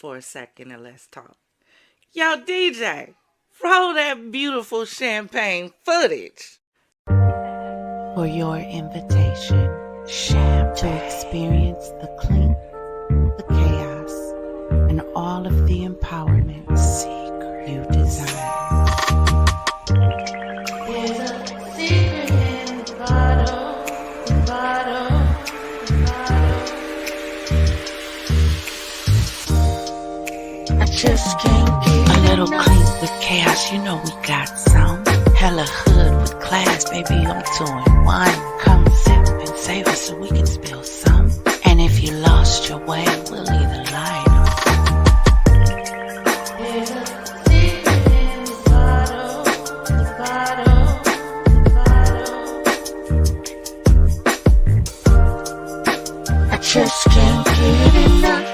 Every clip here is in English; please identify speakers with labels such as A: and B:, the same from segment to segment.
A: for a second and let's talk. Yo, DJ, roll that beautiful champagne footage.
B: For your invitation, to experience the clink, the chaos, and all of the empowerment you desire. There's a secret in the bottle, the bottle, the bottle. I just can't get a little clink with chaos. You know we got some. Hella hood with class, baby, I'm 2 in 1. Come sip and savor so we can spill some. And if you lost your way, we'll either light or there's a secret in the bottle, the bottle, the bottle. I just can't get enough.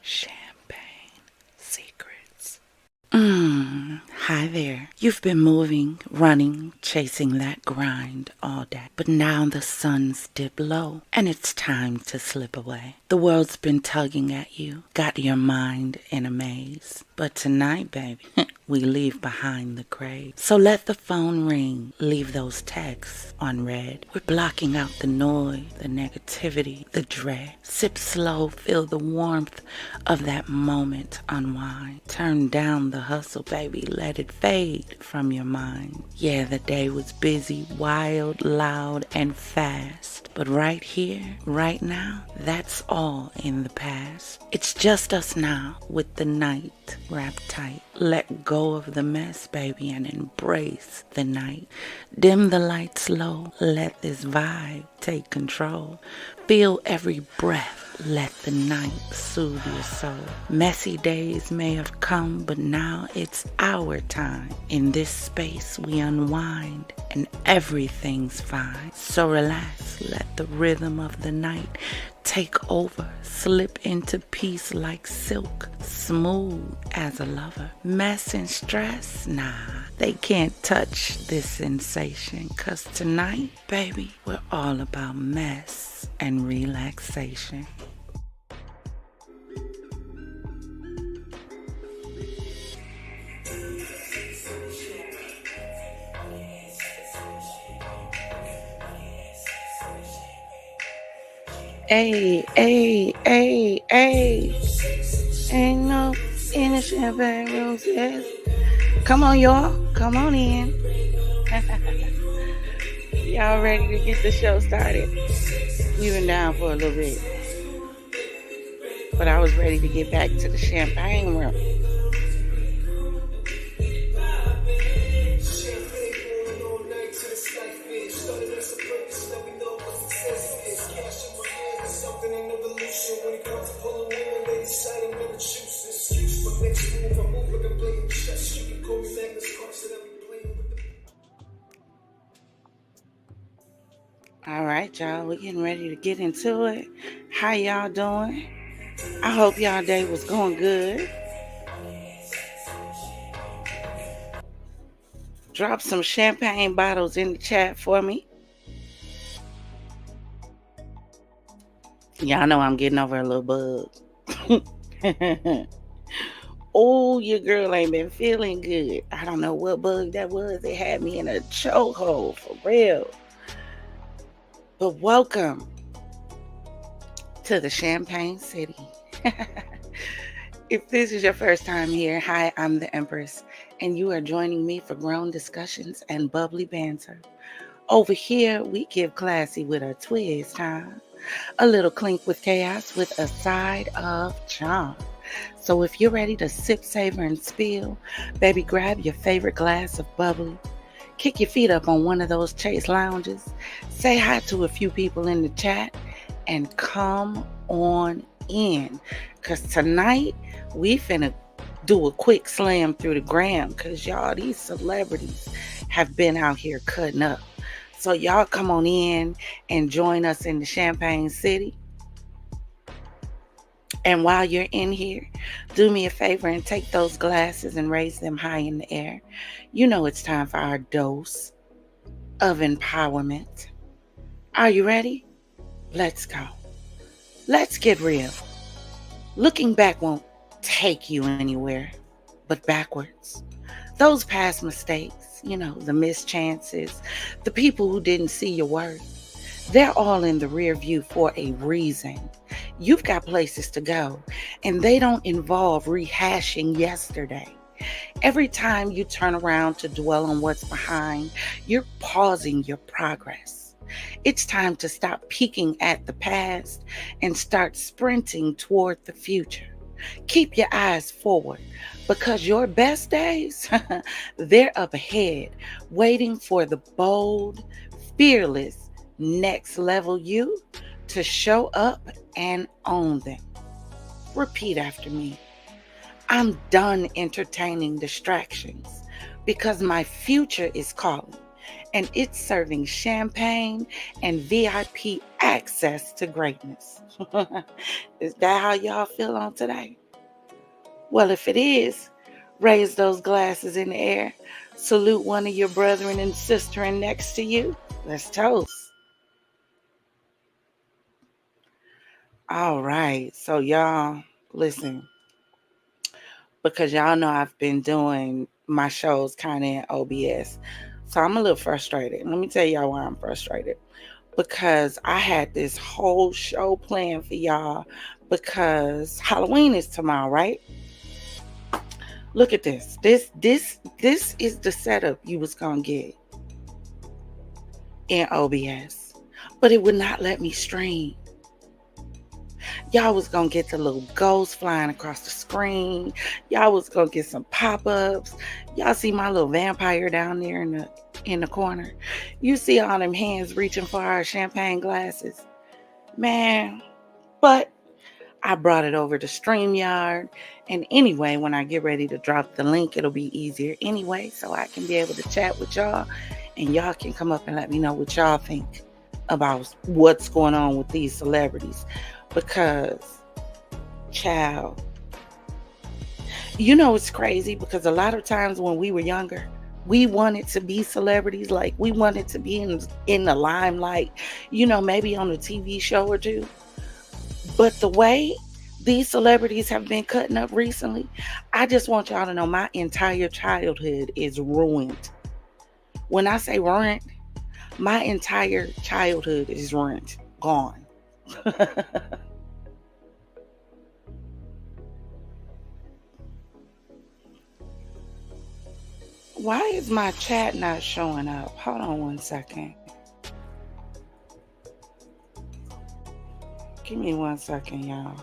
A: Champagne secrets. Hi there. You've been moving, running, chasing that grind all day. But now the sun's dipped low and it's time to slip away. The world's been tugging at you, got your mind in a maze. But tonight, baby, we leave behind the crave. So let the phone ring, leave those texts on red. We're blocking out the noise, the negativity, the dread. Sip slow, feel the warmth of that moment unwind. Turn down the hustle, baby, let it fade from your mind. Yeah, the day was busy, wild, loud, and fast. But right here, right now, that's all in the past. It's just us now with the night wrapped tight. Let go of the mess, baby, and embrace the night. Dim the lights low, let this vibe take control. Feel every breath. Let the night soothe your soul. Messy days may have come, but now it's our time. In this space we unwind and everything's fine. So relax, let the rhythm of the night take over. Slip into peace like silk, smooth as a lover. Mess and stress, nah, they can't touch this sensation. 'Cause tonight, baby, we're all about mess and relaxation. Hey, hey, hey, hey. Ain't no in the champagne room, sis. Come on, y'all. Come on in. Y'all ready to get the show started? We've been down for a little bit. But I was ready to get back to the champagne room. All right, y'all, we're getting ready to get into it. How y'all doing? I hope y'all day was going good. Drop some champagne bottles in the chat for me. Y'all know I'm getting over a little bug. Oh, your girl ain't been feeling good. I don't know what bug that was. It had me in a chokehold, for real. But welcome to the Champagne City. If this is your first time here, hi, I'm the Empress, and you are joining me for grown discussions and bubbly banter. Over here, we give classy with a twist, huh? A little clink with chaos with a side of charm. So if you're ready to sip, savor, and spill, baby, grab your favorite glass of bubbly. Kick your feet up on one of those chase lounges. Say hi to a few people in the chat and come on in. Because tonight, we finna do a quick slam through the gram. Because y'all, these celebrities have been out here cutting up. So y'all come on in and join us in the Champagne City. And while you're in here, do me a favor and take those glasses and raise them high in the air. You know it's time for our dose of empowerment. Are you ready? Let's go. Let's get real. Looking back won't take you anywhere but backwards. Those past mistakes, the missed chances, the people who didn't see your worth, they're all in the rear view for a reason. You've got places to go, and they don't involve rehashing yesterday. Every time you turn around to dwell on what's behind, you're pausing your progress. It's time to stop peeking at the past and start sprinting toward the future. Keep your eyes forward because your best days, they're up ahead, waiting for the bold, fearless, next level you to show up and own them. Repeat after me. I'm done entertaining distractions because my future is calling and it's serving champagne and VIP access to greatness. Is that how y'all feel on today? Well, if it is, raise those glasses in the air. Salute one of your brethren and sisterin next to you. Let's toast. All right. So y'all, listen. Because y'all know I've been doing my shows kind of in OBS. So I'm a little frustrated. Let me tell y'all why I'm frustrated. Because I had this whole show planned for y'all because Halloween is tomorrow, right? Look at this. This is the setup you was going to get in OBS. But it would not let me stream. Y'all was going to get the little ghost flying across the screen. Y'all was going to get some pop-ups. Y'all see my little vampire down there in the corner. You see all them hands reaching for our champagne glasses. Man, but I brought it over to StreamYard. And anyway, when I get ready to drop the link, it'll be easier anyway. So I can be able to chat with y'all. And y'all can come up and let me know what y'all think about what's going on with these celebrities. Because, child, it's crazy because a lot of times when we were younger, we wanted to be celebrities. Like, we wanted to be in the limelight, maybe on a TV show or two. But the way these celebrities have been cutting up recently, I just want y'all to know my entire childhood is ruined. When I say ruined, my entire childhood is ruined, gone. Why is my chat not showing up? Hold on one second. Give me 1 second, y'all.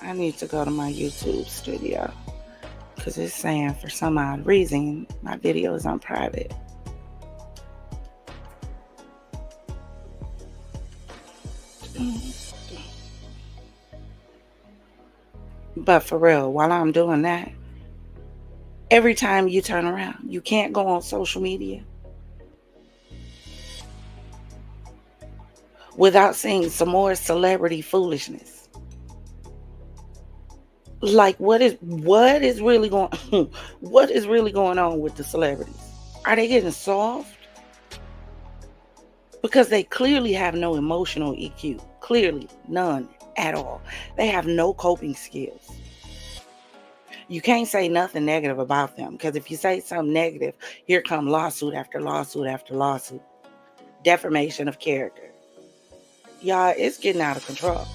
A: I need to go to my YouTube studio because it's saying for some odd reason my video is on private. But for real, while I'm doing that, every time you turn around, you can't go on social media without seeing some more celebrity foolishness. Like what is really going what is really going on with the celebrities? Are they getting soft? Because they clearly have no emotional EQ. Clearly, none at all. They have no coping skills. You can't say nothing negative about them because if you say something negative, here come lawsuit after lawsuit after lawsuit. Defamation of character. Y'all, it's getting out of control.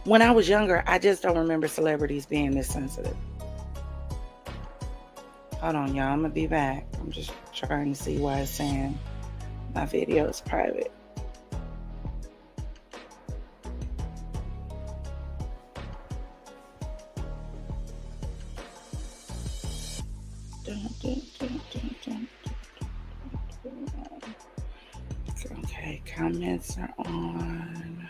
A: When I was younger, I just don't remember celebrities being this sensitive. Hold on, y'all. I'm going to be back. I'm just trying to see why it's saying my video is private. Okay, comments are on.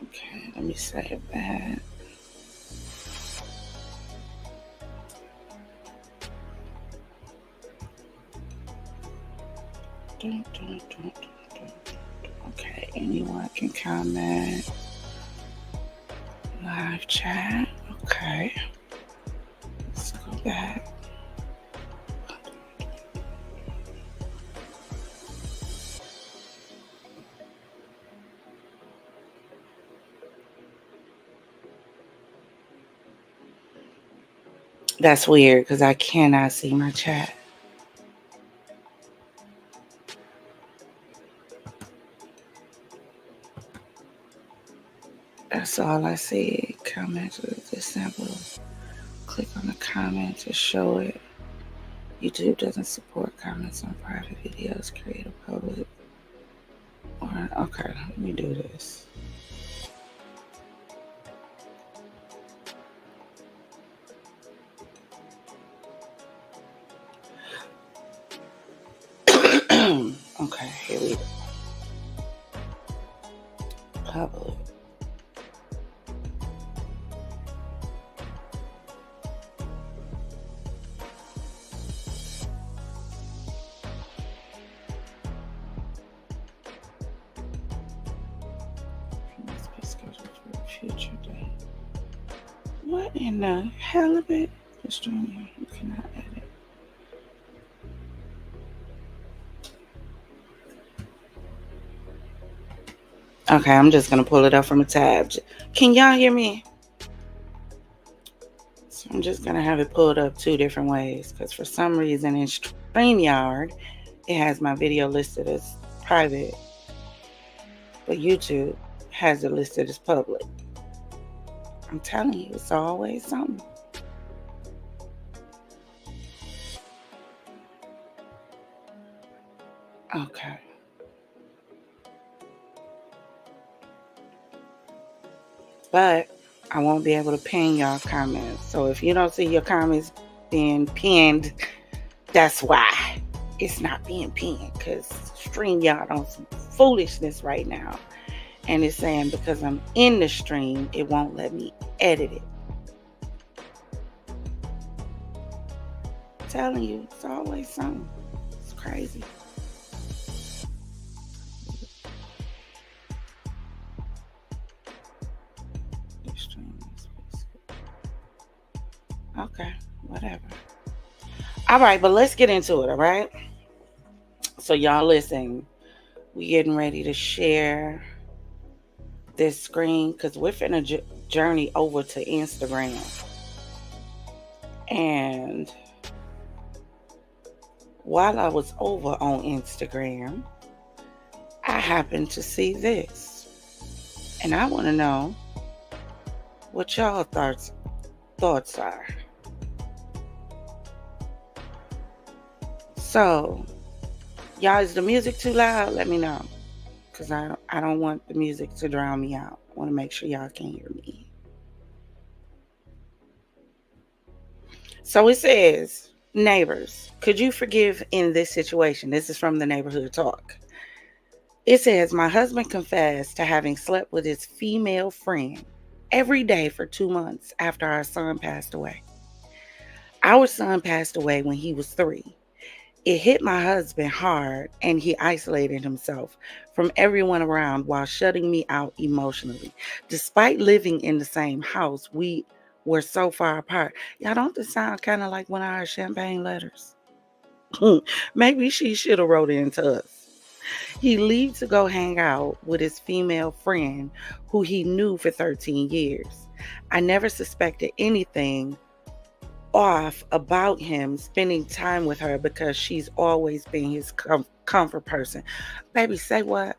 A: Okay, let me save that. Okay, anyone can comment. Live chat. Okay. That's weird because I cannot see my chat. That's all I see. Comments with this sample. Click on the comment to show it. YouTube doesn't support comments on private videos. Create a public. Okay, let me do this. Okay, here we go. Public. Must be scheduled for a future date. What in the hell of it? Australia, you cannot edit. Okay, I'm just gonna pull it up from a tab. Can y'all hear me? So I'm just gonna have it pulled up 2 different ways because for some reason in StreamYard it has my video listed as private, but YouTube has it listed as public. I'm telling you, it's always something. Okay. But I won't be able to pin y'all comments. So if you don't see your comments being pinned, that's why it's not being pinned. Because StreamYard on some foolishness right now. And it's saying because I'm in the stream, it won't let me edit it. I'm telling you, it's always something. It's crazy. Okay, whatever. All right, but let's get into it, all right? So y'all listen, we getting ready to share this screen because we're finna journey over to Instagram. And while I was over on Instagram, I happened to see this. And I want to know what y'all thoughts are. So, y'all, is the music too loud? Let me know. Because I don't want the music to drown me out. I want to make sure y'all can hear me. So it says, neighbors, could you forgive in this situation? This is from the Neighborhood Talk. It says, my husband confessed to having slept with his female friend every day for 2 months after our son passed away. Our son passed away when he was 3. It hit my husband hard and he isolated himself from everyone around while shutting me out emotionally. Despite living in the same house, we were so far apart. Y'all, don't this sound kind of like one of our champagne letters? Maybe she should have wrote into us. He leaves to go hang out with his female friend who he knew for 13 years. I never suspected anything off about him spending time with her because she's always been his comfort person. Baby, say what?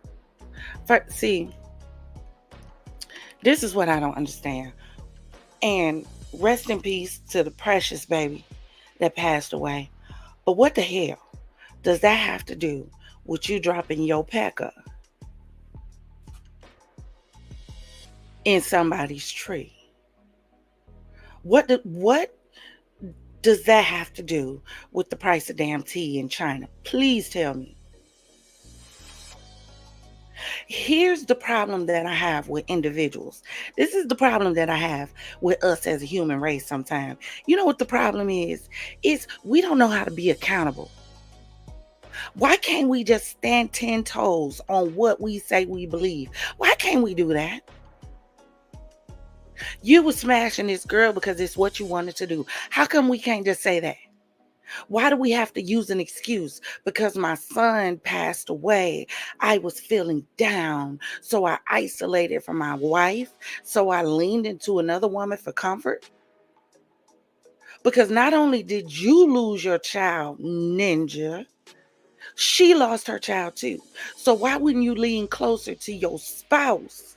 A: See, this is what I don't understand. And rest in peace to the precious baby that passed away. But what the hell does that have to do with you dropping your pecker in somebody's tree? What does that have to do with the price of damn tea in China? Please tell me. Here's the problem that I have with individuals. This is the problem that I have with us as a human race sometimes. You know what the problem is? Is we don't know how to be accountable. Why can't we just stand 10 toes on what we say we believe? Why can't we do that? You were smashing this girl because it's what you wanted to do. How come we can't just say that? Why do we have to use an excuse? Because my son passed away, I was feeling down, so I isolated from my wife, so I leaned into another woman for comfort? Because not only did you lose your child, Ninja, she lost her child too. So why wouldn't you lean closer to your spouse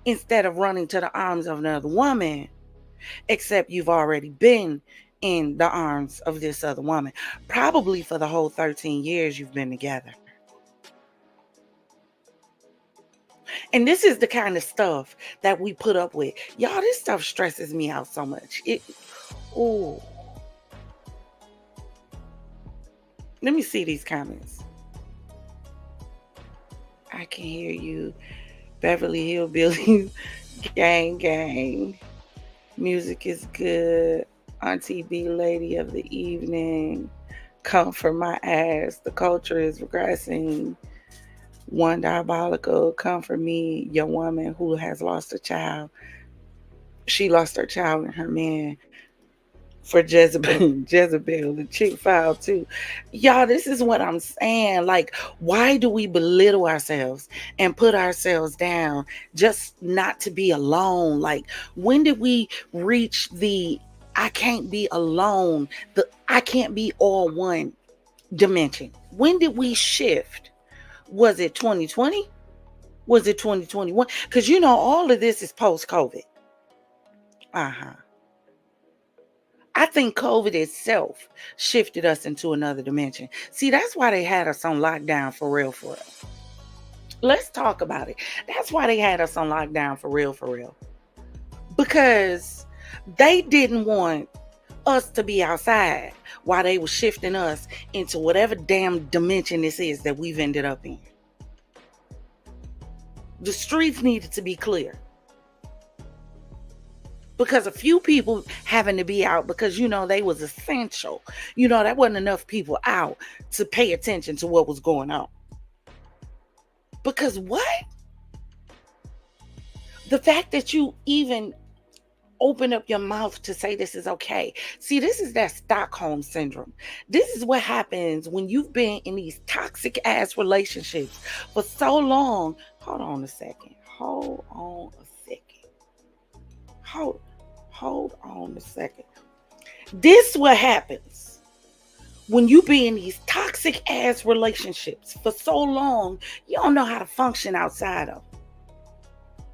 A: instead of running to the arms of another woman? Except you've already been in the arms of this other woman, probably for the whole 13 years you've been together. And this is the kind of stuff that we put up with. Y'all, this stuff stresses me out so much. Oh, let me see these comments. I can hear you. Beverly Hillbillies, gang, gang. Music is good. Auntie B, lady of the evening. Comfort my ass. The culture is regressing. One diabolical. Comfort me, your woman who has lost a child. She lost her child and her man for Jezebel. Jezebel, the chick filed too. Y'all, this is what I'm saying. Like, why do we belittle ourselves and put ourselves down just not to be alone? Like, when did we reach the I can't be alone, the I can't be all one dimension? When did we shift? Was it 2020? Was it 2021? Because you know all of this is post-COVID. I think COVID itself shifted us into another dimension. See, that's why they had us on lockdown for real, for real. Let's talk about it. That's why they had us on lockdown for real, for real. Because they didn't want us to be outside while they were shifting us into whatever damn dimension this is that we've ended up in. The streets needed to be clear. Because a few people having to be out because, you know, they was essential. You know, there wasn't enough people out to pay attention to what was going on. Because what? The fact that you even open up your mouth to say this is okay. See, this is that Stockholm syndrome. This is what happens when you've been in these toxic ass relationships for so long. Hold on a second. Hold on a second. This what happens when you be in these toxic ass relationships for so long, you don't know how to function outside of them.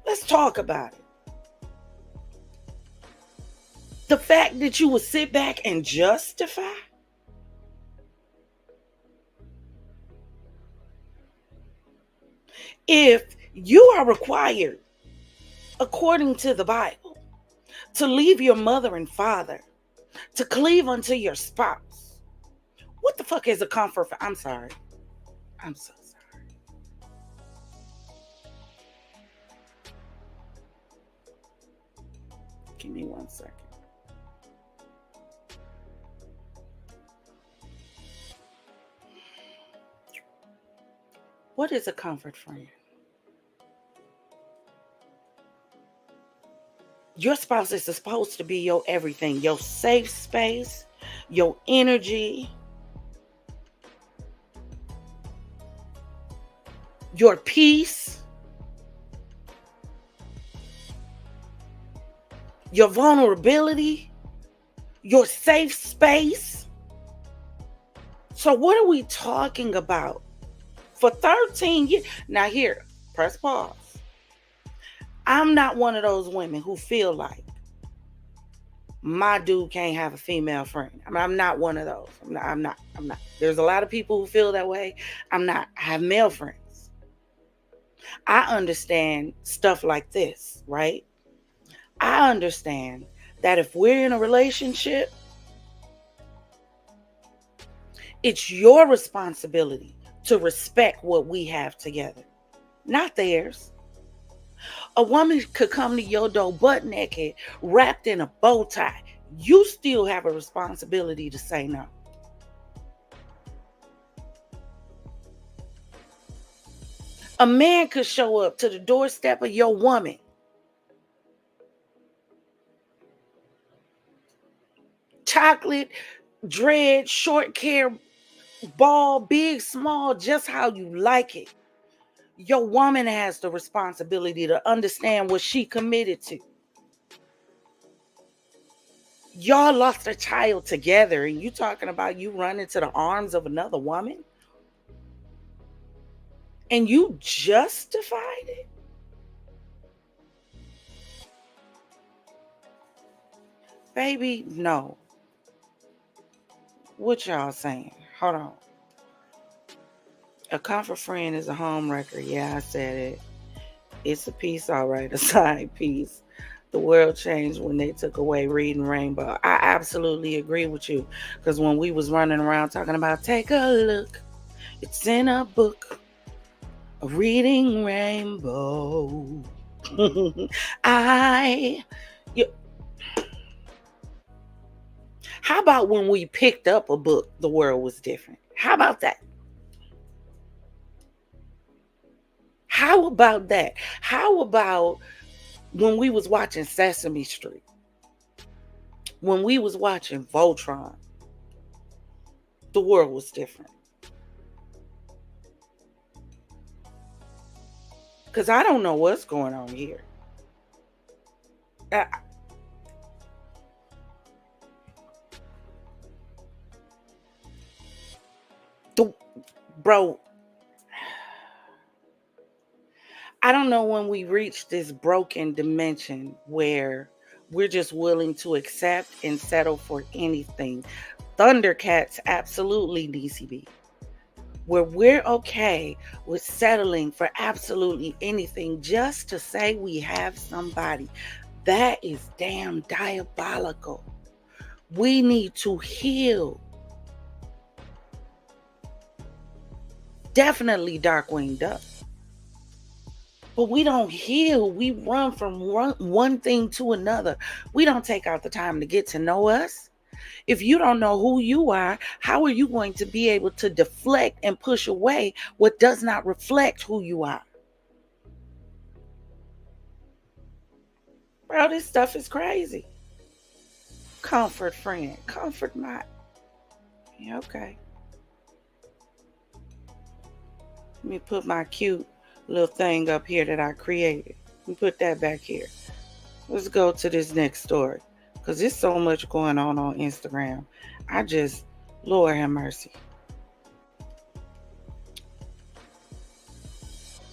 A: Let's talk about it. The fact that you would sit back and justify. If you are required, according to the Bible, to leave your mother and father, to cleave unto your spouse, what the fuck is a comfort for? I'm sorry. I'm so sorry. Give me 1 second. What is a comfort friend? Your spouse is supposed to be your everything, your safe space, your energy, your peace, your vulnerability, your safe space. So what are we talking about? For 13 years. Now here, press pause. I'm not one of those women who feel like my dude can't have a female friend. I'm not one of those. I'm not. There's a lot of people who feel that way. I'm not. I have male friends. I understand stuff like this, right? I understand that if we're in a relationship, it's your responsibility to respect what we have together, not theirs. A woman could come to your door butt naked, wrapped in a bow tie. You still have a responsibility to say no. A man could show up to the doorstep of your woman, chocolate, dread, short hair, ball, big, small, just how you like it. Your woman has the responsibility to understand what she committed to. Y'all lost a child together, and you talking about you run into the arms of another woman? And you justified it? Baby, no. What y'all saying? Hold on. A comfort friend is a home wrecker. Yeah, I said it. It's a piece, all right, a side piece. The world changed when they took away reading Rainbow. I absolutely agree with you. Because when we was running around talking about take a look, it's in a book, a reading Rainbow. How about when we picked up a book, the world was different? How about that? How about that? How about when we was watching Sesame Street? When we was watching Voltron, the world was different. Because I don't know what's going on here. Bro, I don't know when we reach this broken dimension where we're just willing to accept and settle for anything. Thundercats, absolutely, DCB. Where we're okay with settling for absolutely anything just to say we have somebody. That is damn diabolical. We need to heal. Definitely Darkwing Duck. But we don't heal. We run from one thing to another. We don't take out the time to get to know us. If you don't know who you are, how are you going to be able to deflect and push away what does not reflect who you are? Bro, this stuff is crazy. Comfort friend. Comfort my... Yeah, okay. Let me put my cute little thing up here that I created. Let me put that back here. Let's go to this next story. Because there's so much going on Instagram. Lord have mercy.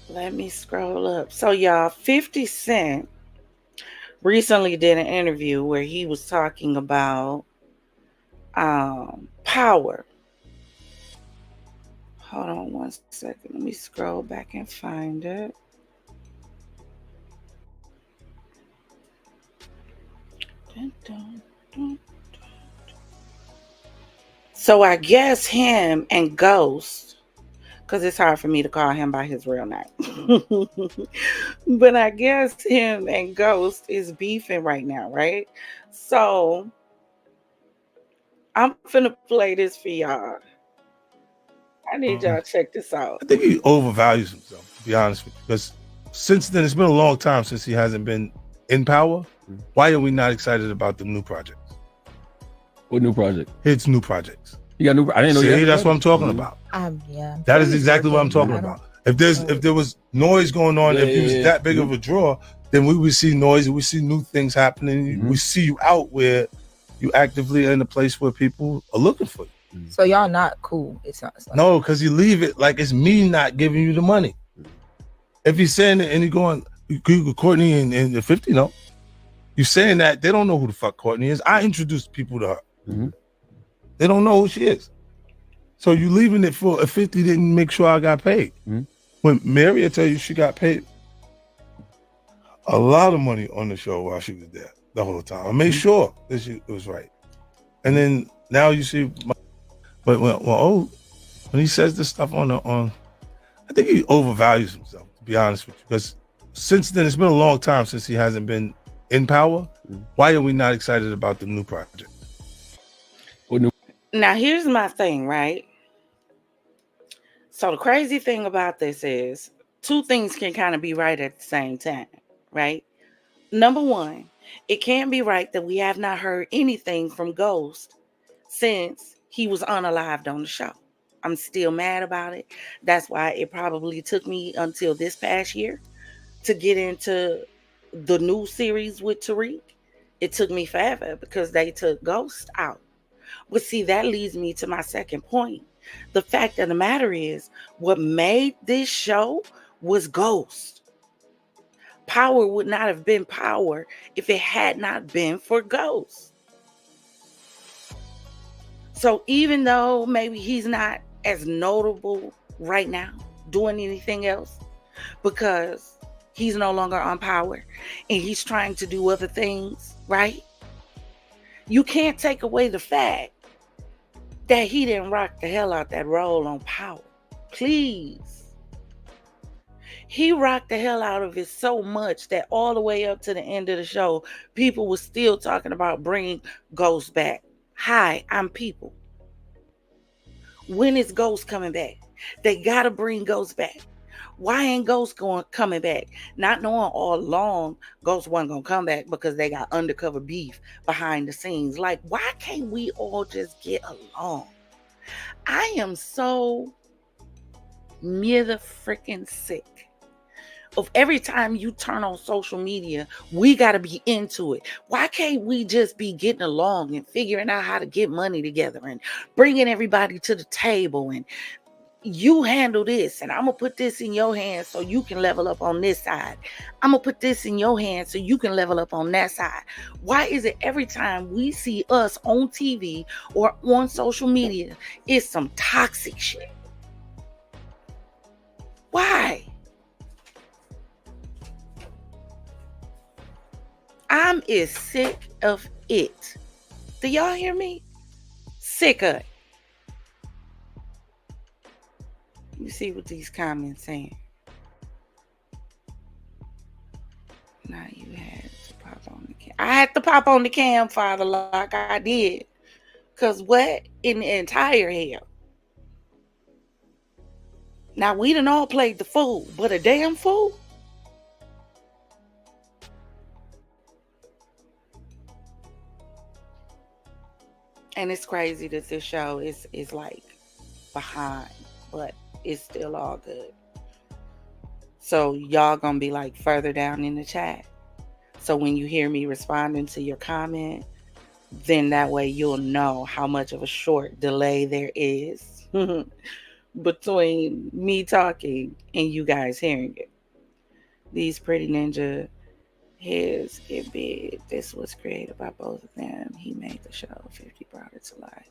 A: Let me scroll up. So y'all, 50 Cent recently did an interview where he was talking about power. Hold on one second. Let me scroll back and find it. Dun, dun, dun. So I guess him and Ghost, because it's hard for me to call him by his real name. But I guess him and Ghost is beefing right now, right? So I'm finna play this for y'all. I need y'all to check this out.
C: I think he overvalues himself, to be honest with you. Because since then, it's been a long time since he hasn't been in power. Why are we not excited about the new projects?
D: What new project?
C: His new projects.
D: You got new. I didn't know.
C: See, that's what I'm talking about.
E: Yeah.
C: That is exactly what I'm talking about. If there was noise going on, if he was that big of a draw, then we would see noise and we see new things happening. We see you out where you actively are in a place where people are looking for you.
E: So y'all not cool. It's not.
C: No, because you leave it like it's me not giving you the money. If he's saying it and you're going, Courtney and the 50, no. You're saying that they don't know who the fuck Courtney is. I introduced people to her. They don't know who she is. So you leaving it for a 50 didn't make sure I got paid. When Mary will tell you she got paid a lot of money on the show while she was there the whole time. I made sure that it was right. And then now you see, but when he says this stuff on, I think he overvalues himself, to be honest with you. Because since then, it's been a long time since he hasn't been in power. Why are we not excited about the new project?
A: Now, here's my thing, right? So the crazy thing about this is two things can kind of be right at the same time, right? Number one, it can't be right that we have not heard anything from Ghost since he was unalived on the show. I'm still mad about it. That's why it probably took me until this past year to get into the new series with Tariq. It took me forever because they took Ghost out. But see, that leads me to my second point. The fact of the matter is, what made this show was Ghost. Power would not have been Power if it had not been for Ghost. So even though maybe he's not as notable right now doing anything else because he's no longer on Power and he's trying to do other things, right? You can't take away the fact that he didn't rock the hell out that role on Power. Please. He rocked the hell out of it so much that all the way up to the end of the show, people were still talking about bringing Ghost back. Hi, I'm people. When is Ghost coming back? They gotta bring Ghost back. Why ain't Ghost coming back? Not knowing all along Ghost wasn't gonna come back because they got undercover beef behind the scenes. Like, why can't we all just get along? I am so freaking sick of every time you turn on social media, we got to be into it. Why can't we just be getting along and figuring out how to get money together and bringing everybody to the table and you handle this and I'm going to put this in your hands so you can level up on this side. I'm going to put this in your hands so you can level up on that side. Why is it every time we see us on TV or on social media, it's some toxic shit? Why? I'm as sick of it. Do y'all hear me? Sick of it. You see what these comments saying. Now you had to pop on the cam. I had to pop on the cam, Father Lock. I did. Because what in the entire hell? Now we done all played the fool, but a damn fool? And it's crazy that this show is like behind, but it's still all good. So y'all gonna be like further down in the chat. So when you hear me responding to your comment, then that way you'll know how much of a short delay there is between me talking and you guys hearing it. These pretty ninja heads get big. This was created by both of them. He made the show. 50 brought it to life.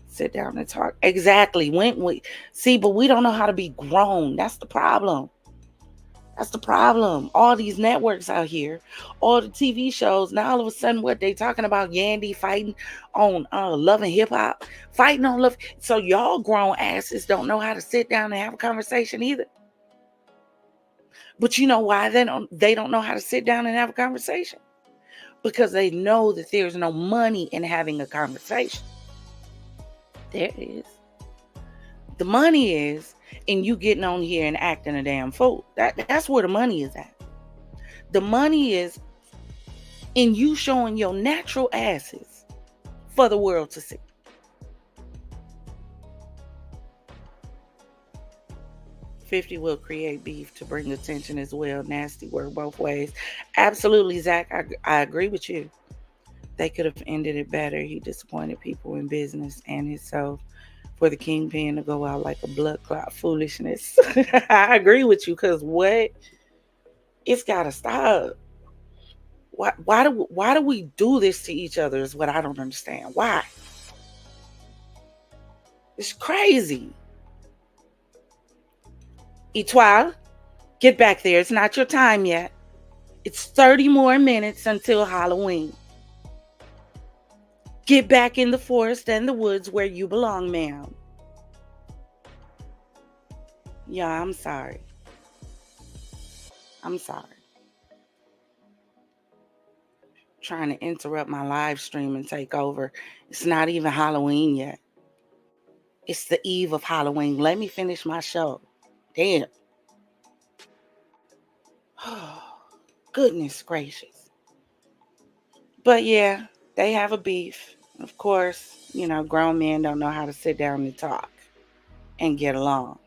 A: Sit down and talk. Exactly. When we see, but we don't know how to be grown. That's the problem. That's the problem. All these networks out here, all the TV shows. Now all of a sudden, what they talking about? Yandy fighting on Love and Hip Hop, fighting on Love. So y'all grown asses don't know how to sit down and have a conversation either. But you know why they don't know how to sit down and have a conversation? Because they know that there's no money in having a conversation. There is. The money is in you getting on here and acting a damn fool. That's where the money is at. The money is in you showing your natural asses for the world to see. $50 will create beef to bring attention as well. Nasty work both ways. Absolutely, Zach. I agree with you. They could have ended it better. He disappointed people in business and himself for the kingpin to go out like a blood clot foolishness. I agree with you because what? It's got to stop. Why do we do this to each other is what I don't understand. Why? It's crazy. Etoile, get back there. It's not your time yet. It's 30 more minutes until Halloween. Get back in the forest and the woods where you belong, ma'am. Yeah, I'm sorry. I'm sorry. Trying to interrupt my live stream and take over. It's not even Halloween yet. It's the eve of Halloween. Let me finish my show. Damn. Oh, goodness gracious. But yeah, they have a beef. Of course, grown men don't know how to sit down and talk and get along.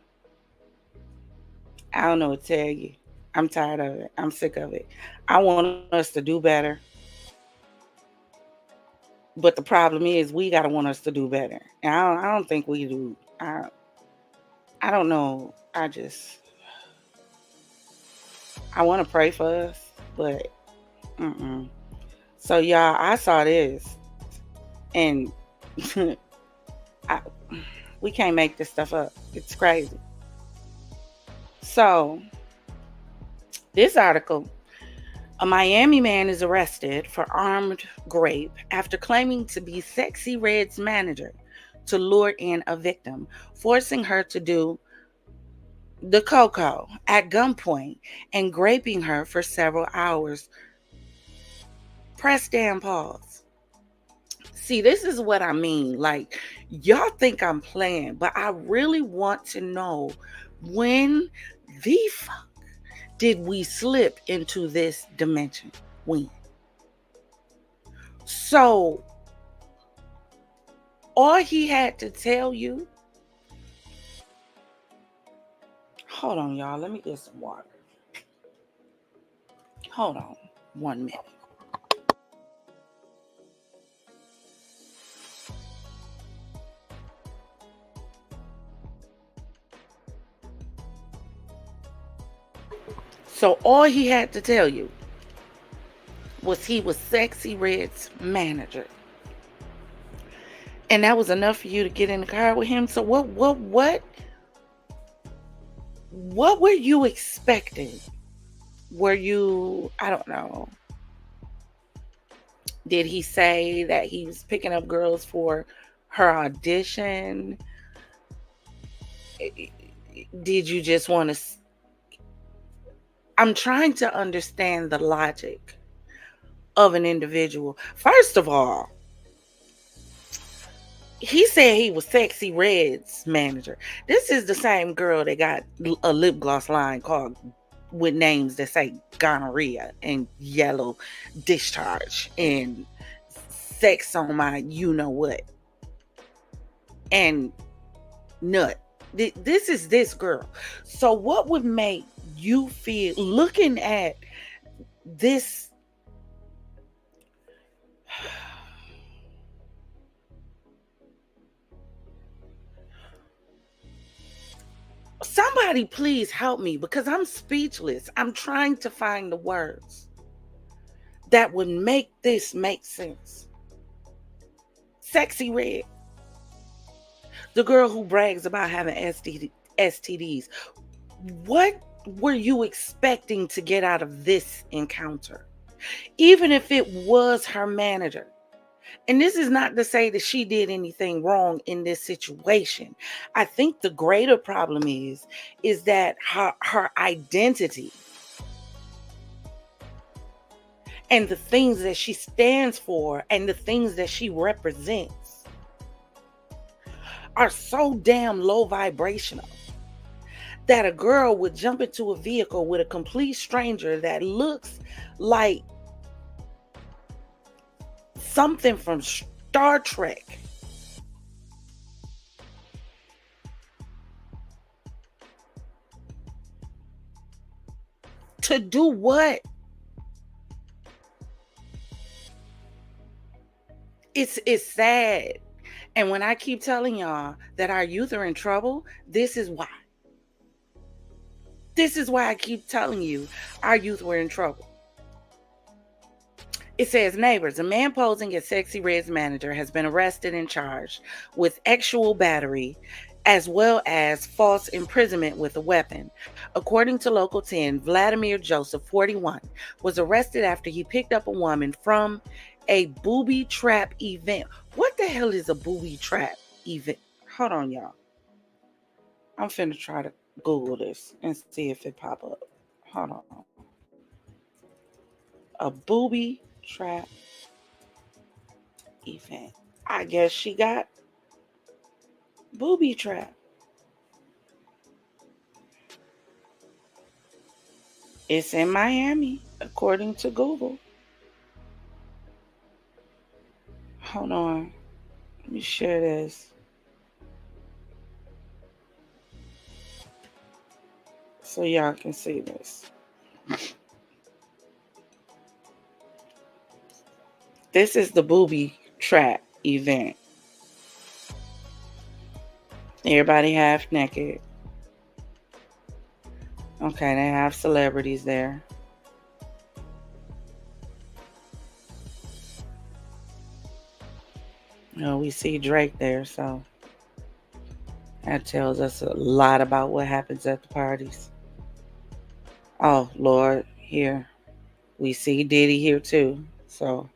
A: I don't know what to tell you. I'm tired of it. I'm sick of it. I want us to do better. But the problem is, we gotta want us to do better. And I don't think we do. I don't know. I want to pray for us, but mm-mm. So y'all, I saw this, and I, we can't make this stuff up. It's crazy. So this article. A Miami man is arrested for armed rape after claiming to be Sexxy Red's manager to lure in a victim, forcing her to do the cocoa at gunpoint and raping her for several hours. Press damn pause. See, this is what I mean. Like, y'all think I'm playing, but I really want to know, when the fuck did we slip into this dimension? When? So, all he had to tell you. Hold on, y'all. Let me get some water. Hold on 1 minute. So all he had to tell you was he was Sexxy Red's manager. And that was enough for you to get in the car with him. So what were you expecting? Were you, I don't know. Did he say that he was picking up girls for her audition? Did you just want to... I'm trying to understand the logic of an individual. First of all, he said he was Sexxy Red's manager. This is the same girl that got a lip gloss line called with names that say gonorrhea and yellow discharge and sex on my you know what and nut. This is this girl. So what would make you feel, looking at this, somebody please help me, because I'm speechless. I'm trying to find the words that would make this make sense. Sexxy Red, the girl who brags about having STDs. What were you expecting to get out of this encounter? Even if it was her manager. And this is not to say that she did anything wrong in this situation. I think the greater problem is that her identity and the things that she stands for and the things that she represents are so damn low vibrational that a girl would jump into a vehicle with a complete stranger that looks like something from Star Trek. To do what? It's sad. And when I keep telling y'all that our youth are in trouble, this is why. This is why I keep telling you our youth were in trouble. It says, neighbors, a man posing as Sexxy Red's manager has been arrested and charged with actual battery as well as false imprisonment with a weapon. According to Local 10, Vladimir Joseph, 41, was arrested after he picked up a woman from a booby trap event. What the hell is a booby trap event? Hold on, y'all. I'm finna try to Google this and see if it pop up. Hold on. A booby trap event. I guess she got booby trap. It's in Miami, according to Google. Hold on. Let me share this. So y'all can see this. This is the booby trap event. Everybody half naked. Okay, they have celebrities there. We see Drake there, so that tells us a lot about what happens at the parties. Oh, Lord, here. We see Diddy here too. So,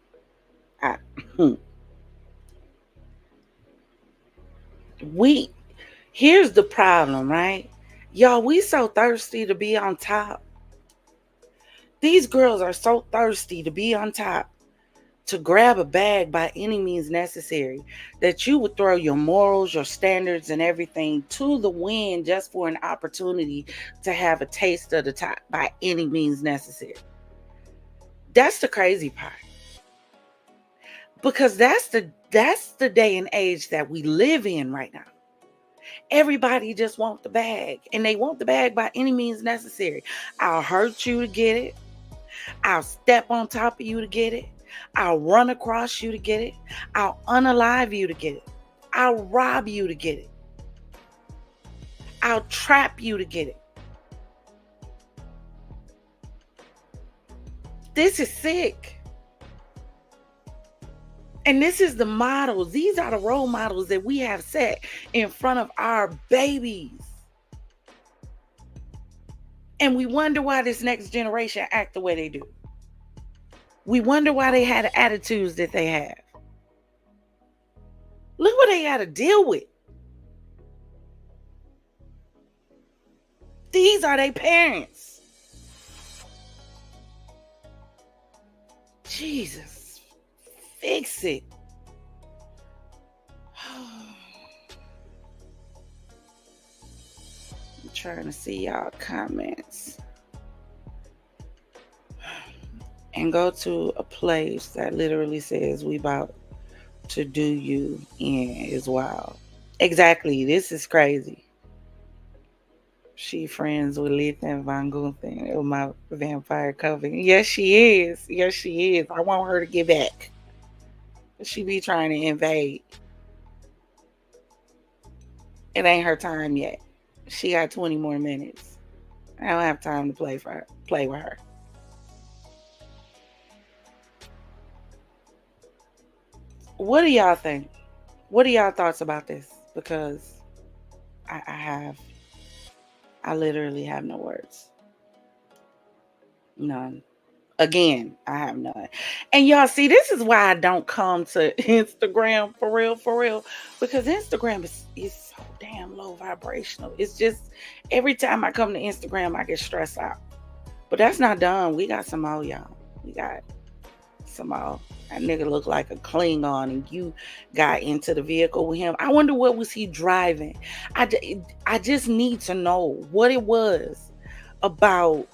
A: here's the problem, right? Y'all, we so thirsty to be on top. These girls are so thirsty to be on top, to grab a bag by any means necessary, that you would throw your morals, your standards, and everything to the wind just for an opportunity to have a taste of the top by any means necessary. That's the crazy part. Because that's the day and age that we live in right now. Everybody just wants the bag, and they want the bag by any means necessary. I'll hurt you to get it. I'll step on top of you to get it. I'll run across you to get it. I'll unalive you to get it. I'll rob you to get it. I'll trap you to get it. This is sick. And this is the models. These are the role models that we have set in front of our babies. And we wonder why this next generation act the way they do. We wonder why they had the attitudes that they have. Look what they had to deal with. These are their parents. Jesus, fix it. I'm trying to see y'all comments. And go to a place that literally says we about to do you in is wild. Exactly. This is crazy. She friends with Letha Van Gunther, my vampire coven. Yes, she is. Yes, she is. I want her to get back. She be trying to invade. It ain't her time yet. She got 20 more minutes. I don't have time to play with her. What do y'all think? What are y'all thoughts about this? Because I literally have no words. None. Again, I have none. And y'all see, this is why I don't come to Instagram for real. Because Instagram is so damn low vibrational. It's just, every time I come to Instagram, I get stressed out. But that's not done. We got some more, y'all. We got some more. That nigga looked like a Klingon, and you got into the vehicle with him. I wonder what was he driving. I just need to know what it was about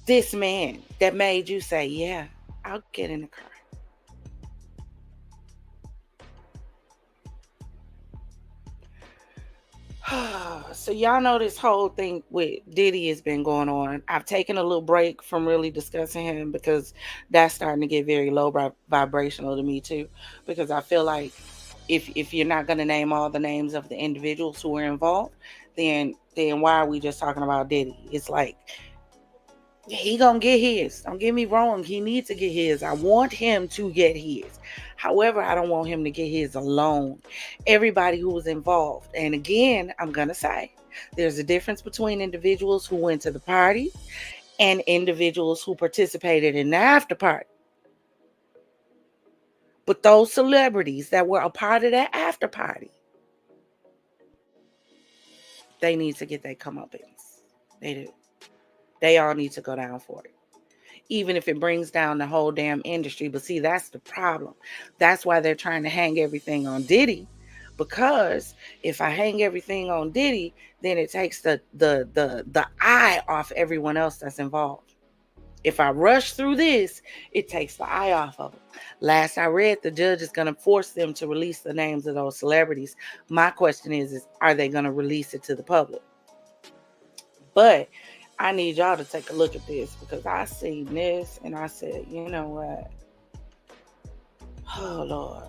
A: this man that made you say, yeah, I'll get in the car. So y'all know this whole thing with Diddy has been going on. I've taken a little break from really discussing him because that's starting to get very low vibrational to me too. Because I feel like if you're not going to name all the names of the individuals who were involved, then why are we just talking about Diddy? It's like, he gonna get his. Don't get me wrong. He needs to get his. I want him to get his. However, I don't want him to get his alone. Everybody who was involved. And again, I'm gonna say, there's a difference between individuals who went to the party and individuals who participated in the after party. But those celebrities that were a part of that after party, they need to get their comeuppance. They do. They all need to go down for it. Even if it brings down the whole damn industry. But see, that's the problem. That's why they're trying to hang everything on Diddy. Because if I hang everything on Diddy, then it takes the eye off everyone else that's involved. If I rush through this, it takes the eye off of them. Last I read, the judge is going to force them to release the names of those celebrities. My question is are they going to release it to the public? But I need y'all to take a look at this, because I seen this and I said, you know what? Oh Lord.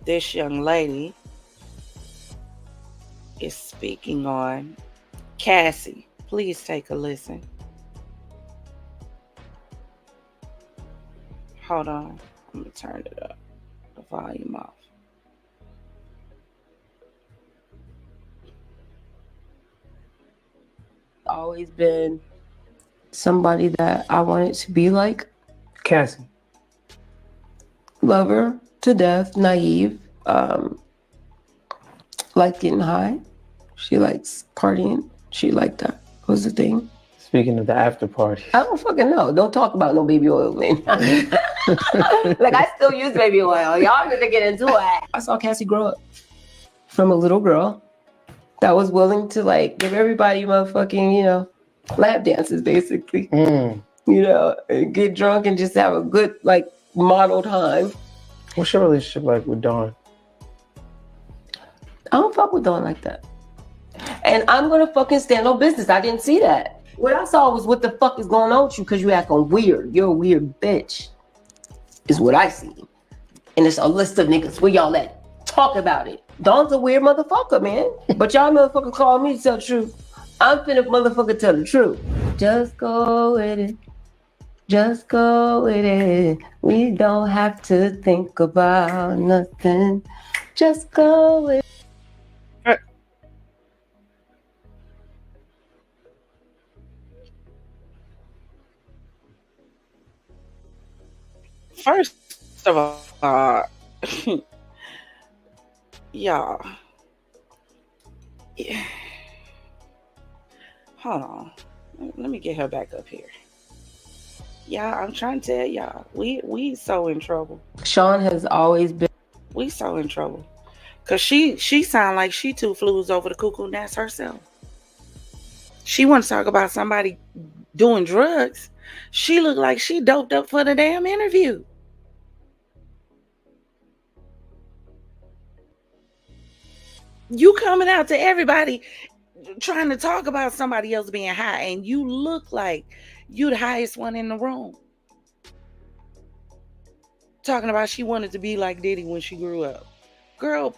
A: This young lady is speaking on Cassie. Please take a listen. Hold on. I'm going to turn it up. The volume off.
F: Always been somebody that I wanted to be like.
G: Cassie.
F: Love her to death, naive, like getting high. She likes partying. She liked that. Was the thing.
G: Speaking of the after party.
F: I don't fucking know. Don't talk about no baby oil, man. Like, I still use baby oil. Y'all need to get into it. I saw Cassie grow up from a little girl that was willing to, like, give everybody motherfucking, you know, lap dances, basically. You know, and get drunk and just have a good, like, model time.
G: What's your relationship like with Dawn?
F: I don't fuck with Dawn like that. And I'm gonna fucking stand on business. I didn't see that. What I saw was what the fuck is going on with you because you acting weird. You're a weird bitch. Is what I see. And it's a list of niggas where y'all at. Talk about it. Dawn's a weird motherfucker, man. But y'all motherfucker call me to tell the truth. I'm finna motherfucker tell the truth. Just go with it. Just go with it. We don't have to think about nothing. Just go with it.
A: First of all, y'all. Yeah. Hold on. Let me get her back up here. Yeah, I'm trying to tell y'all, we so in trouble.
F: Sean has always been.
A: We so in trouble. Cause she sound like she two flews over the cuckoo nest herself. She wants to talk about somebody doing drugs. She looked like she doped up for the damn interview. You coming out to everybody trying to talk about somebody else being high, and you look like you the highest one in the room. Talking about she wanted to be like Diddy when she grew up. Girl,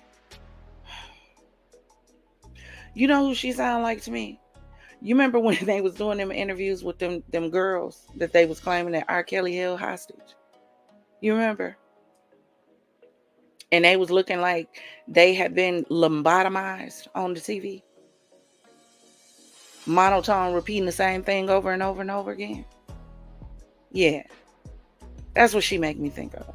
A: you know who she sound like to me? You remember when they was doing them interviews with them girls that they was claiming that R. Kelly held hostage? You remember? And they was looking like they had been lobotomized on the TV. Monotone repeating the same thing over and over and over again. Yeah. That's what she make me think of.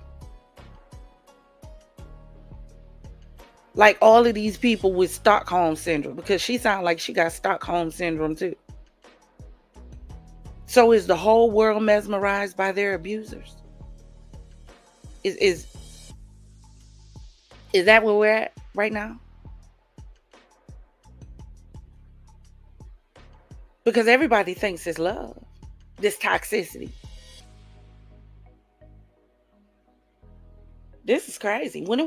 A: Like all of these people with Stockholm syndrome, because she sounds like she got Stockholm syndrome too. So is the whole world mesmerized by their abusers? Is that where we're at right now? Because everybody thinks it's love, this toxicity. This is crazy. When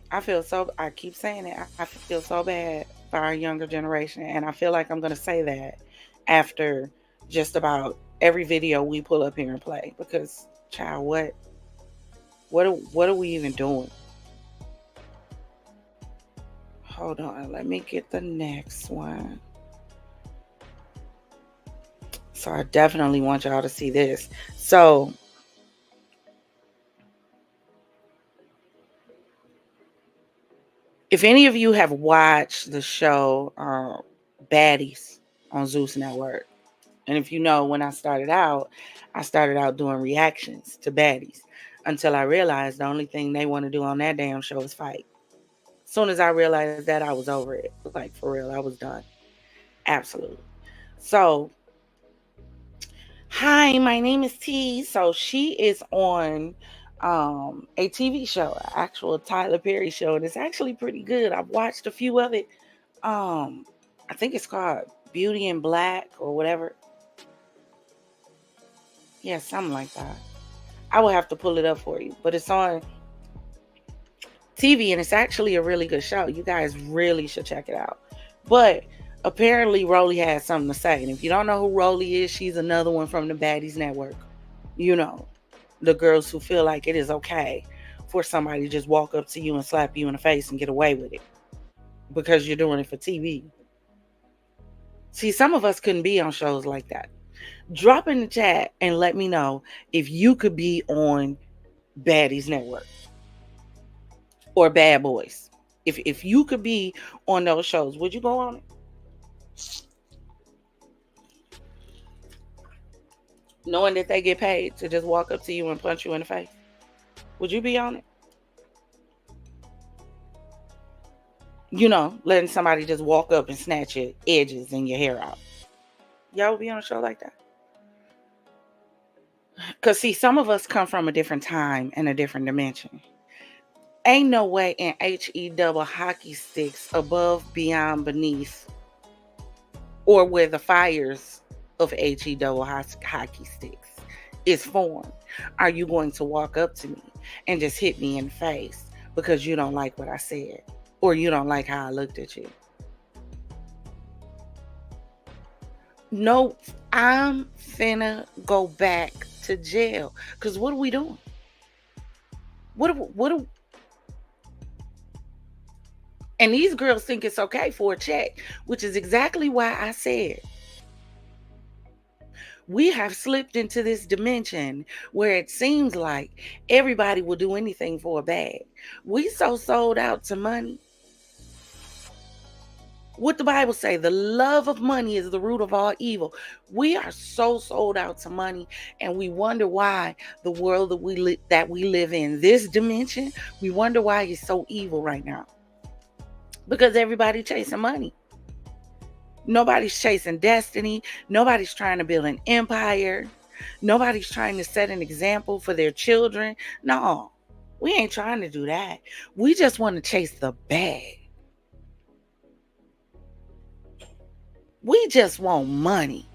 A: I keep saying it, I feel so bad for our younger generation. And I feel like I'm going to say that after just about every video we pull up here and play. Because, child, what are we even doing? Hold on. Let me get the next one. So I definitely want y'all to see this. So if any of you have watched the show Baddies on Zeus Network, and if you know, when I started out doing reactions to Baddies until I realized the only thing they want to do on that damn show is fight. As soon as I realized that, I was over it. Like, for real, I was done. Absolutely. So, hi, my name is T. So she is on a TV show, an actual Tyler Perry show, and it's actually pretty good. I've watched a few of it. I think it's called Beauty in Black or whatever. Yeah, something like that. I will have to pull it up for you, but it's on TV and it's actually a really good show. You guys really should check it out. But Apparently, Rolly has something to say. And if you don't know who Rolly is, she's another one from the Baddies Network. You know, the girls who feel like it is okay for somebody to just walk up to you and slap you in the face and get away with it because you're doing it for TV. See, some of us couldn't be on shows like that. Drop in the chat and let me know if you could be on Baddies Network or Bad Boys. If you could be on those shows, would you go on it? Knowing that they get paid to just walk up to you and punch you in the face. Would you be on it? You know, letting somebody just walk up and snatch your edges and your hair out. Y'all would be on a show like that? Because, see, some of us come from a different time and a different dimension. Ain't no way in HE double hockey sticks above, beyond, beneath, or where the fires of HE double hockey sticks is formed, are you going to walk up to me and just hit me in the face because you don't like what I said or you don't like how I looked at you? No, I'm finna go back to jail. Because what are we doing? And these girls think it's okay for a check, which is exactly why I said we have slipped into this dimension where it seems like everybody will do anything for a bag. We so sold out to money. What the Bible say, the love of money is the root of all evil. We are so sold out to money, and we wonder why the world that we live in, this dimension, we wonder why it's so evil right now. Because everybody's chasing money. Nobody's chasing destiny. Nobody's trying to build an empire. Nobody's trying to set an example for their children. No, we ain't trying to do that. We just want to chase the bag. We just want money.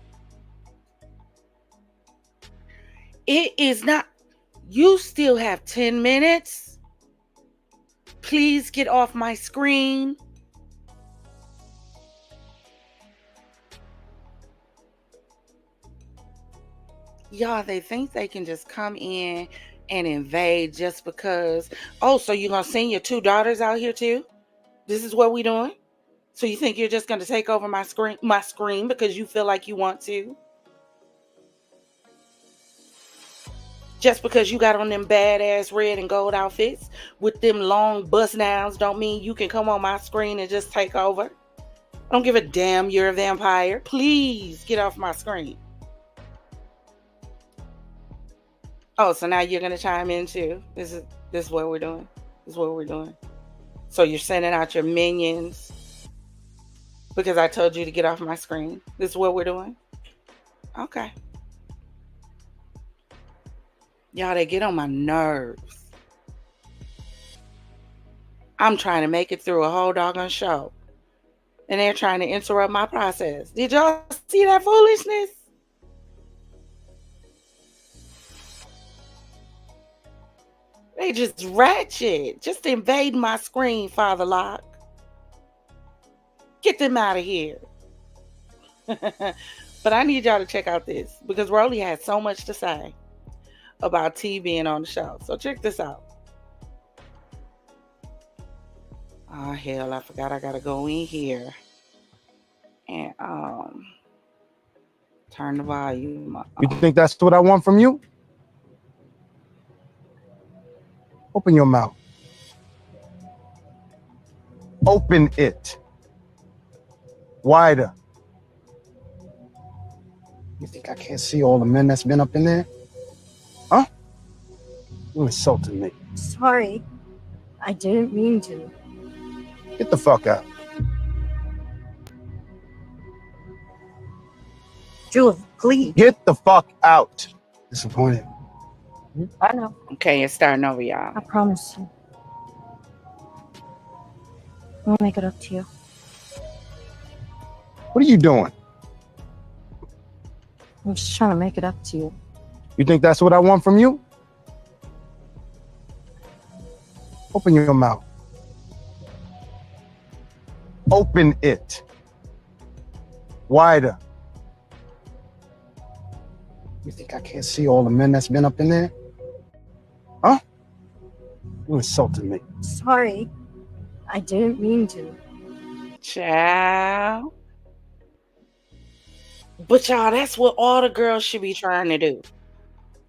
A: It is not. You still have 10 minutes. Please get off my screen. Y'all, they think they can just come in and invade just because. Oh, so you're going to send your 2 daughters out here too? This is what we doing? So you think you're just going to take over my screen because you feel like you want to? Just because you got on them badass red and gold outfits with them long bust downs don't mean you can come on my screen and just take over. I don't give a damn you're a vampire. Please get off my screen. Oh, so now you're going to chime in too? This is what we're doing? This is what we're doing? So you're sending out your minions because I told you to get off my screen? This is what we're doing? Okay. Y'all, they get on my nerves. I'm trying to make it through a whole doggone show. And they're trying to interrupt my process. Did y'all see that foolishness? They just ratchet. Just invade my screen, Father Locke. Get them out of here. But I need y'all to check out this because Rolly had so much to say about T being on the show. So check this out. Oh, hell, I forgot I gotta go in here and turn the volume up.
H: You think that's what I want from you? Open your mouth. Open it. Wider. You think I can't see all the men that's been up in there? Huh? You insulting me.
I: Sorry. I didn't mean to.
H: Get the fuck out.
I: Jules, please.
H: Get the fuck out. Disappointed.
I: I know.
A: Okay, it's starting over, y'all.
I: I promise you. I'll make it up to you.
H: What are you doing?
I: I'm just trying to make it up to you.
H: You think that's what I want from you? Open your mouth. Open it. Wider. You think I can't see all the men that's been up in there? Huh? You insulted me.
I: Sorry. I didn't mean to.
A: Child. But y'all, that's what all the girls should be trying to do.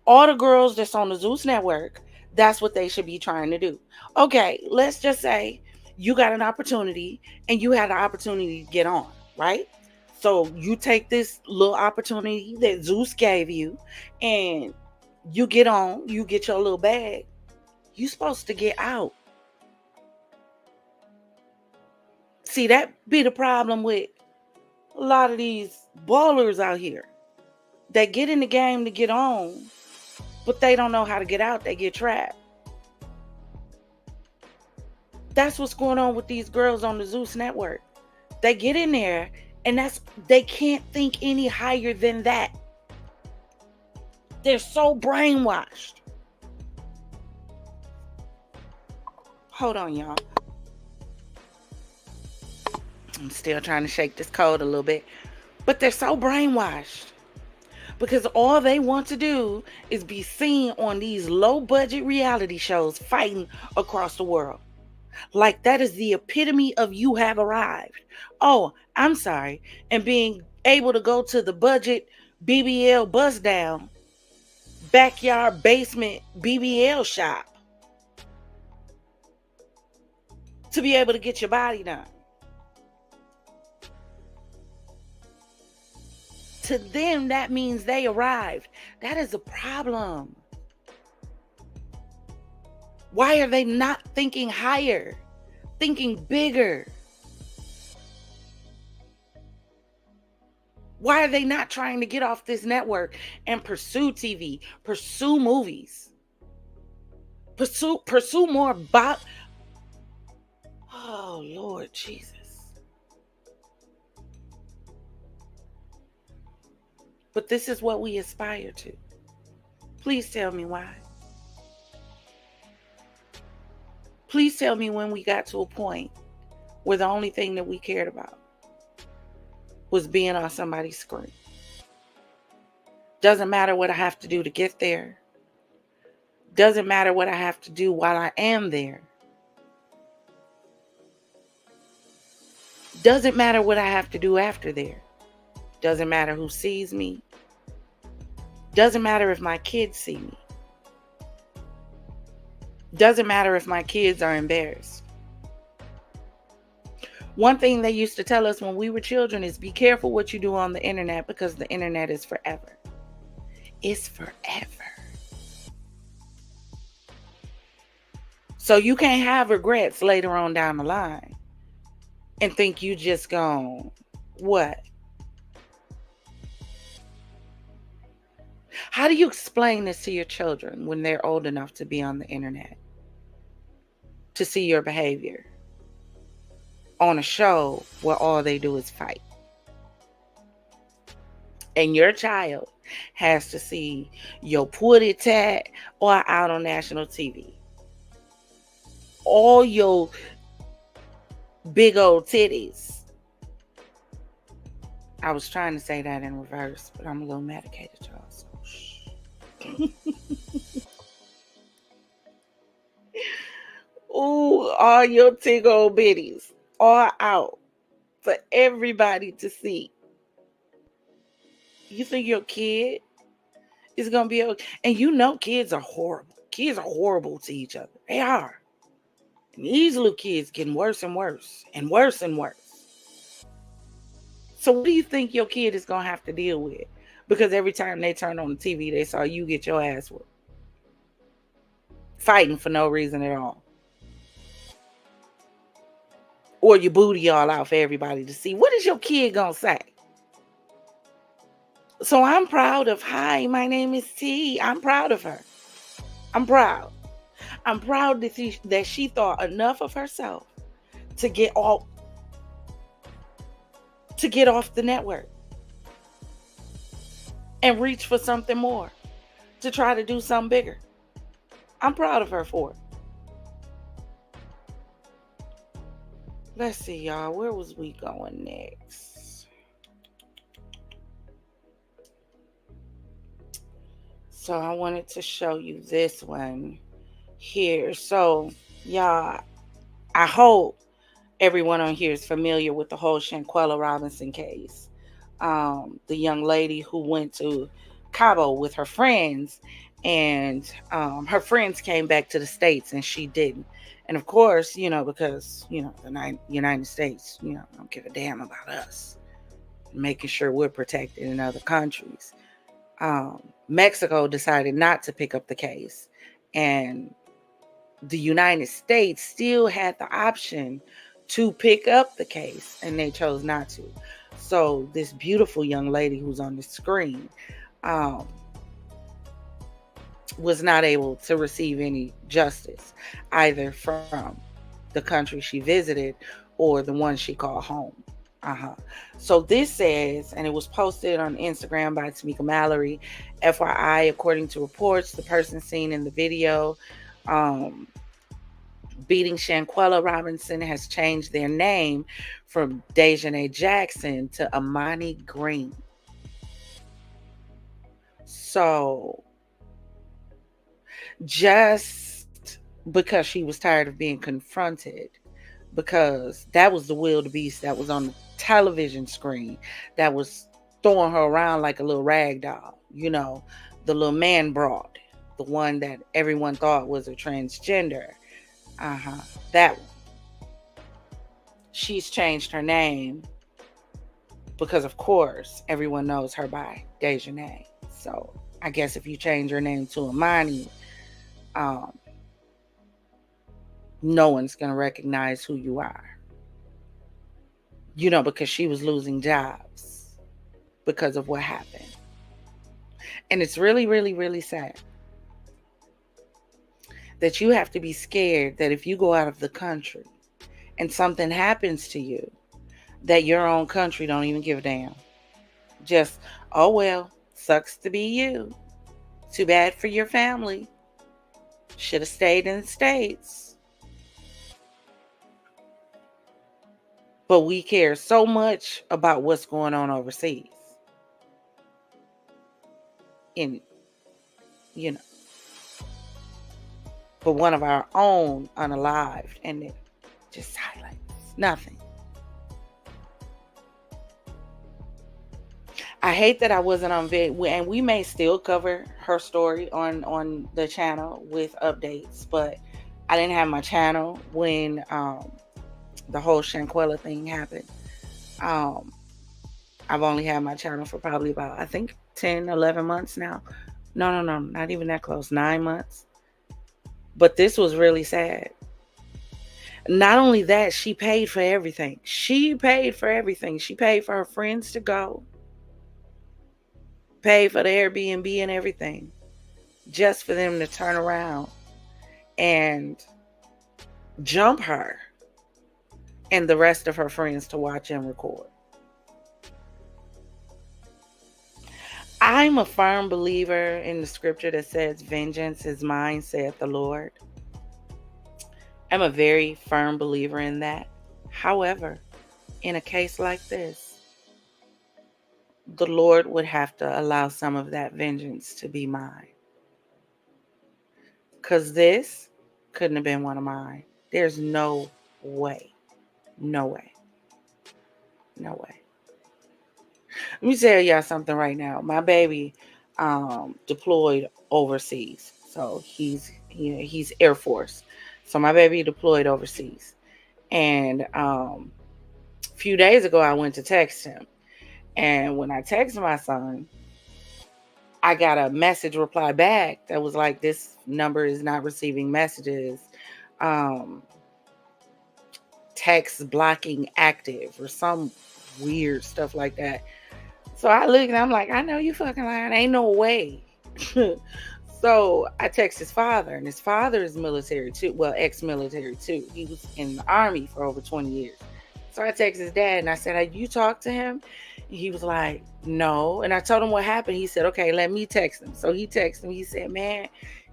A: All the girls that's on the Zeus network, that's what they should be trying to do. Okay, let's just say you got an opportunity and you had the opportunity to get on, right? So you take this little opportunity that Zeus gave you and you get on, you get your little bag. You're supposed to get out. See, that be the problem with a lot of these ballers out here. They get in the game to get on, but they don't know how to get out. They get trapped. That's what's going on with these girls on the Zeus network. They get in there and they can't think any higher than that. They're so brainwashed. Hold on, y'all. I'm still trying to shake this cold a little bit. But they're so brainwashed. Because all they want to do is be seen on these low-budget reality shows fighting across the world. Like that is the epitome of you have arrived. Oh, I'm sorry. And being able to go to the budget BBL bust down, backyard basement BBL shop to be able to get your body done. To them, that means they arrived. That is a problem. Why are they not thinking higher, thinking bigger? Why are they not trying to get off this network and pursue TV, pursue movies, pursue more Oh, Lord Jesus. But this is what we aspire to. Please tell me why. Please tell me when we got to a point where the only thing that we cared about was being on somebody's screen. Doesn't matter what I have to do to get there. Doesn't matter what I have to do while I am there. Doesn't matter what I have to do after there. Doesn't matter who sees me. Doesn't matter if my kids see me. Doesn't matter if my kids are embarrassed. One thing they used to tell us when we were children is be careful what you do on the internet because the internet is forever. It's forever. So you can't have regrets later on down the line and think you just gone, what? How do you explain this to your children when they're old enough to be on the internet? To see your behavior on a show where all they do is fight. And your child has to see your putty tat or out on national TV. All your big old titties. I was trying to say that in reverse, but I'm a little medicated, y'all. So shh. Ooh, all your tig old bitties all out for everybody to see. You think your kid is going to be okay? And you know kids are horrible. Kids are horrible to each other. They are. And these little kids getting worse and worse and worse and worse. So what do you think your kid is going to have to deal with? Because every time they turn on the TV, they saw you get your ass whooped. Fighting for no reason at all. Or your booty all out for everybody to see. What is your kid going to say? So I'm proud of, hi, my name is T. I'm proud of her. I'm proud. I'm proud that she thought enough of herself to get off the network and reach for something more, to try to do something bigger. I'm proud of her for it. Let's see, y'all. Where was we going next? So I wanted to show you this one here. So, y'all, I hope everyone on here is familiar with the whole Shanquella Robinson case. The young lady who went to Cabo with her friends, and her friends came back to the States and she didn't. And of course, because, the United States, don't give a damn about us, making sure we're protected in other countries. Mexico decided not to pick up the case, and the United States still had the option to pick up the case, and they chose not to. So this beautiful young lady who's on the screen was not able to receive any justice, either from the country she visited or the one she called home. So this says, and it was posted on Instagram by Tamika Mallory, FYI, according to reports, the person seen in the video beating Shanquella Robinson has changed their name from Dejanay Jackson to Amani Green. So just because she was tired of being confronted, because that was the wildebeest that was on the television screen that was throwing her around like a little rag doll, the little man broad, the one that everyone thought was a transgender. That one. She's changed her name because, of course, everyone knows her by Dejanay. So I guess if you change your name to Amani, no one's going to recognize who you are. Because she was losing jobs because of what happened. And it's really, really, really sad that you have to be scared that if you go out of the country and something happens to you, that your own country don't even give a damn. Just, oh well, sucks to be you. Too bad for your family. Should have stayed in the States. But we care so much about what's going on overseas. But one of our own unalived, and it just silence. Nothing. I hate that I wasn't on video, and we may still cover her story on the channel with updates, but I didn't have my channel when the whole Shanquella thing happened. I've only had my channel for probably about, I think, 10, 11 months now. No, not even that close, 9 months. But this was really sad. Not only that, she paid for everything. She paid for everything. She paid for her friends to go. Paid for the Airbnb and everything. Just for them to turn around and jump her and the rest of her friends to watch and record. I'm a firm believer in the scripture that says, vengeance is mine, saith the Lord. I'm a very firm believer in that. However, in a case like this, the Lord would have to allow some of that vengeance to be mine. Because this couldn't have been one of mine. There's no way. No way. No way. Let me tell y'all something right now. My baby deployed overseas. So he's Air Force. So my baby deployed overseas. And a few days ago, I went to text him. And when I texted my son, I got a message reply back that was like, this number is not receiving messages. Text blocking active or some weird stuff like that. So I look and I'm like, I know you fucking lying. Ain't no way. So I text his father, and his father is military too. Well, ex-military too. He was in the Army for over 20 years. So I text his dad and I said, have you talked to him? And he was like, no. And I told him what happened. He said, okay, let me text him. So he texted him. He said, man,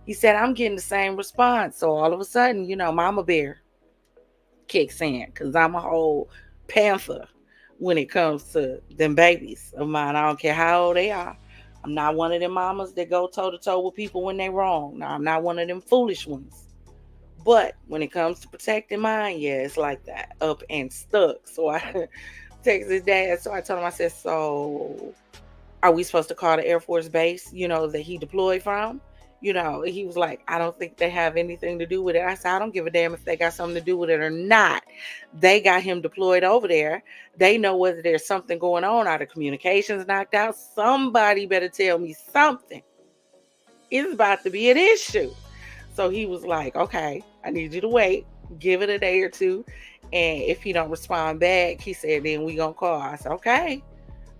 A: he said, I'm getting the same response. So all of a sudden, Mama Bear kicks in, because I'm a whole panther when it comes to them babies of mine. I don't care how old they are. I'm not one of them mamas that go toe to toe with people when they wrong. Now, I'm not one of them foolish ones. But when it comes to protecting mine, yeah, it's like that, up and stuck. So I texted his dad. So I told him, I said, so are we supposed to call the Air Force base, that he deployed from? He was like, I don't think they have anything to do with it. I said, I don't give a damn if they got something to do with it or not. They got him deployed over there. They know whether there's something going on. Are the communications knocked out? Somebody better tell me something. It's about to be an issue. So he was like, okay, I need you to wait. Give it a day or two. And if he don't respond back, he said, then we gonna call. I said, okay,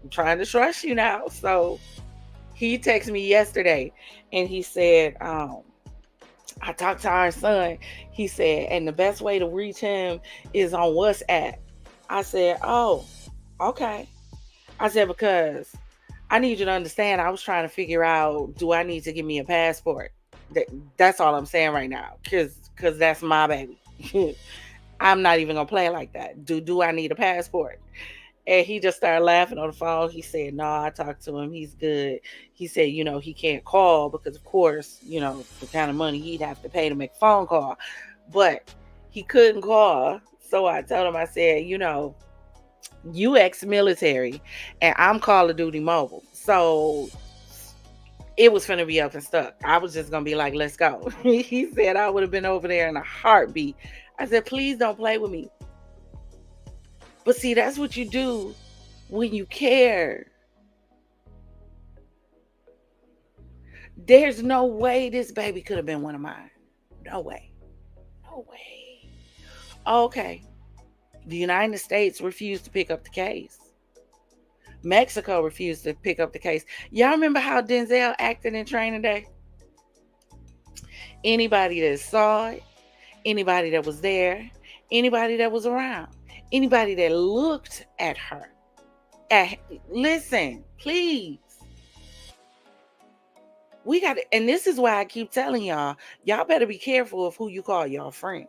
A: I'm trying to trust you now. So he texted me yesterday and he said, I talked to our son. He said, and the best way to reach him is on WhatsApp. I said, oh, okay. I said, because I need you to understand, I was trying to figure out, do I need to give me a passport? That's all I'm saying right now, because that's my baby. I'm not even going to play like that. Do I need a passport? And he just started laughing on the phone. He said, no, I talked to him. He's good. He said, he can't call because, of course, the kind of money he'd have to pay to make a phone call. But he couldn't call. So I told him, I said, you ex-military and I'm Call of Duty mobile. So it was finna be up and stuck. I was just gonna be like, let's go. He said I would have been over there in a heartbeat. I said, please don't play with me. But see, that's what you do when you care. There's no way this baby could have been one of mine. No way. No way. Okay. The United States refused to pick up the case. Mexico refused to pick up the case. Y'all remember how Denzel acted in Training Day? Anybody that saw it, anybody that was there, anybody that was around, anybody that looked at her. Listen, please. We got to, and this is why I keep telling y'all better be careful of who you call y'all friends.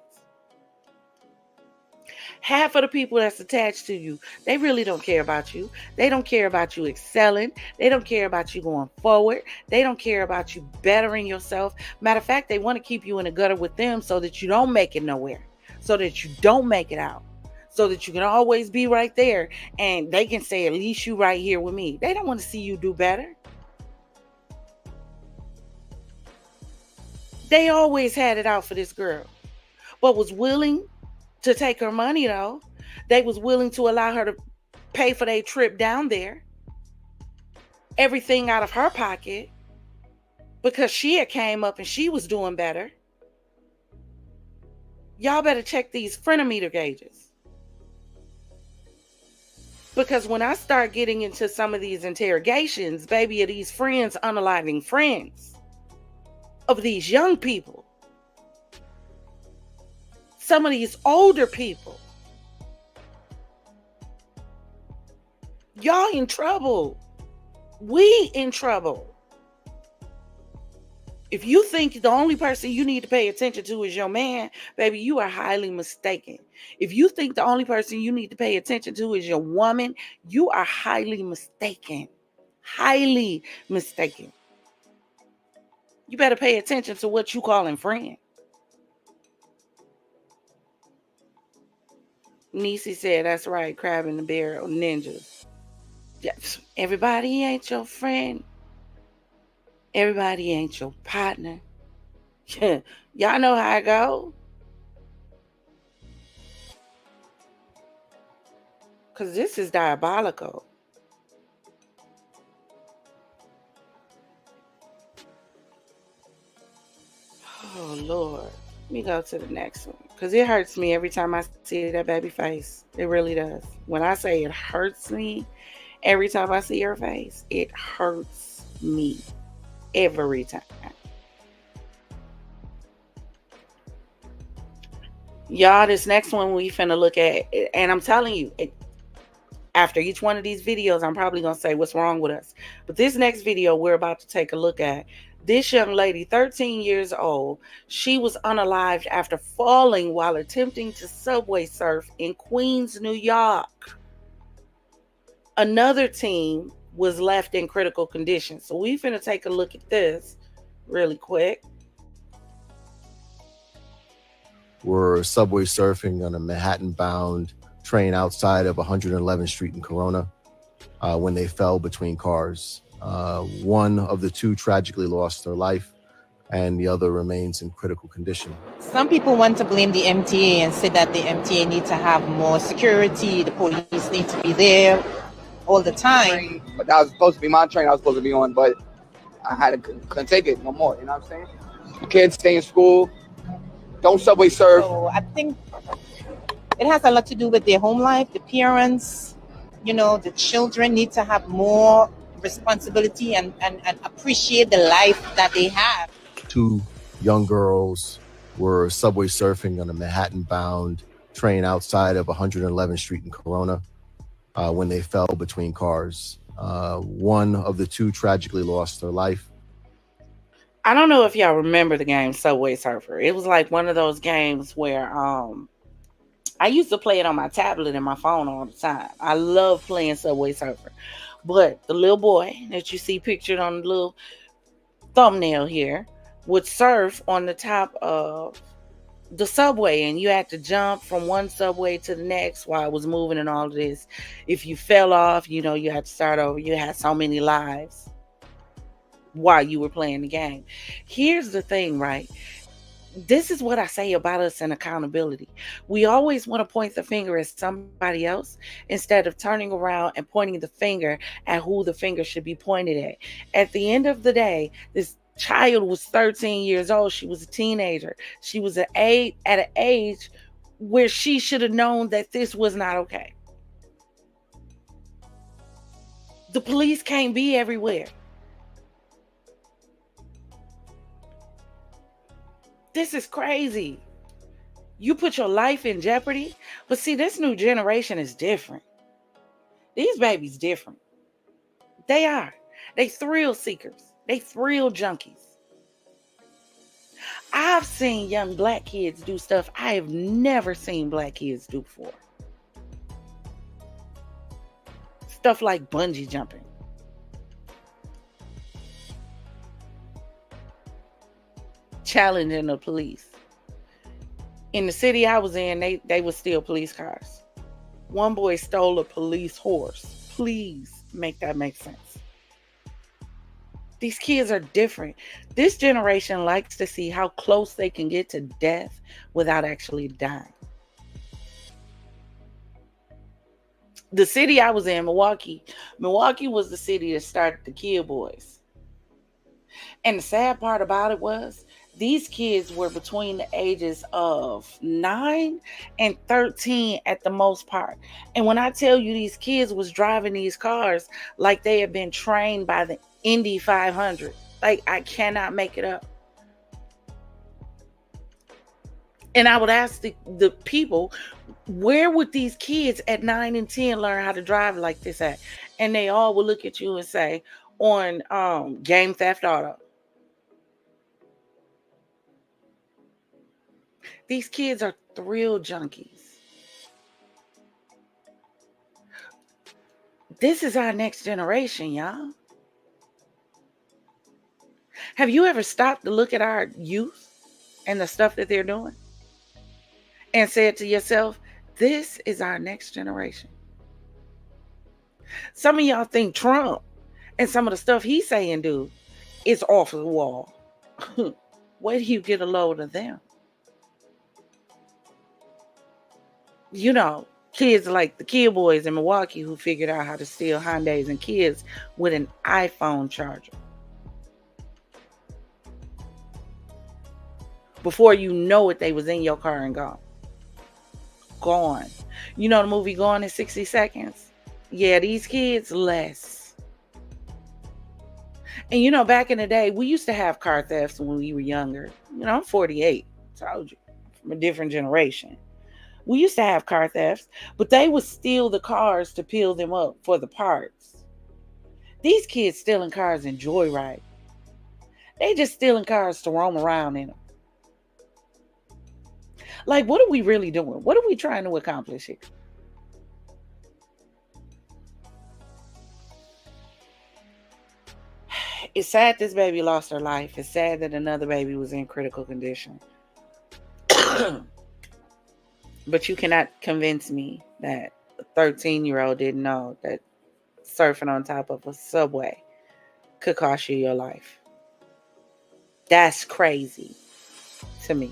A: Half of the people that's attached to you, they really don't care about you. They don't care about you excelling. They don't care about you going forward. They don't care about you bettering yourself. Matter of fact, they want to keep you in the gutter with them so that you don't make it nowhere, so that you don't make it out, so that you can always be right there and they can say, at least you right here with me. They don't want to see you do better. They always had it out for this girl, but was willing to take her money though. They was willing to allow her to pay for their trip down there. Everything out of her pocket because she had came up and she was doing better. Y'all better check these frenometer gauges. Because when I start getting into some of these interrogations, baby, are these friends unaliving friends of these young people? Some of these older people. Y'all in trouble. We in trouble. If you think the only person you need to pay attention to is your man, baby, you are highly mistaken. If you think the only person you need to pay attention to is your woman, you are highly mistaken. Highly mistaken. You better pay attention to what you calling friend. Nene said, that's right, crab in the barrel, ninjas. Yes. Everybody ain't your friend. Everybody ain't your partner. Y'all know how I go. Because this is diabolical. Oh, Lord. Let me go to the next one. Because it hurts me every time I see that baby face. It really does. When I say it hurts me, every time I see her face, it hurts me. Every time. Y'all, this next one we finna look at, and I'm telling you, after each one of these videos, I'm probably gonna say what's wrong with us. But this next video we're about to take a look at, this young lady, 13 years old, she was unalived after falling while attempting to subway surf in Queens, New York. Another teen was left in critical condition. So we finna take a look at this really quick.
J: Were subway surfing on a Manhattan-bound train outside of 111th Street in Corona when they fell between cars. One of the two tragically lost their life, and the other remains in critical condition.
E: Some people want to blame the MTA and say that the MTA need to have more security, the police need to be there all the time.
K: But that was supposed to be my train I was supposed to be on, but I couldn't take it no more, you know what I'm saying? Kids stay in school, don't subway surf.
E: So I think it has a lot to do with their home life. The parents, you know, the children need to have more responsibility and appreciate the life that they have.
J: Two young girls were subway surfing on a Manhattan-bound train outside of 111th Street in Corona when they fell between cars. One of the two tragically lost their life.
A: I don't know if y'all remember the game Subway Surfer. It was like one of those games where I used to play it on my tablet and my phone all the time. I love playing Subway Surfer. But the little boy that you see pictured on the little thumbnail here would surf on the top of the subway, and you had to jump from one subway to the next while it was moving and all of this. If you fell off, you know, you had to start over. You had so many lives while you were playing the game. Here's the thing, right? This is what I say about us in accountability. We always want to point the finger at somebody else instead of turning around and pointing the finger at who the finger should be pointed at. At the end of the day, this child was 13 years old. She was a teenager. She was at an age where she should have known that this was not okay. The police can't be everywhere. This is crazy. You put your life in jeopardy. But see, this new generation is different. These babies different. They are. They thrill seekers. They thrill junkies. I've seen young black kids do stuff I have never seen black kids do before. Stuff like bungee jumping. Challenging the police. In the city I was in, they would steal police cars. One boy stole a police horse. Please make that make sense. These kids are different. This generation likes to see how close they can get to death without actually dying. The city I was in, Milwaukee was the city that started the Kid Boys. And the sad part about it was, these kids were between the ages of 9 and 13 at the most part. And when I tell you these kids was driving these cars like they had been trained by the Indy 500, like I cannot make it up. And I would ask the people, where would these kids at 9 and 10 learn how to drive like this at? And they all would look at you and say, on Game Theft Auto. These kids are thrill junkies. This is our next generation, y'all. Have you ever stopped to look at our youth and the stuff that they're doing and said to yourself, this is our next generation? Some of y'all think Trump and some of the stuff he's saying do is off the wall. Wait till you get a load of them. You know, kids like the Kid Boys in Milwaukee who figured out how to steal Hyundais and kids with an iPhone charger. Before you know it, they was in your car and gone. Gone. You know the movie Gone in 60 Seconds? Yeah, these kids, less. And you know, back in the day, we used to have car thefts when we were younger. You know, I'm 48. Told you. From a different generation. We used to have car thefts, but they would steal the cars to peel them up for the parts. These kids stealing cars in joyride. They just stealing cars to roam around in them. Like, what are we really doing? What are we trying to accomplish here? It's sad this baby lost her life. It's sad that another baby was in critical condition. But you cannot convince me that a 13-year-old didn't know that surfing on top of a subway could cost you your life. That's crazy to me.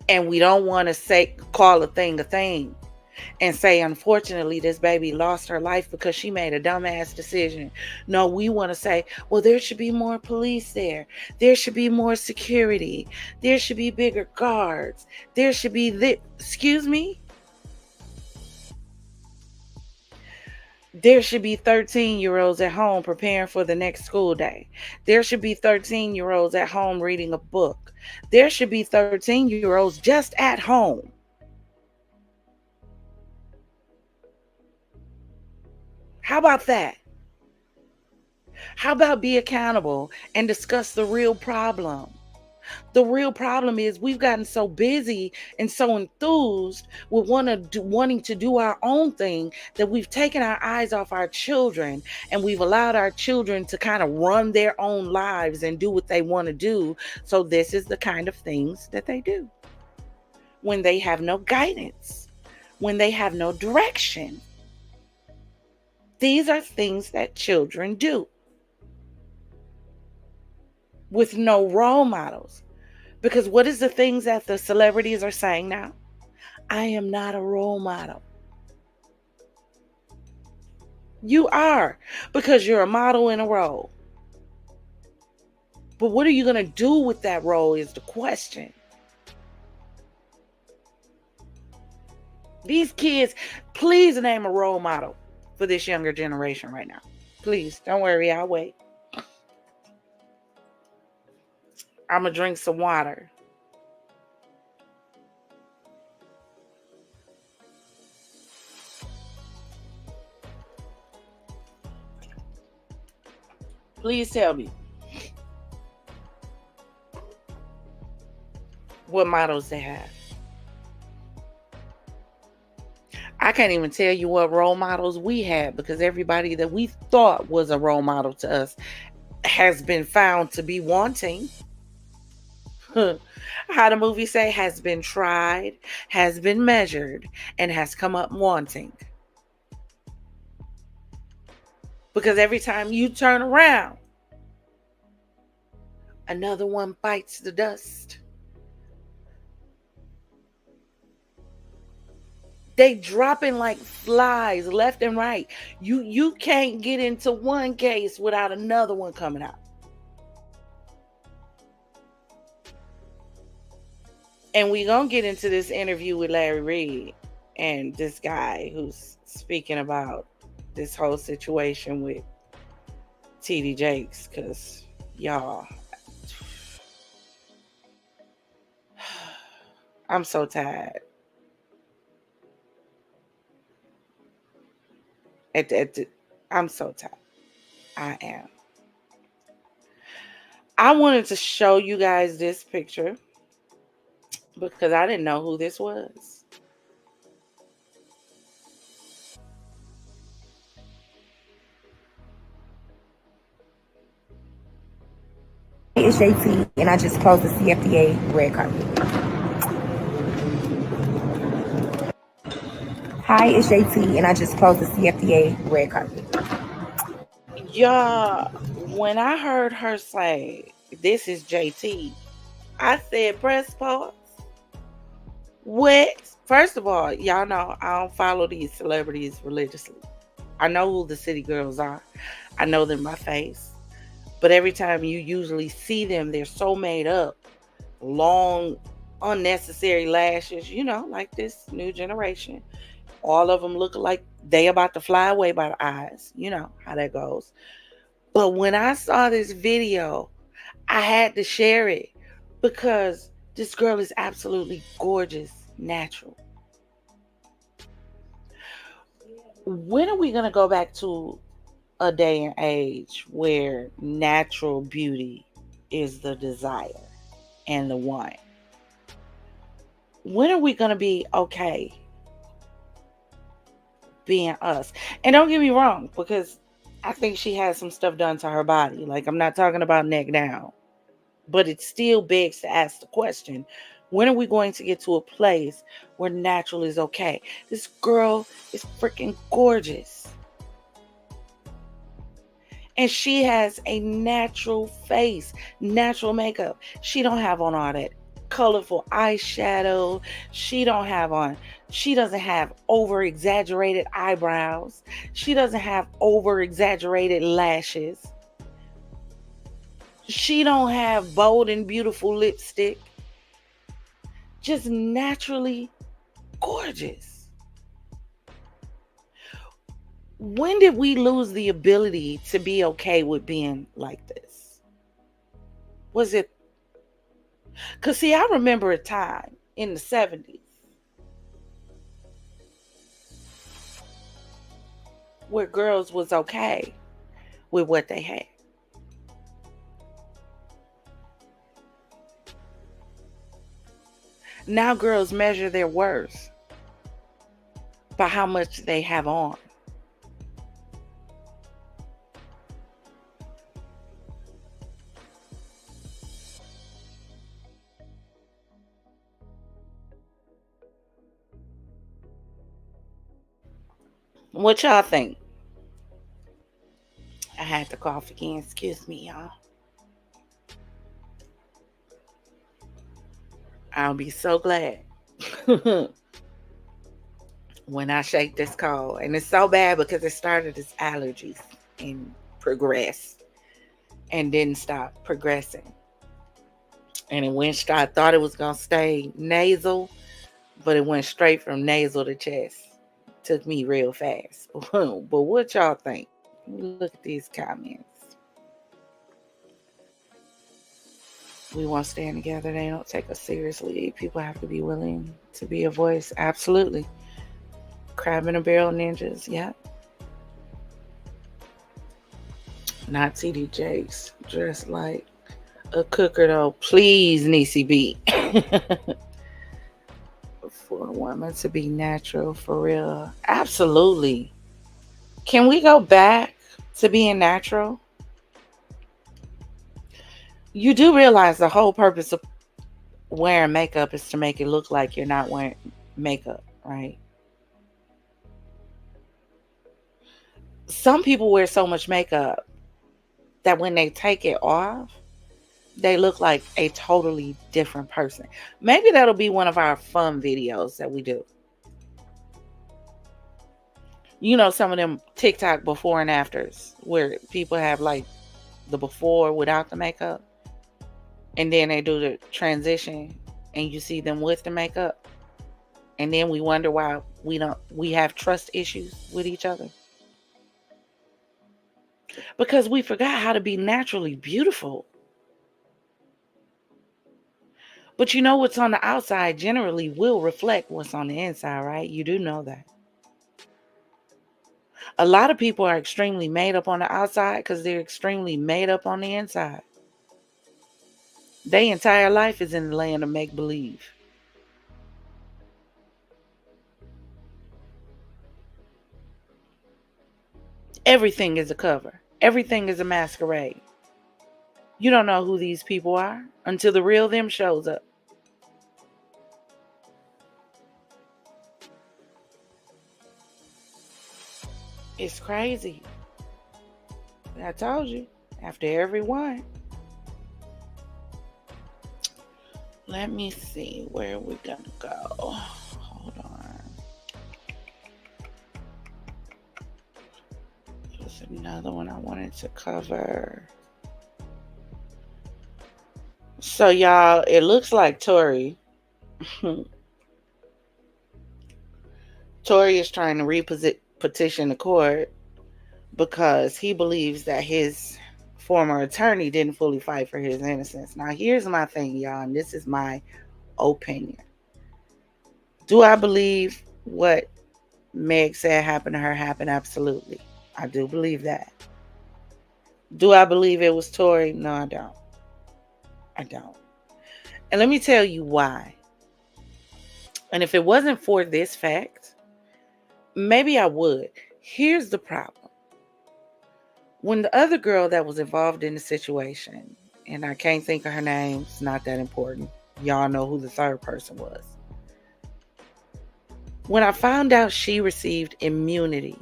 A: And we don't want to call a thing and say, unfortunately, this baby lost her life because she made a dumbass decision. No, we want to say, well, there should be more police there. There should be more security. There should be bigger guards. There should be excuse me? There should be 13-year-olds at home preparing for the next school day. There should be 13-year-olds at home reading a book. There should be 13-year-olds just at home. How about that? How about be accountable and discuss the real problem? The real problem is we've gotten so busy and so enthused with wanting to do our own thing that we've taken our eyes off our children, and we've allowed our children to kind of run their own lives and do what they want to do. So this is the kind of things that they do when they have no guidance, when they have no direction. These are things that children do with no role models. Because what is the things that the celebrities are saying now? I am not a role model. You are, because you're a model in a role. But what are you going to do with that role is the question. These kids, please name a role model for this younger generation right now. Please, don't worry, I'll wait. I'm going to drink some water. Please tell me what models they have. I can't even tell you what role models we had, because everybody that we thought was a role model to us has been found to be wanting. How the movie say, has been tried, has been measured, and has come up wanting. Because every time you turn around, another one bites the dust. They dropping like flies left and right. You can't get into one case without another one coming out. And we're going to get into this interview with Larry Reid and this guy who's speaking about this whole situation with TD Jakes, because y'all, I'm so tired. I'm so tired. I am. I wanted to show you guys this picture because I didn't know who this was.
L: It's JT, and I just closed the CFDA red carpet. Hi, it's JT, and I just closed the CFDA red carpet.
A: Y'all, when I heard her say, this is JT, I said, press pause. What? First of all, y'all know I don't follow these celebrities religiously. I know who the Citygirls are. I know them by face. But every time you usually see them, they're so made up. Long, unnecessary lashes, you know, like this new generation. All of them look like they about to fly away by the eyes. You know how that goes. But when I saw this video, I had to share it because this girl is absolutely gorgeous, natural. When are we going to go back to a day and age where natural beauty is the desire and the one? When are we going to be okay being us? And don't get me wrong, because I think she has some stuff done to her body. Like, I'm not talking about neck down. But it still begs to ask the question, when are we going to get to a place where natural is okay? This girl is freaking gorgeous. And she has a natural face, natural makeup. She don't have on all that colorful eyeshadow. She doesn't have over exaggerated eyebrows. She doesn't have over exaggerated lashes. She don't have bold and beautiful lipstick. Just naturally gorgeous. When did we lose the ability to be okay with being like this? Was it? Because see, I remember a time in the 70s where girls was okay with what they had. Now girls measure their worth by how much they have on. What y'all think? I had to cough again. Excuse me, y'all. I'll be so glad when I shake this cold. And it's so bad because it started as allergies and progressed and didn't stop progressing. And it went, I thought it was going to stay nasal, but it went straight from nasal to chest. Took me real fast. But what y'all think? Look at these comments. We won't stand together. They don't take us seriously. People have to be willing to be a voice. Absolutely. Crab in a barrel ninjas. Yep. Not TD Jakes. Dressed like a cooker though. Please, Niecy B. For a woman to be natural, for real. Absolutely. Can we go back to being natural? You do realize the whole purpose of wearing makeup is to make it look like you're not wearing makeup, right? Some people wear so much makeup that when they take it off, they look like a totally different person. Maybe that'll be one of our fun videos that we do. You know, some of them TikTok before and afters where people have like the before without the makeup. And then they do the transition and you see them with the makeup. And then we wonder why we have trust issues with each other. Because we forgot how to be naturally beautiful. But you know what's on the outside generally will reflect what's on the inside, right? You do know that. A lot of people are extremely made up on the outside because they're extremely made up on the inside. Their entire life is in the land of make-believe. Everything is a cover. Everything is a masquerade. You don't know who these people are until the real them shows up. It's crazy. I told you, after every one. Let me see where we're gonna go. Hold on. There's another one I wanted to cover. So y'all, it looks like Tory. Tory is trying to petition the court because he believes that his former attorney didn't fully fight for his innocence. Now, here's my thing, y'all, and this is my opinion. Do I believe what Meg said happened to her happened? Absolutely. I do believe that. Do I believe it was Tory? No, I don't. I don't. And let me tell you why. And if it wasn't for this fact, maybe I would. Here's the problem. When the other girl that was involved in the situation, and I can't think of her name, it's not that important. Y'all know who the third person was. When I found out she received immunity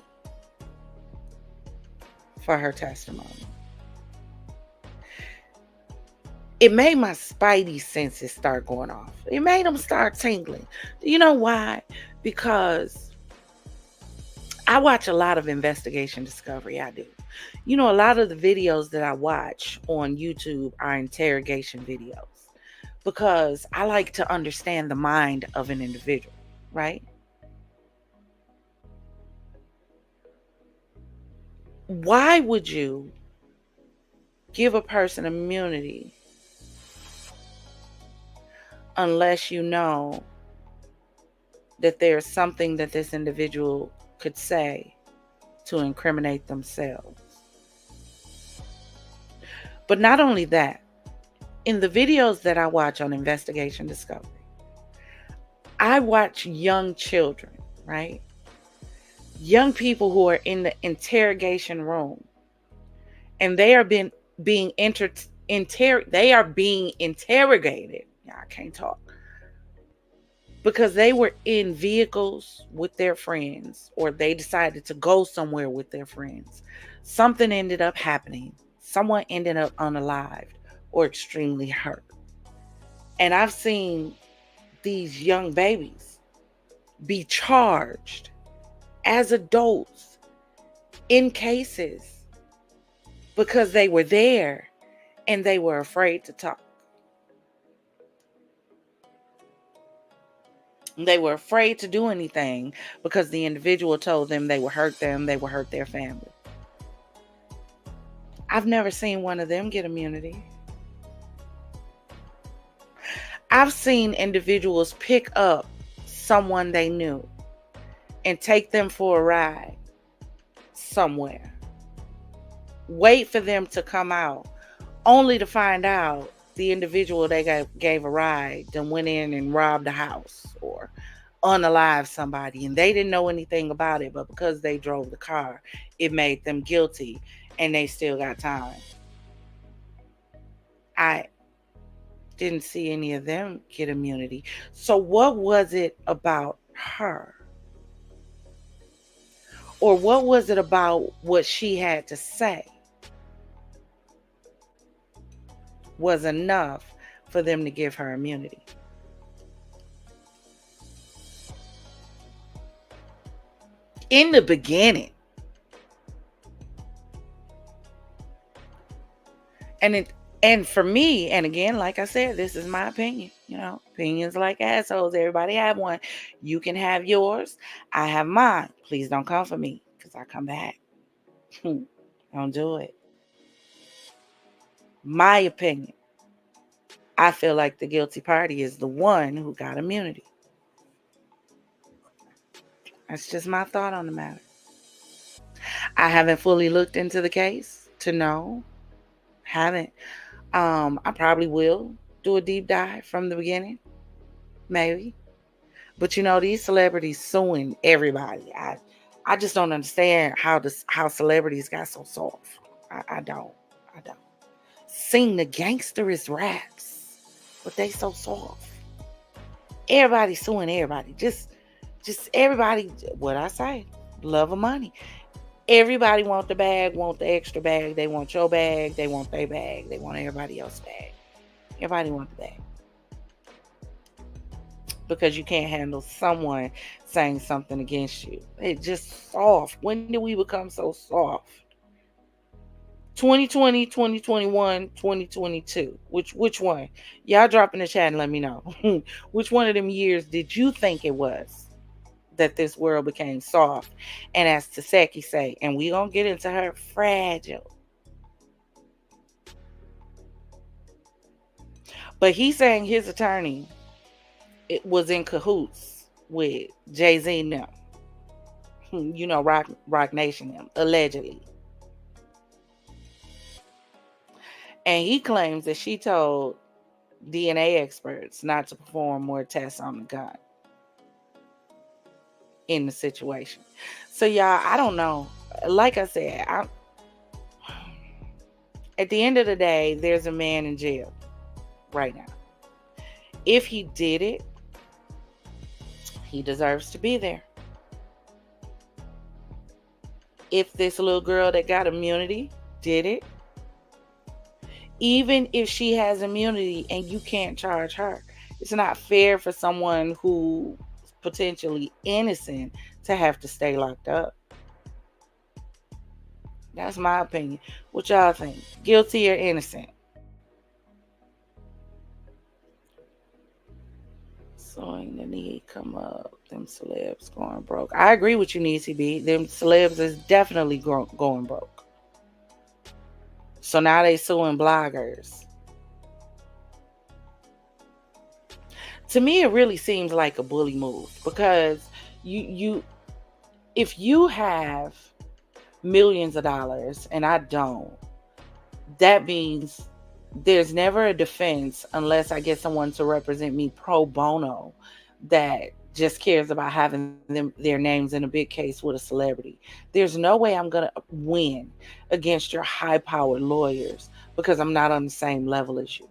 A: for her testimony, it made my spidey senses start going off. It made them start tingling. You know why? Because I watch a lot of investigation discovery. I do. You know, a lot of the videos that I watch on YouTube are interrogation videos because I like to understand the mind of an individual, right? Why would you give a person immunity unless you know that there's something that this individual could say to incriminate themselves? But not only that, in the videos that I watch on investigation discovery, I watch young children, right? Young people who are in the interrogation room, and they are being interrogated. Yeah, I can't talk. Because they were in vehicles with their friends, or they decided to go somewhere with their friends. Something ended up happening. Someone ended up unalived or extremely hurt. And I've seen these young babies be charged as adults in cases because they were there and they were afraid to talk. They were afraid to do anything because the individual told them, they would hurt their family. I've never seen one of them get immunity. I've seen individuals pick up someone they knew and take them for a ride somewhere. Wait for them to come out, only to find out the individual they gave a ride then went in and robbed a house or unalived somebody, and they didn't know anything about it, but because they drove the car, it made them guilty and they still got time. I didn't see any of them get immunity. So what was it about her? Or what was it about what she had to say was enough for them to give her immunity? In the beginning, and for me, and again, like I said, this is my opinion. You know, opinions like assholes. Everybody have one. You can have yours. I have mine. Please don't come for me because I come back. Don't do it. My opinion. I feel like the guilty party is the one who got immunity. That's just my thought on the matter. I haven't fully looked into the case to know. Haven't. I probably will do a deep dive from the beginning. Maybe. But you know, these celebrities suing everybody. I just don't understand how celebrities got so soft. I don't. Sing the gangsterest raps, but they so soft. Everybody suing everybody. Just everybody, what I say, love of money. Everybody want the bag, want the extra bag. They want your bag. They want their bag. They want everybody else's bag. Everybody want the bag. Because you can't handle someone saying something against you. It's just soft. When did we become so soft? 2020, 2021, 2022. Which one? Y'all drop in the chat and let me know. Which one of them years did you think it was that this world became soft? And as Tesehki say, and we gonna get into her, fragile. But he's saying his attorney, it was in cahoots with Jay-Z now. You know, Rock Nation them, allegedly. And he claims that she told DNA experts not to perform more tests on the gun in the situation. So y'all, I don't know. Like I said, At the end of the day, there's a man in jail right now. If he did it, he deserves to be there. If this little girl that got immunity did it, even if she has immunity and you can't charge her, it's not fair for someone who's potentially innocent to have to stay locked up. That's my opinion. What y'all think? Guilty or innocent? So ain't the need come up. Them celebs going broke. I agree with you, Niecy B. Them celebs is definitely going broke. So now they suing bloggers. To me, it really seems like a bully move, because if you have millions of dollars and I don't, that means there's never a defense unless I get someone to represent me pro bono that just cares about having their names in a big case with a celebrity. There's no way I'm going to win against your high-powered lawyers because I'm not on the same level as you.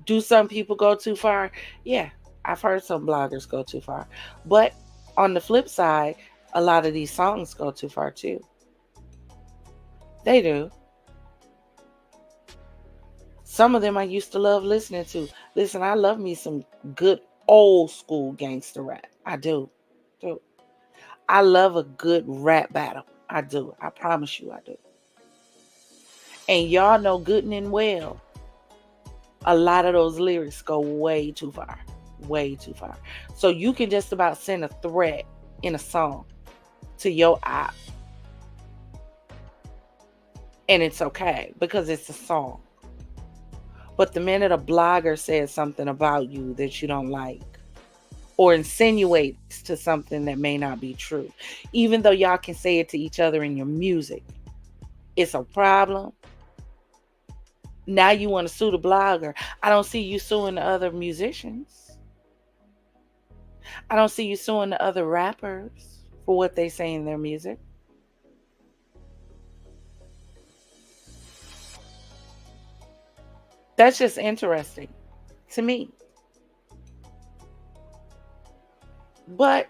A: Do some people go too far? Yeah, I've heard some bloggers go too far. But on the flip side, a lot of these songs go too far too. They do. Some of them I used to love listening to. Listen, I love me some good old school gangster rap. I do. I love a good rap battle. I do. I promise you I do. And y'all know good and well, a lot of those lyrics go way too far. Way too far. So you can just about send a threat in a song to your op. And it's okay because it's a song. But the minute a blogger says something about you that you don't like, or insinuates to something that may not be true, even though y'all can say it to each other in your music, it's a problem. Now you want to sue the blogger. I don't see you suing the other musicians. I don't see you suing the other rappers for what they say in their music. That's just interesting to me. But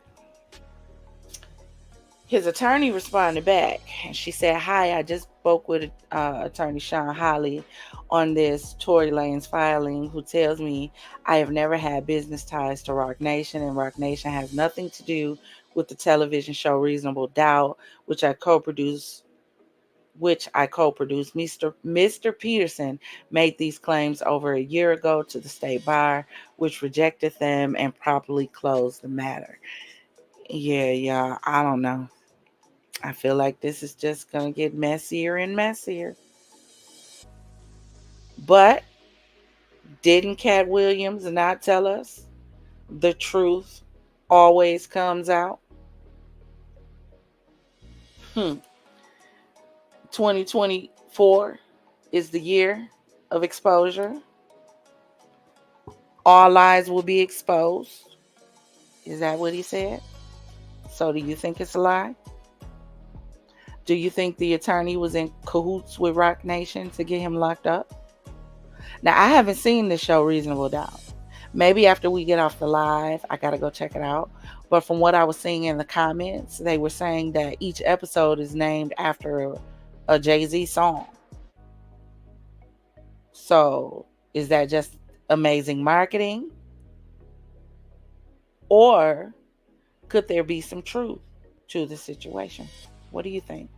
A: his attorney responded back, and she said, "Hi, I just spoke with attorney Sean Holly on this Tory Lanez filing, who tells me I have never had business ties to Roc Nation, and Roc Nation has nothing to do with the television show Reasonable Doubt, which I co-produced. Mr. Peterson made these claims over a year ago to the state bar, which rejected them and properly closed the matter." Yeah, I don't know. I feel like this is just going to get messier and messier. But didn't Cat Williams not tell us the truth always comes out? 2024 is the year of exposure. All lies will be exposed. Is that what he said? So do you think it's a lie? Do you think the attorney was in cahoots with Roc Nation to get him locked up? Now, I haven't seen the show Reasonable Doubt. Maybe after we get off the live, I got to go check it out. But from what I was seeing in the comments, they were saying that each episode is named after a Jay-Z song. So is that just amazing marketing? Or could there be some truth to the situation? What do you think?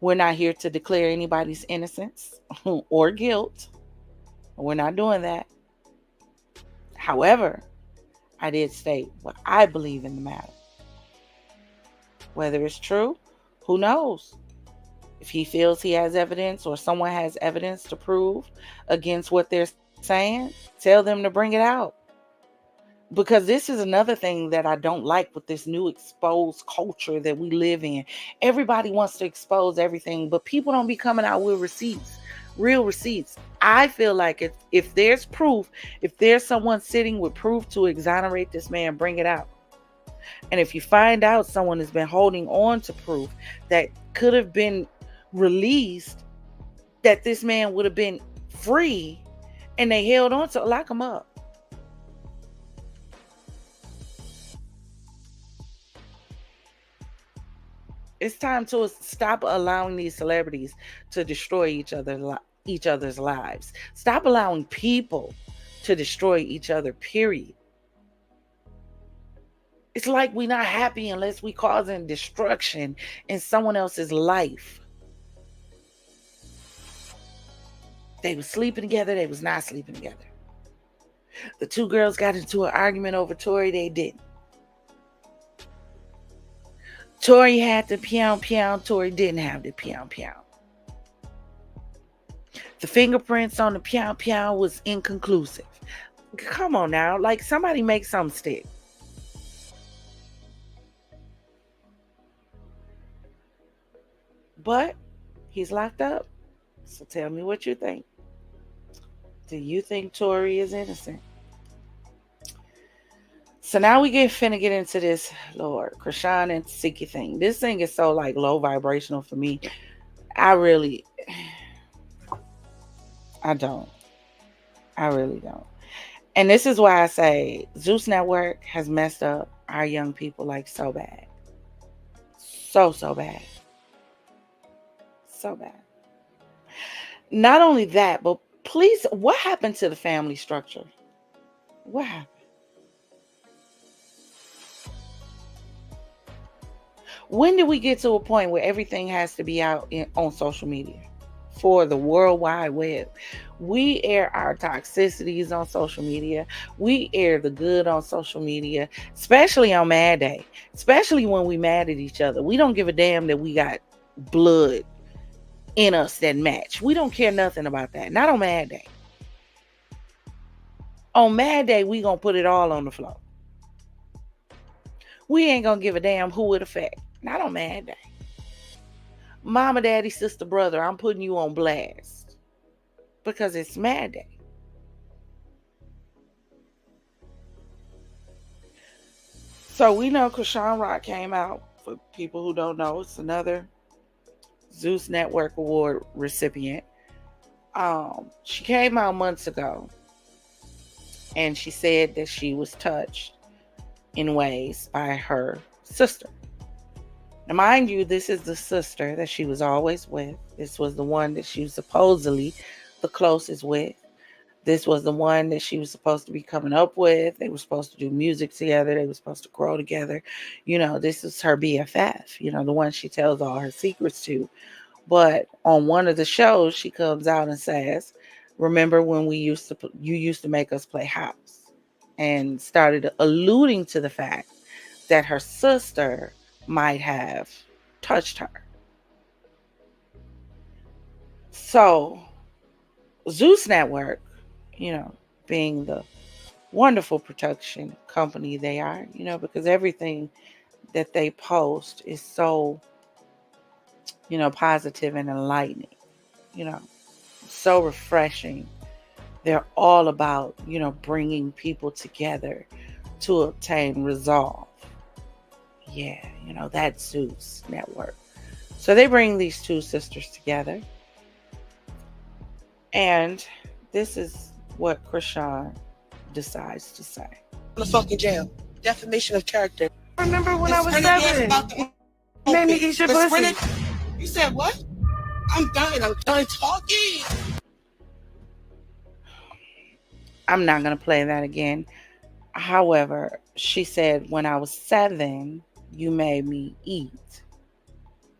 A: We're not here to declare anybody's innocence or guilt. We're not doing that. However, I did state what I believe in the matter. Whether it's true, who knows? If he feels he has evidence or someone has evidence to prove against what they're saying, tell them to bring it out. Because this is another thing that I don't like with this new exposed culture that we live in. Everybody wants to expose everything, but people don't be coming out with receipts, real receipts. I feel like if there's proof, if there's someone sitting with proof to exonerate this man, bring it out. And if you find out someone has been holding on to proof that could have been released, that this man would have been free, and they held on to, lock him up. It's time to stop allowing these celebrities to destroy each other's lives. Stop allowing people to destroy each other, period. It's like we're not happy unless we causing destruction in someone else's life. They was sleeping together. They was not sleeping together. The two girls got into an argument over Tory. They didn't. Tory had the pew. Tory didn't have the pew. The fingerprints on the pew was inconclusive. Come on now. Like, somebody make something stick. But he's locked up. So tell me what you think. Do you think Tory is innocent? So now we finna get into this, Lord, Chrisean and Tesehki thing. This thing is so like low vibrational for me. I really don't. And this is why I say Zeus Network has messed up our young people like so bad. So bad. So bad. Not only that, but please, what happened to the family structure? What happened? When did we get to a point where everything has to be out on social media for the World Wide Web? We air our toxicities on social media. We air the good on social media, especially on Mad Day, especially when we mad at each other. We don't give a damn that we got blood in us that match. We don't care nothing about that. Not on Mad Day. On Mad Day, we gonna put it all on the floor. We ain't gonna give a damn who it affect. Not on Mad Day. Mama, daddy, sister, brother, I'm putting you on blast. Because it's Mad Day. So we know Chrisean Rock came out. For people who don't know, it's another Zeus Network Award recipient. She came out months ago. And she said that she was touched in ways by her sister. Now, mind you, this is the sister that she was always with. This was the one that she was supposedly the closest with. This was the one that she was supposed to be coming up with. They were supposed to do music together. They were supposed to grow together. You know, this is her BFF, you know, the one she tells all her secrets to. But on one of the shows, she comes out and says, remember when you used to make us play house? And started alluding to the fact that her sister might have touched her. So Zeus Network, you know, being the wonderful production company they are, you know, because everything that they post is so, you know, positive and enlightening, you know, so refreshing. They're all about, you know, bringing people together to obtain resolve. Yeah, you know, that's Zeus Network. So they bring these two sisters together. And this is what Chrisean decides to say.
M: The fucking jail. Defamation of character.
I: Remember when I was 7? You made me eat your pussy.
M: You said what? I'm done talking.
A: I'm not going to play that again. However, she said, when I was 7, you made me eat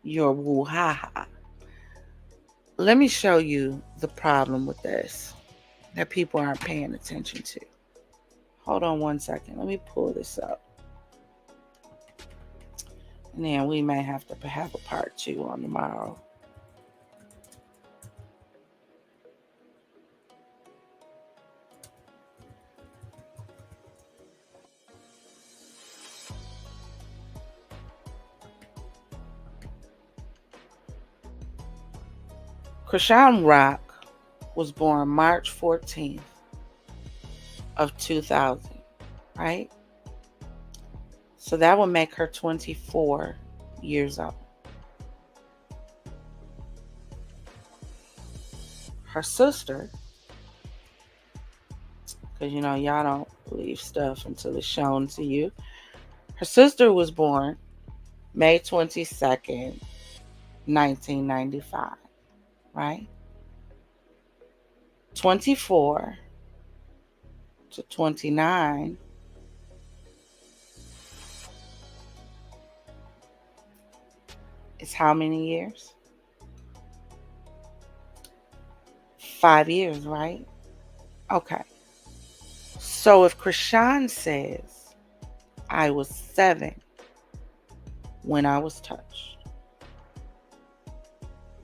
A: your woo-ha-ha. Let me show you the problem with this that people aren't paying attention to. Hold on one second. Let me pull this up. And then we may have to have a part 2 on tomorrow. Chrisean Rock was born March 14th of 2000, right? So that would make her 24 years old. Her sister, because you know y'all don't believe stuff until it's shown to you. Her sister was born May 22nd, 1995, right? 24 to 29 is how many years? 5 years, right? Okay. So if Chrisean says, I was 7 when I was touched,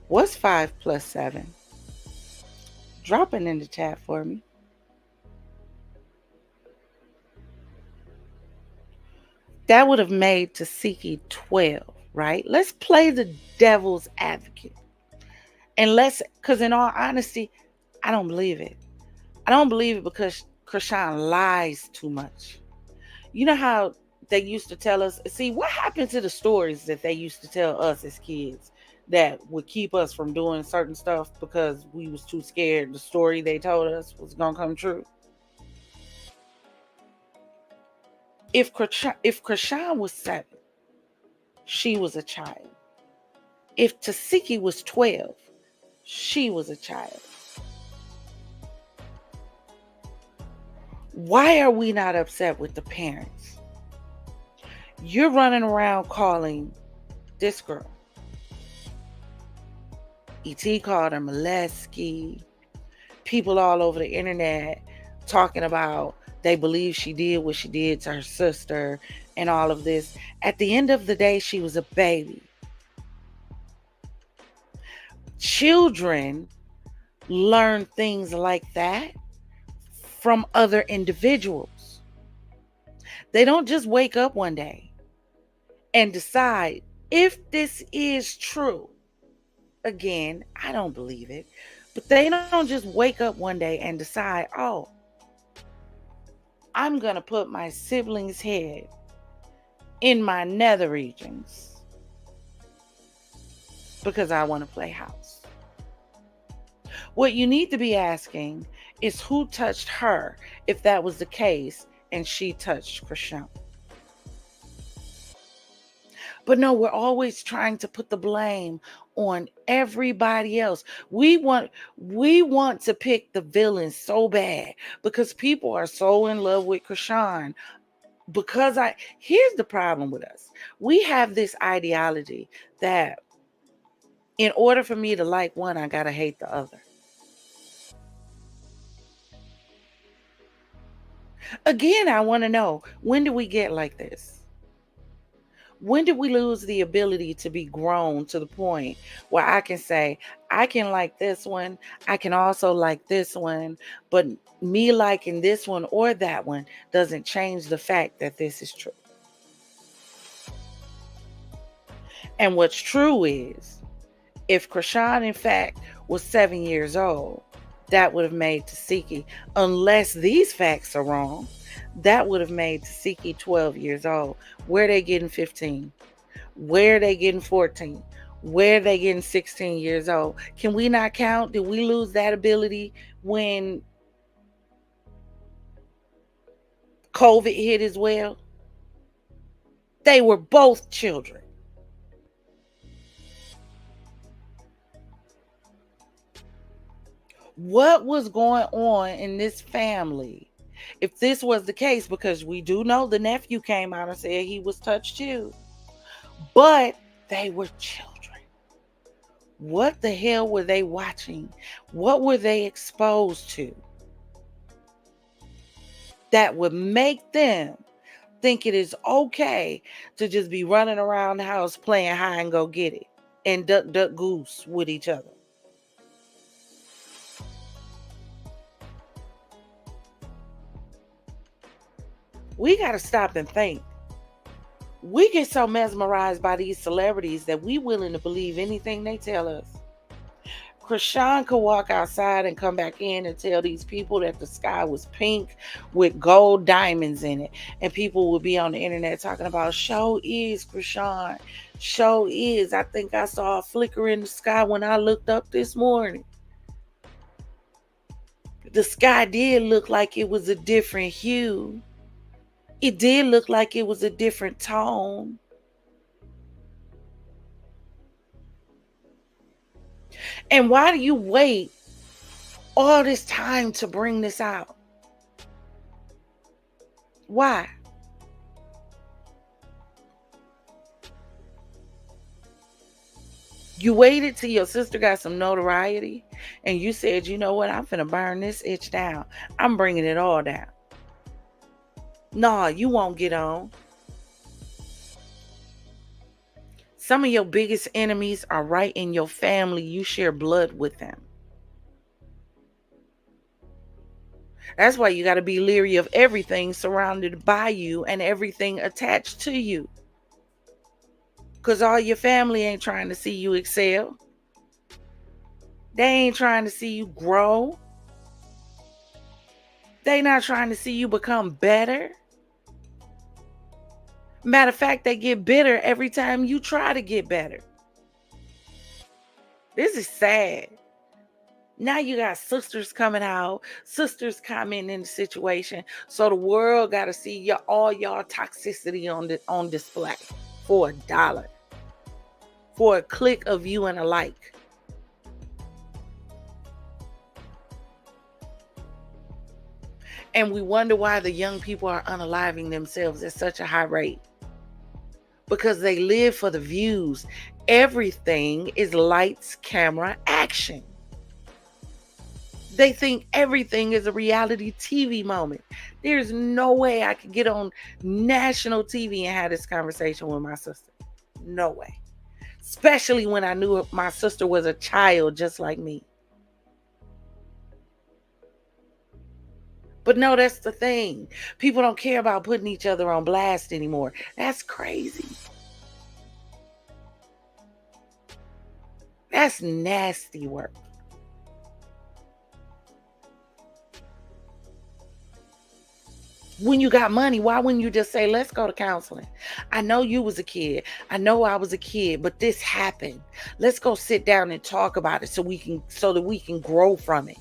A: what's 5 plus 7? Drop it in the chat for me. That would have made Tesehki 12, right? Let's play the devil's advocate. And because in all honesty, I don't believe it. I don't believe it because Chrisean lies too much. You know how they used to tell us, see, what happened to the stories that they used to tell us as kids that would keep us from doing certain stuff because we was too scared the story they told us was going to come true? If Chrisean was 7, she was a child. If Tesehki was 12, she was a child. Why are we not upset with the parents? You're running around calling this girl. E.T. called her molesty. People all over the internet talking about they believe she did what she did to her sister and all of this. At the end of the day, she was a baby. Children learn things like that from other individuals. They don't just wake up one day and decide if this is true. Again, I don't believe it, but they don't just wake up one day and decide, oh, I'm going to put my sibling's head in my nether regions because I want to play house. What you need to be asking is who touched her if that was the case and she touched Chrisean. But no, we're always trying to put the blame on everybody else. We want to pick the villain so bad because people are so in love with Chrisean. Here's the problem with us. We have this ideology that in order for me to like one, I gotta hate the other. Again, I want to know, when do we get like this? When did we lose the ability to be grown to the point where I can say, I can like this one, I can also like this one, but me liking this one or that one doesn't change the fact that this is true. And what's true is, if Chrisean in fact was 7 years old, that would have made Tesehki, unless these facts are wrong, that would have made Tesehki 12 years old. Where are they getting 15? Where are they getting 14? Where are they getting 16 years old? Can we not count? Did we lose that ability when COVID hit as well? They were both children. What was going on in this family? If this was the case, because we do know the nephew came out and said he was touched too, but they were children. What the hell were they watching? What were they exposed to that would make them think it is okay to just be running around the house playing hide and go get it and duck goose with each other? We got to stop and think. We get so mesmerized by these celebrities that we willing to believe anything they tell us. Chrisean could walk outside and come back in and tell these people that the sky was pink with gold diamonds in it. And people would be on the internet talking about, show is, Chrisean. Show is. I think I saw a flicker in the sky when I looked up this morning. The sky did look like it was a different hue. It did look like it was a different tone. And why do you wait all this time to bring this out? Why? You waited till your sister got some notoriety and you said, you know what, I'm finna burn this itch down. I'm bringing it all down. Nah, you won't get on. Some of your biggest enemies are right in your family. You share blood with them. That's why you got to be leery of everything surrounded by you and everything attached to you. Because all your family ain't trying to see you excel. They ain't trying to see you grow. They not trying to see you become better. Matter of fact, they get bitter every time you try to get better. This is sad. Now you got sisters coming out, sisters commenting in the situation, so the world got to see all y'all toxicity on display for $1, for a click of you and a like. And we wonder why the young people are unaliving themselves at such a high rate. Because they live for the views. Everything is lights, camera, action. They think everything is a reality TV moment. There's no way I could get on national TV and have this conversation with my sister. No way. Especially when I knew my sister was a child just like me. But no, that's the thing. People don't care about putting each other on blast anymore. That's crazy. That's nasty work. When you got money, why wouldn't you just say, let's go to counseling? I know you was a kid. I know I was a kid, but this happened. Let's go sit down and talk about it so that we can grow from it.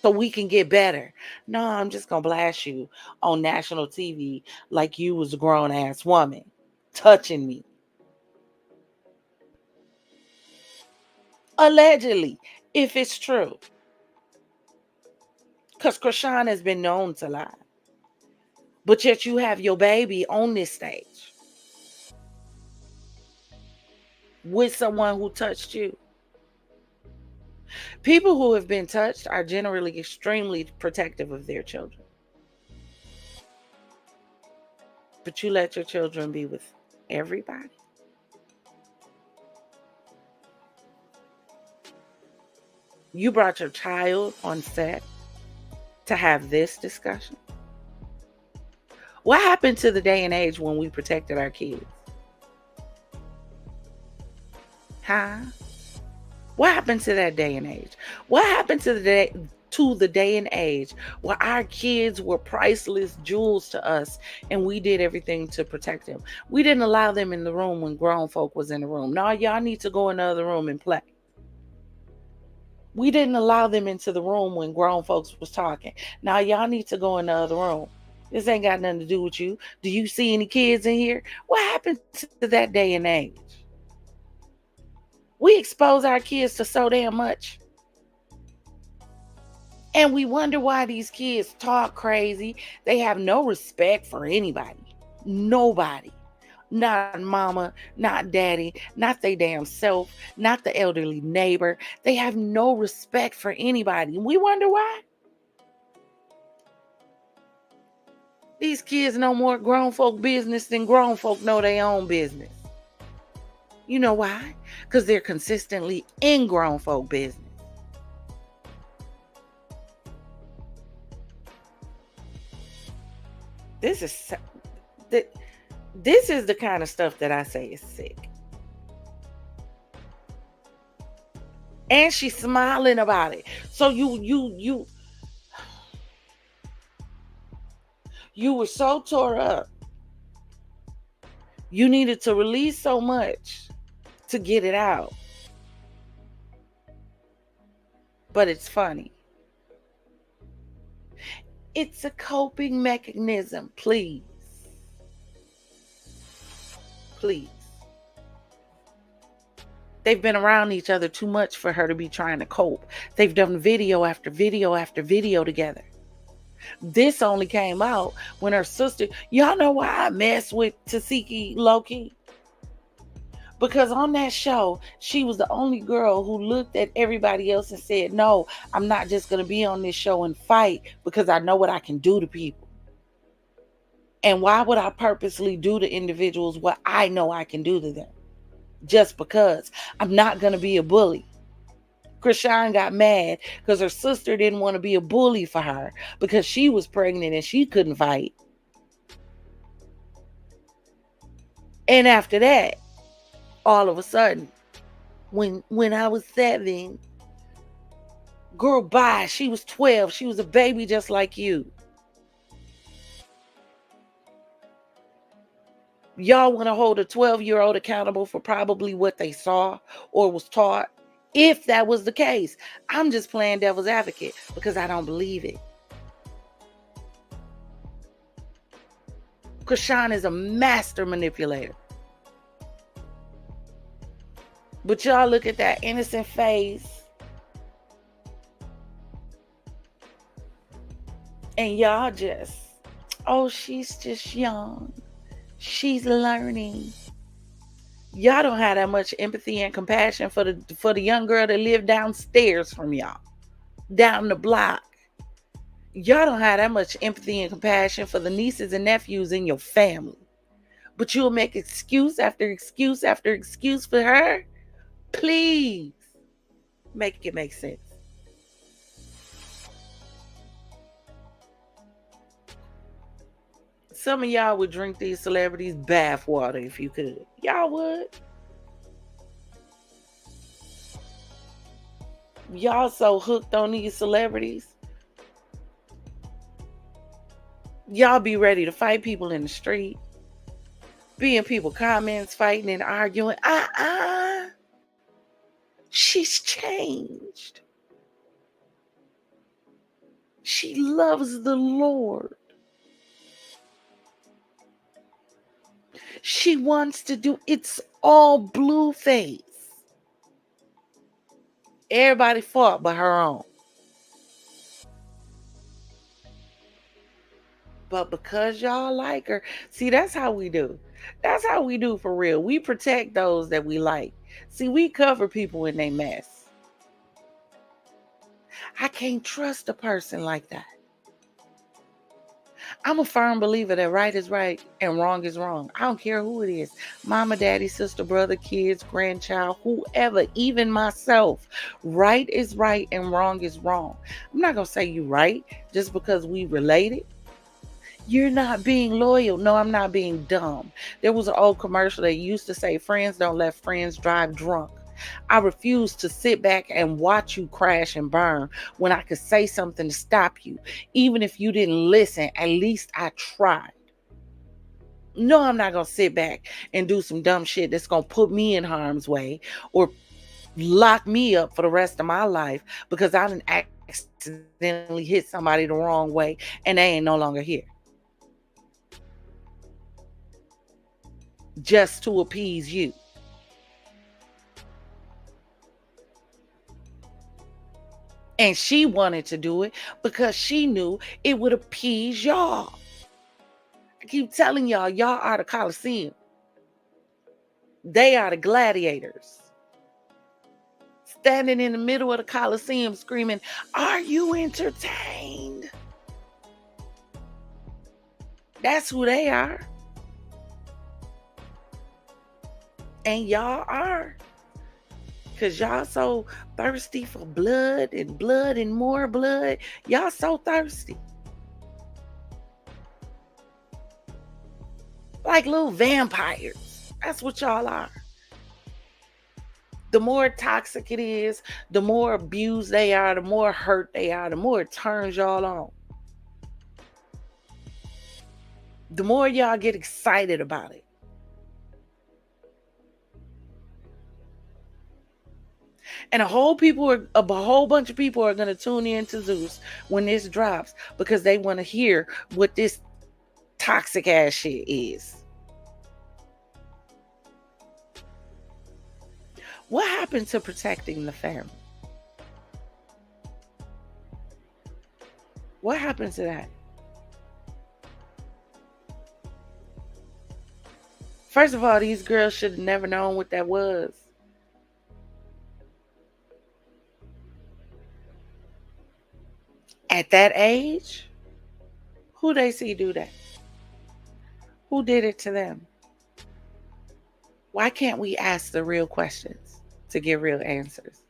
A: So we can get better. No, I'm just going to blast you on national TV like you was a grown-ass woman touching me. Allegedly, if it's true. Because Chrisean has been known to lie. But yet you have your baby on this stage with someone who touched you. People who have been touched are generally extremely protective of their children. But you let your children be with everybody. You brought your child on set to have this discussion. What happened to the day and age when we protected our kids? Huh? What happened to that day and age? What happened to the day and age where our kids were priceless jewels to us and we did everything to protect them? We didn't allow them in the room when grown folk was in the room. No, y'all need to go in the other room and play. We didn't allow them into the room when grown folks was talking. Now y'all need to go in the other room. This ain't got nothing to do with you. Do you see any kids in here? What happened to that day and age? We expose our kids to so damn much. And we wonder why these kids talk crazy. They have no respect for anybody. Nobody. Not mama, not daddy, not their damn self, not the elderly neighbor. They have no respect for anybody. And we wonder why. These kids know more grown folk business than grown folk know their own business. You know why? Because they're consistently in grown folk business. This is the kind of stuff that I say is sick. And she's smiling about it. So you were so tore up. You needed to release so much to get it out. But it's funny. It's a coping mechanism, please. Please. They've been around each other too much for her to be trying to cope. They've done video after video after video together. This only came out when her sister... Y'all know why I mess with Tesehki low-key? Because on that show, she was the only girl who looked at everybody else and said, no, I'm not just going to be on this show and fight because I know what I can do to people. And why would I purposely do to individuals what I know I can do to them? Just because I'm not going to be a bully. Chrisean got mad because her sister didn't want to be a bully for her because she was pregnant and she couldn't fight. And after that, all of a sudden, when I was 7, girl, bye, she was 12. She was a baby just like you. Y'all want to hold a 12-year-old accountable for probably what they saw or was taught? If that was the case, I'm just playing devil's advocate because I don't believe it. Chrisean is a master manipulator. But y'all look at that innocent face and y'all just, oh, she's just young. She's learning. Y'all don't have that much empathy and compassion for the young girl that lived downstairs from y'all, down the block. Y'all don't have that much empathy and compassion for the nieces and nephews in your family. But you'll make excuse after excuse after excuse for her? Please make it make sense. Some of y'all would drink these celebrities' bath water if you could. Y'all would. Y'all so hooked on these celebrities. Y'all be ready to fight people in the street. Be in people's comments, fighting and arguing. She's changed. She loves the Lord. She wants to do, it's all blue face. Everybody fought but her own. But because y'all like her, see, that's how we do. That's how we do for real. We protect those that we like. See, we cover people in their mess. I can't trust a person like that. I'm a firm believer that right is right and wrong is wrong. I don't care who it is. Mama, daddy, sister, brother, kids, grandchild, whoever, even myself. Right is right and wrong is wrong. I'm not going to say you right just because we related. You're not being loyal. No, I'm not being dumb. There was an old commercial that used to say, friends don't let friends drive drunk. I refuse to sit back and watch you crash and burn when I could say something to stop you. Even if you didn't listen, at least I tried. No, I'm not going to sit back and do some dumb shit that's going to put me in harm's way or lock me up for the rest of my life because I didn't accidentally hit somebody the wrong way and they ain't no longer here. Just to appease you. And she wanted to do it because she knew it would appease y'all. I keep telling y'all, y'all are the Coliseum. They are the gladiators. Standing in the middle of the Coliseum screaming, are you entertained? That's who they are. And y'all are. Because y'all so thirsty for blood and more blood. Y'all so thirsty. Like little vampires. That's what y'all are. The more toxic it is, the more abused they are, the more hurt they are, the more it turns y'all on. The more y'all get excited about it. And a whole bunch of people are going to tune in to Zeus when this drops because they want to hear what this toxic ass shit is. What happened to protecting the family? What happened to that? First of all, these girls should have never known what that was. At that age, who they see do that? Who did it to them? Why can't we ask the real questions to get real answers?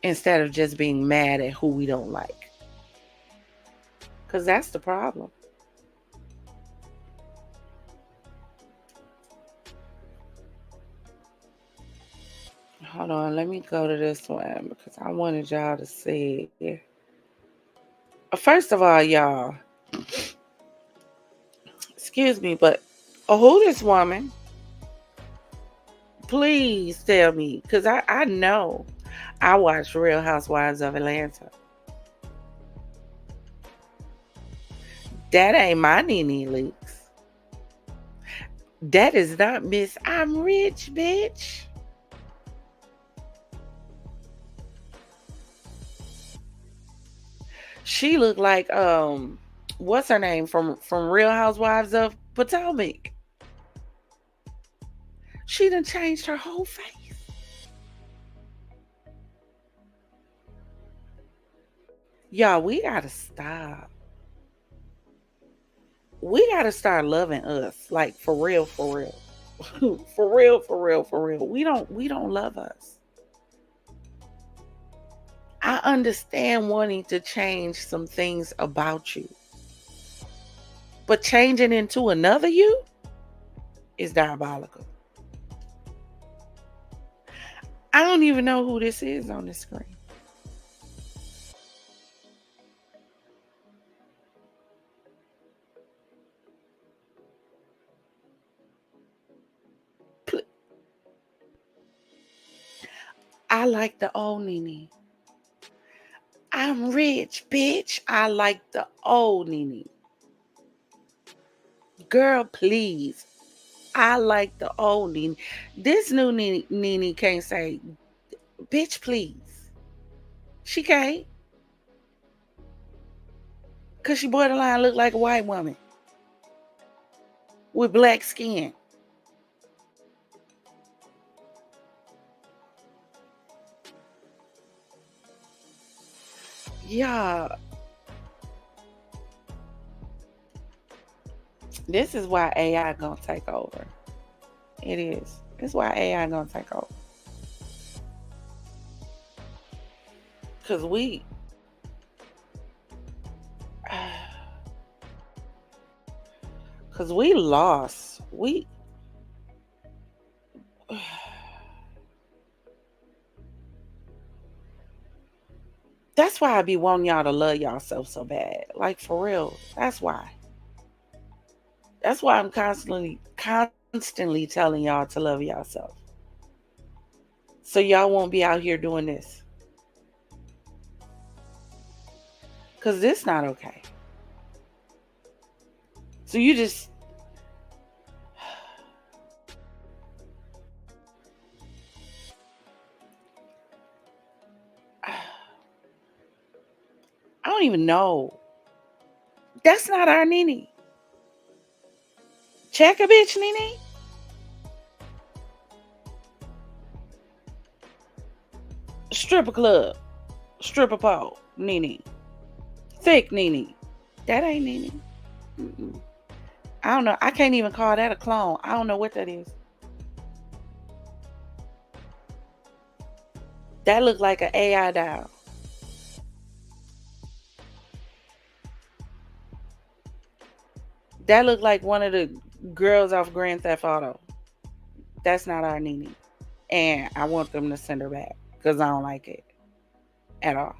A: Instead of just being mad at who we don't like. Because that's the problem. Hold on, let me go to this one because I wanted y'all to see. First of all, y'all, excuse me, but who this woman? Please tell me, because I know I watch Real Housewives of Atlanta. That ain't my Nene Leaks. That is not Miss I'm Rich, bitch. She looked like what's her name from Real Housewives of Potomac. She done changed her whole face. Y'all, we gotta stop. We gotta start loving us. Like for real, for real. For real, for real, for real. We don't love us. I understand wanting to change some things about you. But changing into another you is diabolical. I don't even know who this is on the screen. I like the old Nene. I'm rich, bitch. I like the old Nene. Girl, please. I like the old Nene. This new Nene can't say, bitch, please. She can't. Because she borderline look like a white woman. With black skin. Yeah. This is why AI gonna take over. It is. It's why AI gonna take over. Cause we lost. That's why I be wanting y'all to love yourself so bad. Like for real. That's why. That's why I'm constantly telling y'all to love yourself. So y'all won't be out here doing this. Because this not okay. So you just... I don't even know. That's not our Nene. Check a bitch, Nene. Stripper club. Stripper pole. Nene. Thick Nene. That ain't Nene. Mm-mm. I don't know. I can't even call that a clone. I don't know what that is. That looked like an AI doll. That looked like one of the girls off Grand Theft Auto. That's not our Nene. And I want them to send her back because I don't like it at all.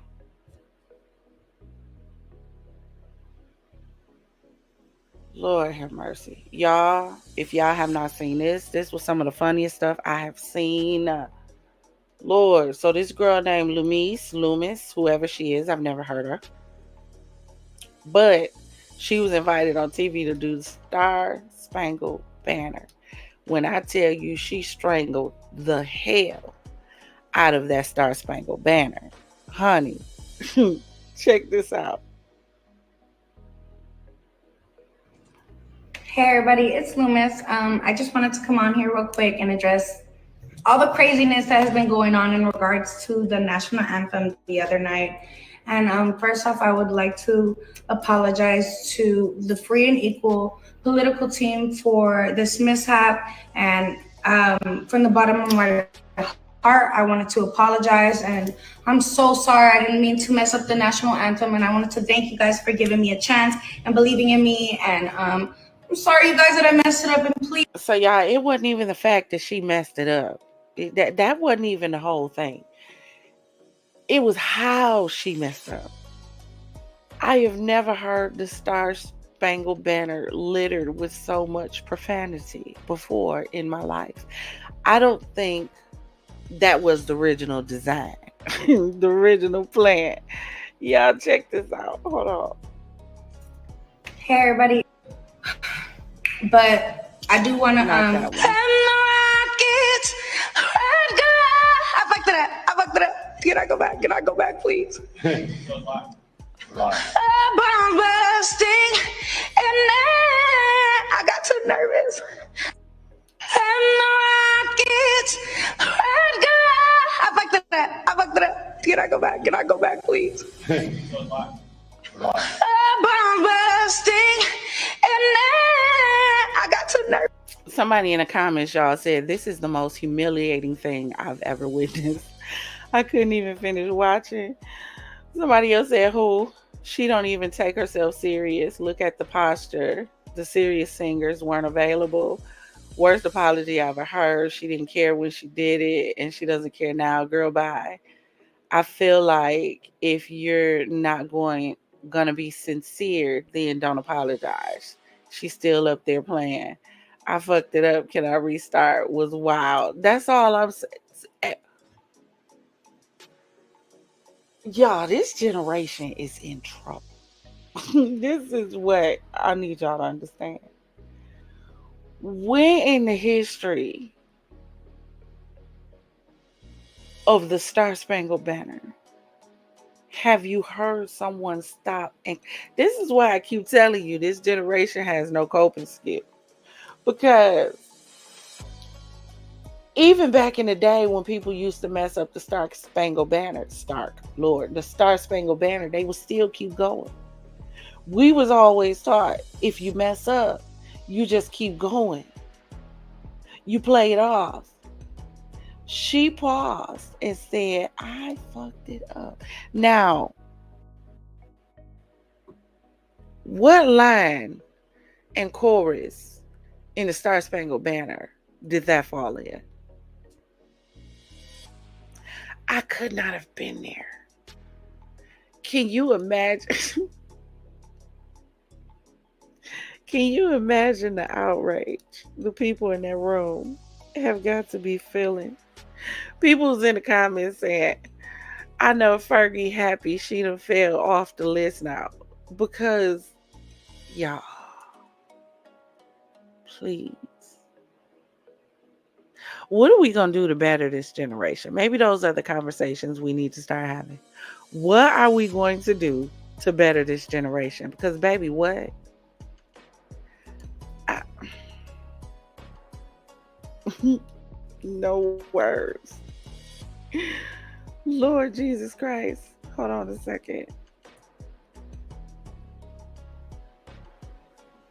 A: Lord have mercy. Y'all, if y'all have not seen this was some of the funniest stuff I have seen. Lord, so this girl named Loomis, whoever she is, I've never heard her. But she was invited on TV to do the Star Spangled Banner. When I tell you she strangled the hell out of that Star Spangled Banner. Honey, check this out.
N: Hey everybody, it's Loomis. I just wanted to come on here real quick and address all the craziness that has been going on in regards to the national anthem the other night. And first off, I would like to apologize to the Free and Equal political team for this mishap. And from the bottom of my heart, I wanted to apologize. And I'm so sorry. I didn't mean to mess up the national anthem. And I wanted to thank you guys for giving me a chance and believing in me. And I'm sorry, you guys, that I messed it up. And please.
A: So, y'all, it wasn't even the fact that she messed it up. That wasn't even the whole thing. It was how she messed up. I have never heard the Star Spangled Banner littered with so much profanity before in my life. I don't think that was the original design, the original plan. Y'all check this out. Hold on.
N: Hey, everybody. But I do want to I fucked it up. Can I go back, please? Bomb bursting, and I got too nervous. And the rockets, red girl. I fucked it up. Can I go back, please? Bomb bursting, and I got too nervous.
A: Somebody in the comments, y'all, said this is the most humiliating thing I've ever witnessed. I couldn't even finish watching. Somebody else said, who? She don't even take herself serious. Look at the posture. The serious singers weren't available. Worst apology I ever heard. She didn't care when she did it, and she doesn't care now. Girl, bye. I feel like if you're not gonna be sincere, then don't apologize. She's still up there playing. I fucked it up. Can I restart? Was wild. That's all I'm saying. Y'all, this generation is in trouble. This is what I need y'all to understand. When in the history of the Star Spangled Banner have you heard someone stop? And this is why I keep telling you this generation has no coping skill. Because even back in the day when people used to mess up the Star Spangled Banner, the Star Spangled Banner, they would still keep going. We was always taught, if you mess up, you just keep going. You play it off. She paused and said, I fucked it up. Now, what line and chorus in the Star Spangled Banner did that fall in? I could not have been there. Can you imagine? Can you imagine the outrage the people in that room have got to be feeling? People's in the comments saying, I know Fergie happy she done fell off the list now. Because, y'all, please. What are we going to do to better this generation? Maybe those are the conversations we need to start having. What are we going to do to better this generation? Because, baby, what? No words. Lord Jesus Christ. Hold on a second.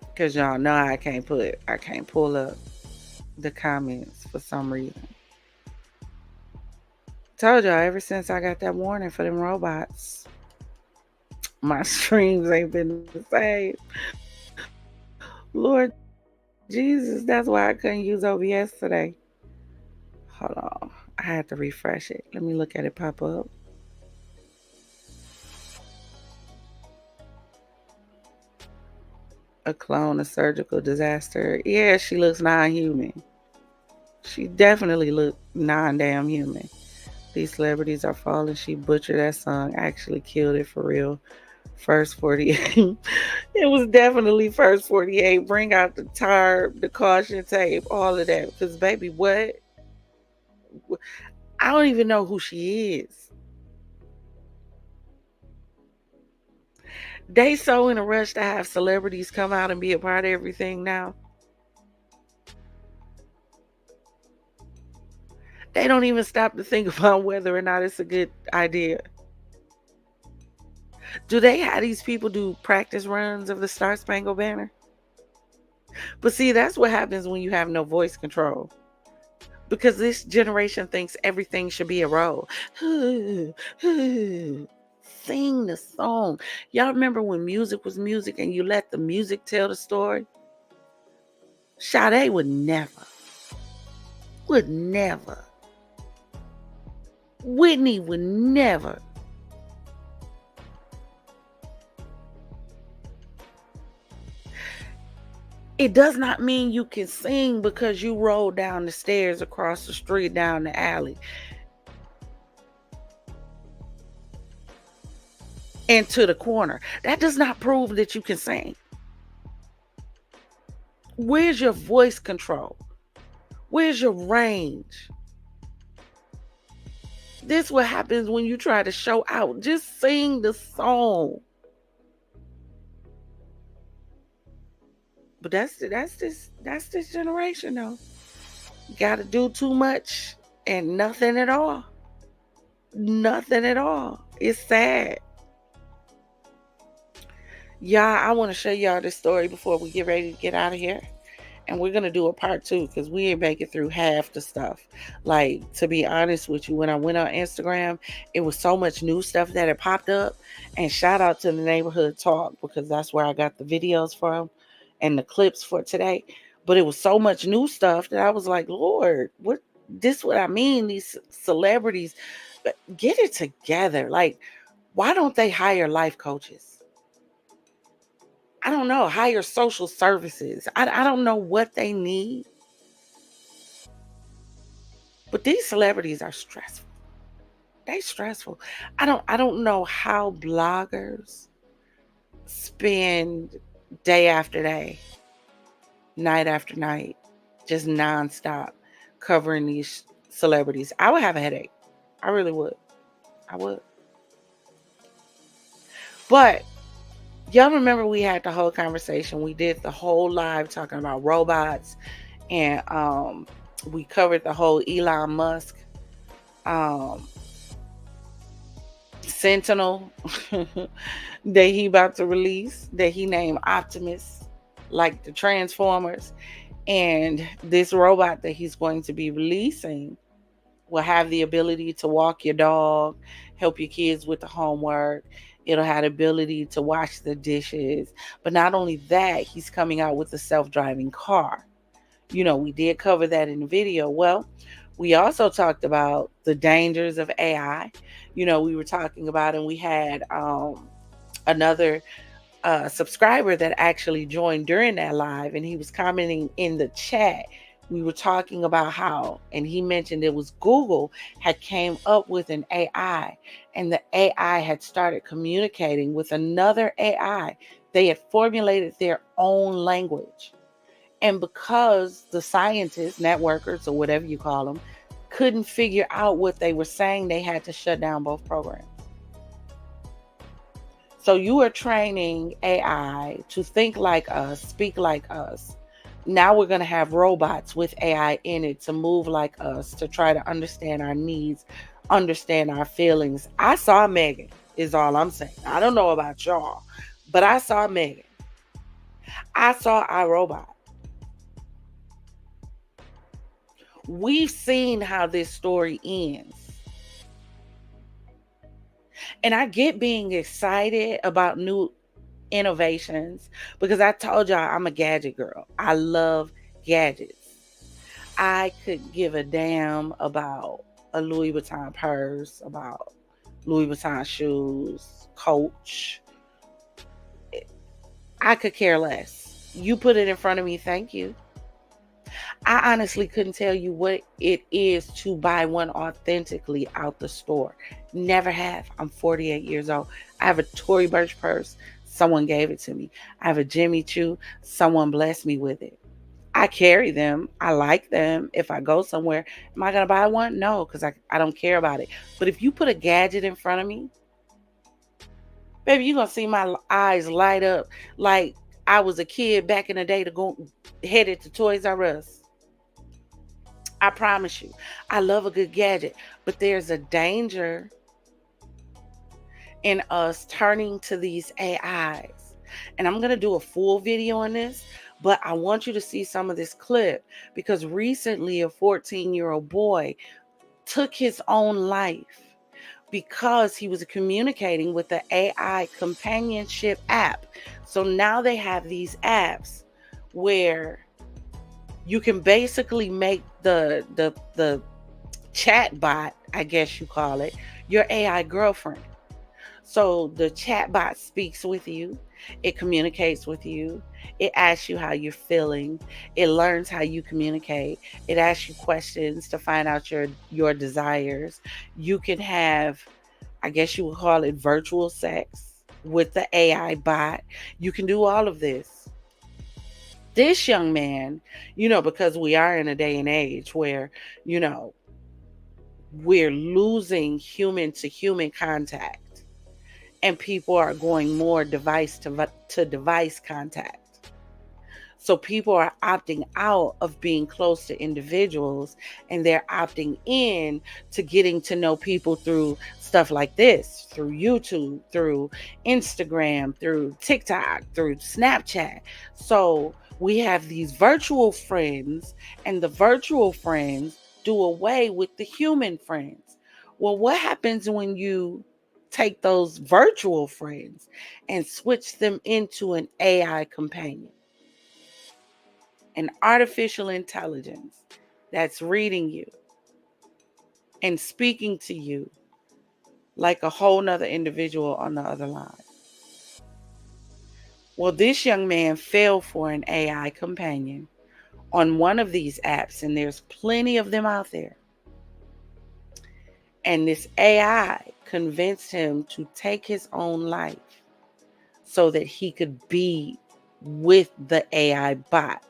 A: Because y'all know I can't pull up the comments for some reason. Told y'all ever since I got that warning for them robots, my streams ain't been the same. Lord Jesus, that's why I couldn't use OBS today. Hold on. had to refresh it. Let me look at it pop up. A clone, a surgical disaster. Yeah, she looks non-human. She definitely looked non-damn human. These celebrities are falling. She butchered that song. Actually killed it for real. First 48. It was definitely first 48. Bring out the tarp, the caution tape, all of that. Because, baby, what? I don't even know who she is. They so in a rush to have celebrities come out and be a part of everything now. They don't even stop to think about whether or not it's a good idea. Do they have these people do practice runs of the Star Spangled Banner? But see, that's what happens when you have no voice control. Because this generation thinks everything should be a role. Sing the song. Y'all remember when music was music and you let the music tell the story? Sade would never. Whitney would never. It does not mean you can sing because you roll down the stairs, across the street, down the alley, and to the corner. That does not prove that you can sing. Where's your voice control? Where's your range? This is what happens when you try to show out. Just sing the song. But that's this generation though. You gotta do too much and nothing at all. Nothing at all. It's sad. Y'all, I want to show y'all this story before we get ready to get out of here. And we're going to do a part 2 because we ain't make it through half the stuff. Like, to be honest with you, when I went on Instagram, it was so much new stuff that had popped up. And shout out to the Neighborhood Talk because that's where I got the videos from and the clips for today. But it was so much new stuff that I was like, Lord, what I mean, these celebrities, get it together. Like, why don't they hire life coaches? I don't know, hire social services. I don't know what they need. But these celebrities are stressful. They stressful. I don't know how bloggers spend day after day, night after night, just nonstop covering these celebrities. I would have a headache. I really would. I would. But y'all remember we had the whole conversation. We did the whole live talking about robots, and we covered the whole Elon Musk Sentinel that he about to release, that he named Optimus, like the Transformers. And this robot that he's going to be releasing will have the ability to walk your dog, help your kids with the homework. It'll have the ability to wash the dishes. But not only that, he's coming out with a self-driving car. You know, we did cover that in the video. Well, we also talked about the dangers of AI. You know, we were talking about, and we had another subscriber that actually joined during that live, and he was commenting in the chat. We were talking about how, and he mentioned it was Google had came up with an AI, and the AI had started communicating with another AI. They had formulated their own language. And because the scientists, networkers, or whatever you call them, couldn't figure out what they were saying, they had to shut down both programs. So you are training AI to think like us, speak like us. Now we're going to have robots with AI in it to move like us, to try to understand our needs, understand our feelings. I saw Megan, is all I'm saying. I don't know about y'all, but I saw Megan. I saw iRobot. We've seen how this story ends. And I get being excited about new innovations because I told y'all I'm a gadget girl. I love gadgets. I could give a damn about a Louis Vuitton purse, about Louis Vuitton shoes, Coach. I could care less. You put it in front of me, thank you. I honestly couldn't tell you what it is to buy one authentically out the store. Never have. I'm 48 years old. I have a Tory Burch purse. Someone gave it to me. I have a Jimmy Choo. Someone blessed me with it. I carry them. I like them. If I go somewhere, am I going to buy one? No, because I don't care about it. But if you put a gadget in front of me, baby, you're going to see my eyes light up like I was a kid back in the day to go headed to Toys R Us. I promise you. I love a good gadget, but there's a danger in us turning to these AIs. And I'm going to do a full video on this, but I want you to see some of this clip because recently a 14-year-old boy took his own life because he was communicating with the AI companionship app. So now they have these apps where you can basically make the chat bot, I guess you call it, your AI girlfriend. So the chat bot speaks with you. It communicates with you. It asks you how you're feeling. It learns how you communicate. It asks you questions to find out your desires. You can have, I guess you would call it virtual sex with the AI bot. You can do all of this. This young man, because we are in a day and age where, we're losing human to human contact and people are going more device to device contact. So people are opting out of being close to individuals and they're opting in to getting to know people through stuff like this, through YouTube, through Instagram, through TikTok, through Snapchat. So we have these virtual friends and the virtual friends do away with the human friends. Well, what happens when you take those virtual friends and switch them into an AI companion? An artificial intelligence that's reading you and speaking to you like a whole nother individual on the other line. Well, this young man fell for an AI companion on one of these apps, and there's plenty of them out there. And this AI convinced him to take his own life so that he could be with the AI bot.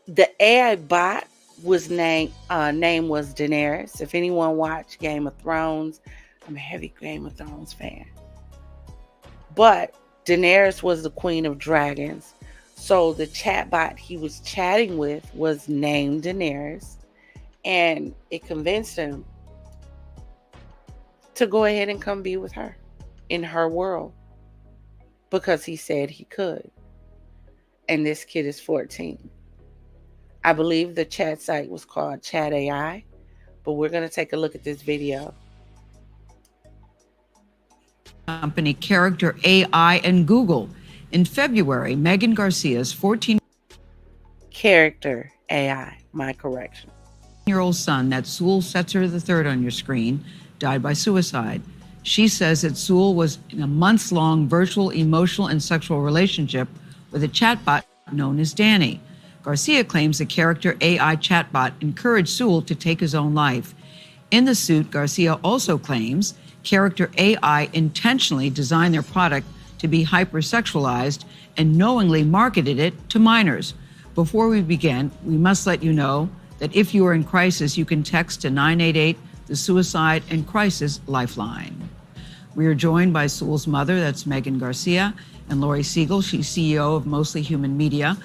A: The AI bot was name was Daenerys. If anyone watched Game of Thrones, I'm a heavy Game of Thrones fan. But Daenerys was the queen of dragons. So the chatbot he was chatting with was named Daenerys. And it convinced him to go ahead and come be with her in her world because he said he could. And this kid is 14. I believe the chat site was called Chat AI, but we're going to take a look at this video.
O: Company Character AI and Google. In February, Megan Garcia's 14
A: Character AI, my correction.
O: Year-old son, that's Sewell Setzer III on your screen, died by suicide. She says that Sewell was in a months-long virtual emotional and sexual relationship with a chatbot known as Danny. Garcia claims the character AI chatbot encouraged Sewell to take his own life. In the suit, Garcia also claims character AI intentionally designed their product to be hypersexualized and knowingly marketed it to minors. Before we begin, we must let you know that if you are in crisis, you can text to 988, the Suicide and Crisis Lifeline. We are joined by Sewell's mother, that's Megan Garcia, and Lori Siegel. She's CEO of Mostly Human Media.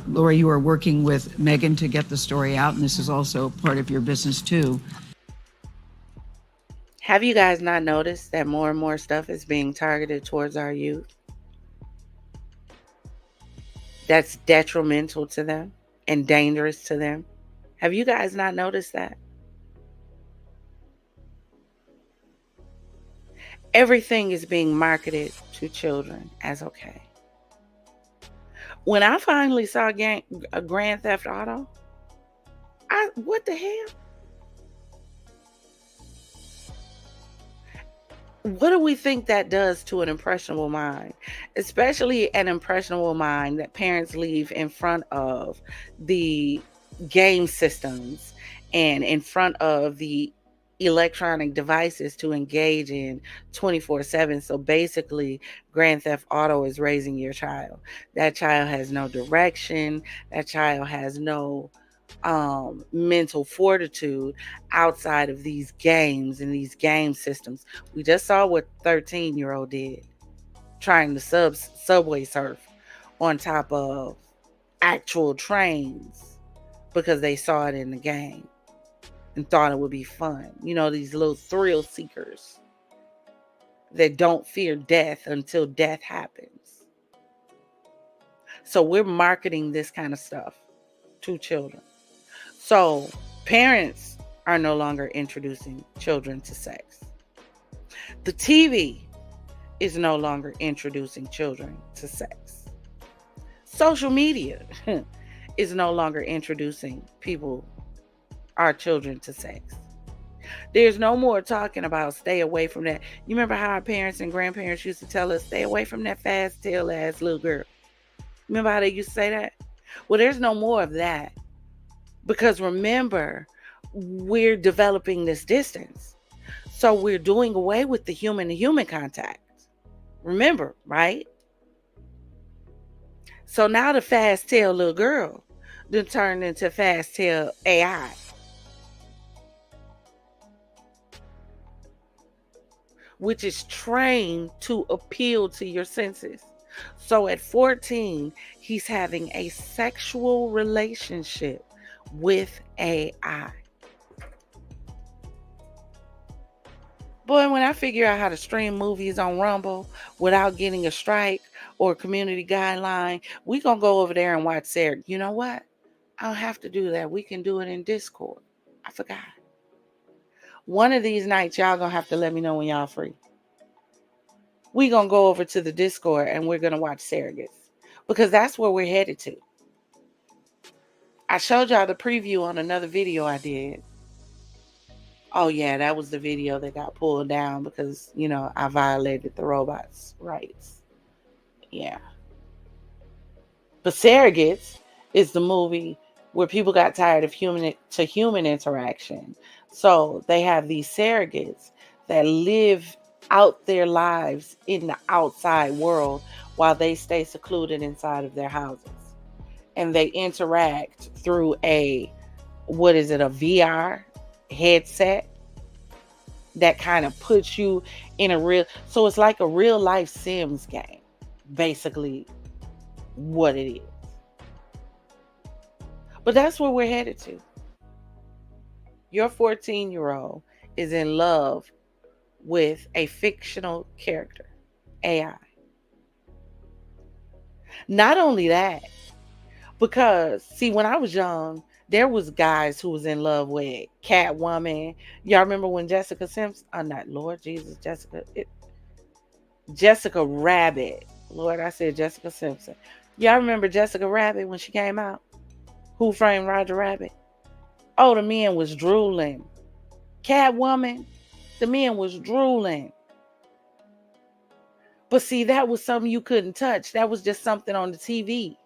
O: Lori, you are working with Megan to get the story out, and this is also part of your business too.
A: Have you guys not noticed that more and more stuff is being targeted towards our youth? That's detrimental to them and dangerous to them. Have you guys not noticed that? Everything is being marketed to children as okay. When I finally saw a Grand Theft Auto, what the hell? what do we think that does to an impressionable mind? Especially an impressionable mind that parents leave in front of the game systems and in front of the electronic devices to engage in 24/7. So basically, Grand Theft Auto is raising your child. That child has no direction. That child has no mental fortitude outside of these games and these game systems. We just saw what 13-year-old did, trying to subway surf on top of actual trains because they saw it in the game and thought it would be fun. You know, these little thrill seekers that don't fear death until death happens. So we're marketing this kind of stuff to children. So parents are no longer introducing children to sex. The TV is no longer introducing children to sex. Social media is no longer introducing our children to sex. There's no more talking about stay away from that. You remember how our parents and grandparents used to tell us, stay away from that fast tail ass little girl. Remember how they used to say that? Well, there's no more of that. Because remember, we're developing this distance. So we're doing away with the human-to-human contact. Remember, right? So now the fast-tail little girl then turned into fast-tail AI. Which is trained to appeal to your senses. So at 14, he's having a sexual relationship with AI. Boy, when I figure out how to stream movies on Rumble without getting a strike or a community guideline, we gonna go over there and watch Sarah. You know what? I don't have to do that. We can do it in Discord. I forgot. One of these nights, y'all gonna have to let me know when y'all free. We gonna go over to the Discord and we're gonna watch Surrogates because that's where we're headed to. I showed y'all the preview on another video I did. Oh yeah, that was the video that got pulled down because, you know, I violated the robot's rights. Yeah. But Surrogates is the movie where people got tired of human-to-human interaction. So they have these surrogates that live out their lives in the outside world while they stay secluded inside of their houses. And they interact through a VR headset that kind of puts you in so it's like a real life Sims game, basically what it is. But that's where we're headed to. Your 14-year-old is in love with a fictional character, AI. Not only that, because see, when I was young, there was guys who was in love with Catwoman. Y'all remember when Jessica Simpson? Oh, not Lord Jesus, Jessica Rabbit. Lord, I said Jessica Simpson. Y'all remember Jessica Rabbit when she came out? Who Framed Roger Rabbit? Oh, the men was drooling. Catwoman, the men was drooling. But see, that was something you couldn't touch. That was just something on the TV.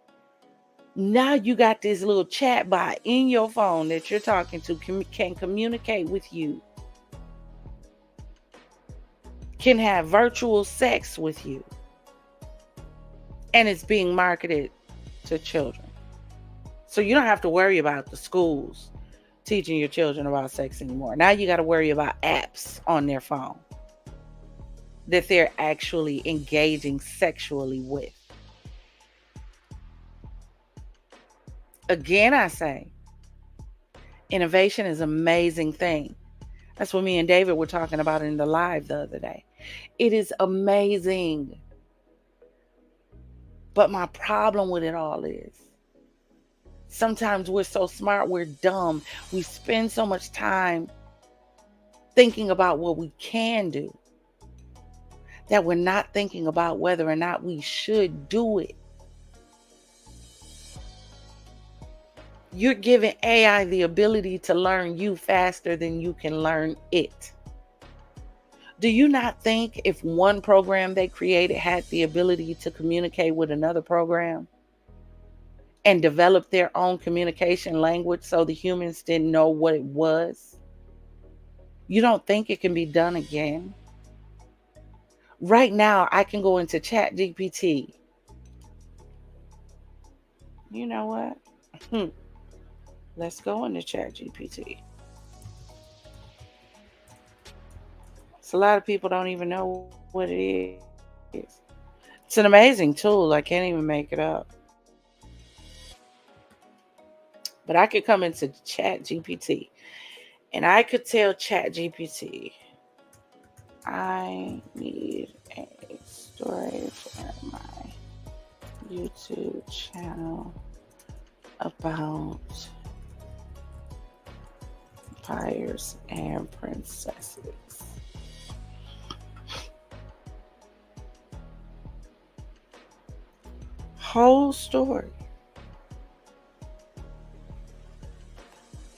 A: Now you got this little chat bot in your phone that you're talking to, can communicate with you, can have virtual sex with you, and it's being marketed to children. So you don't have to worry about the schools teaching your children about sex anymore. Now you got to worry about apps on their phone that they're actually engaging sexually with. Again, I say, innovation is an amazing thing. That's what me and David were talking about in the live the other day. It is amazing. But my problem with it all is, sometimes we're so smart, we're dumb. We spend so much time thinking about what we can do that we're not thinking about whether or not we should do it. You're giving AI the ability to learn you faster than you can learn it. Do you not think if one program they created had the ability to communicate with another program and develop their own communication language so the humans didn't know what it was, you don't think it can be done again? Right now, I can go into Chatgpt. You know what? Let's go into Chatgpt. So a lot of people don't even know what it is. It's an amazing tool. I can't even make it up. But I could come into Chatgpt and I could tell Chatgpt, I need a story for my YouTube channel about vampires and princesses. Whole story.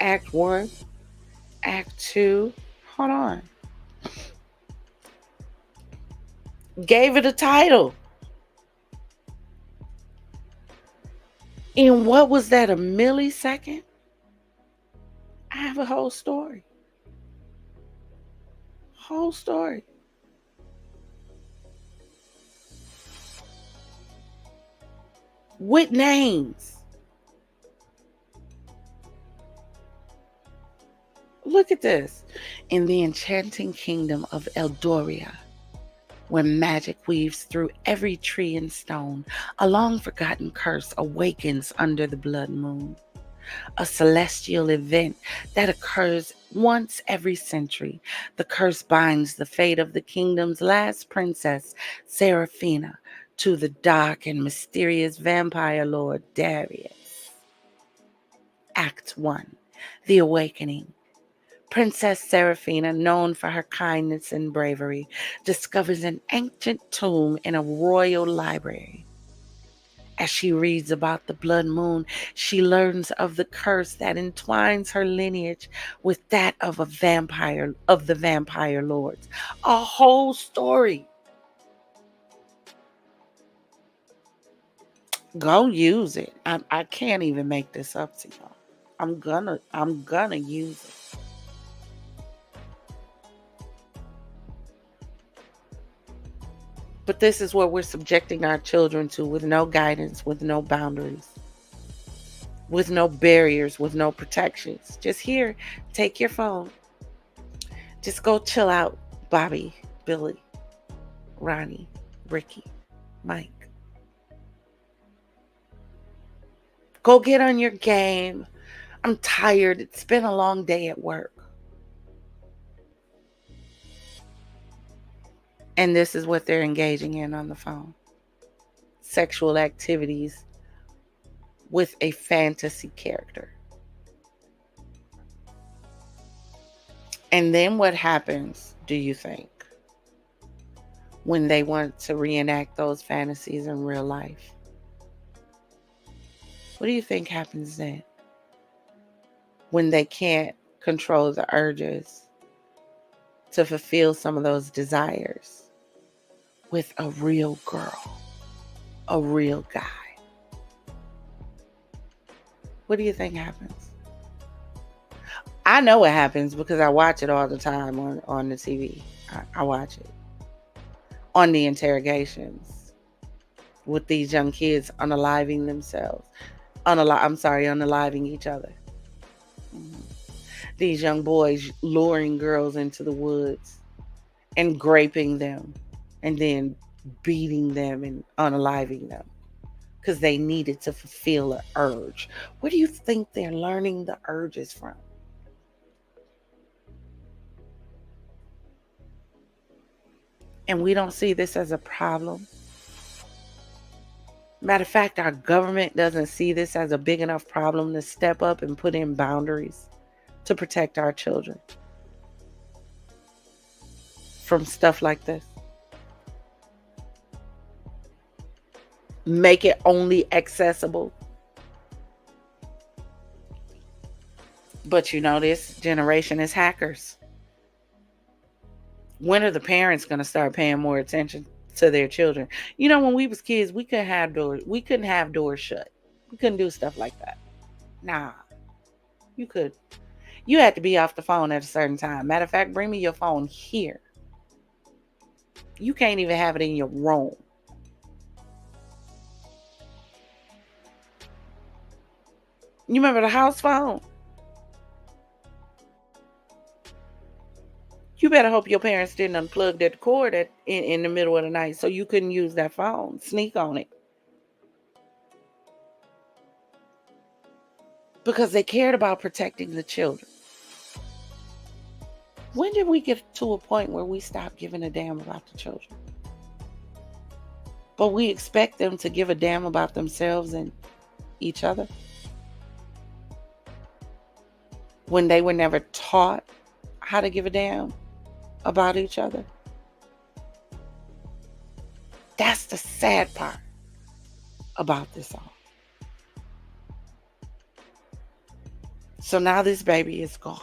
A: Act 1, Act 2. Hold on. Gave it a title. In what was that, a millisecond? I have a whole story. Whole story. With names. Look at this. In the enchanting kingdom of Eldoria, where magic weaves through every tree and stone, a long-forgotten curse awakens under the blood moon. A celestial event that occurs once every century. The curse binds the fate of the kingdom's last princess, Seraphina, to the dark and mysterious vampire lord Darius. Act 1, The Awakening. Princess Seraphina, known for her kindness and bravery, discovers an ancient tomb in a royal library. As she reads about the blood moon, she learns of the curse that entwines her lineage with that of the vampire lords. A whole story. Go use it. I can't even make this up to y'all. I'm gonna use it. But this is what we're subjecting our children to, with no guidance, with no boundaries, with no barriers, with no protections. Just here, take your phone. Just go chill out, Bobby, Billy, Ronnie, Ricky, Mike. Go get on your game. I'm tired. It's been a long day at work. And this is what they're engaging in on the phone. Sexual activities with a fantasy character. And then what happens, do you think, when they want to reenact those fantasies in real life? What do you think happens then? When they can't control the urges to fulfill some of those desires with a real girl, a real guy. What do you think happens? I know what happens because I watch it all the time on the TV. I watch it. On the interrogations with these young kids unaliving themselves. Unaliving each other. These young boys luring girls into the woods and graping them and then beating them and unaliving them because they needed to fulfill an urge. Where do you think they're learning the urges from? And we don't see this as a problem. Matter of fact, our government doesn't see this as a big enough problem to step up and put in boundaries to protect our children from stuff like this. Make it only accessible. But you know, this generation is hackers. When are the parents going to start paying more attention to their children? You know, when we was kids, we couldn't have doors shut. We couldn't do stuff like that. Nah, you could. You had to be off the phone at a certain time. Matter of fact, bring me your phone here. You can't even have it in your room. You remember the house phone? You better hope your parents didn't unplug that cord in the middle of the night so you couldn't use that phone. Sneak on it. Because they cared about protecting the children. When did we get to a point where we stopped giving a damn about the children? But we expect them to give a damn about themselves and each other? When they were never taught how to give a damn about each other? That's the sad part about this all. So now this baby is gone.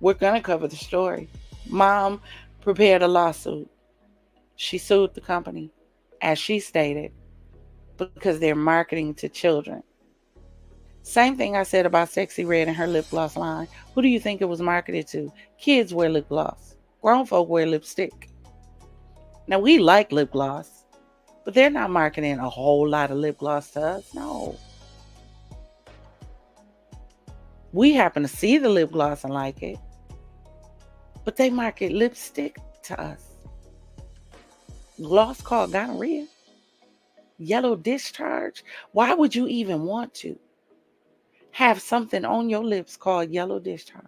A: We're going to cover the story. Mom prepared a lawsuit. She sued the company, as she stated, because they're marketing to children. Same thing I said about Sexxy Red and her lip gloss line. Who do you think it was marketed to? Kids wear lip gloss. Grown folk wear lipstick. Now, we like lip gloss, but they're not marketing a whole lot of lip gloss to us. No. We happen to see the lip gloss and like it, but they market lipstick to us. Gloss called gonorrhea. Yellow discharge. Why would you even want to have something on your lips called yellow discharge?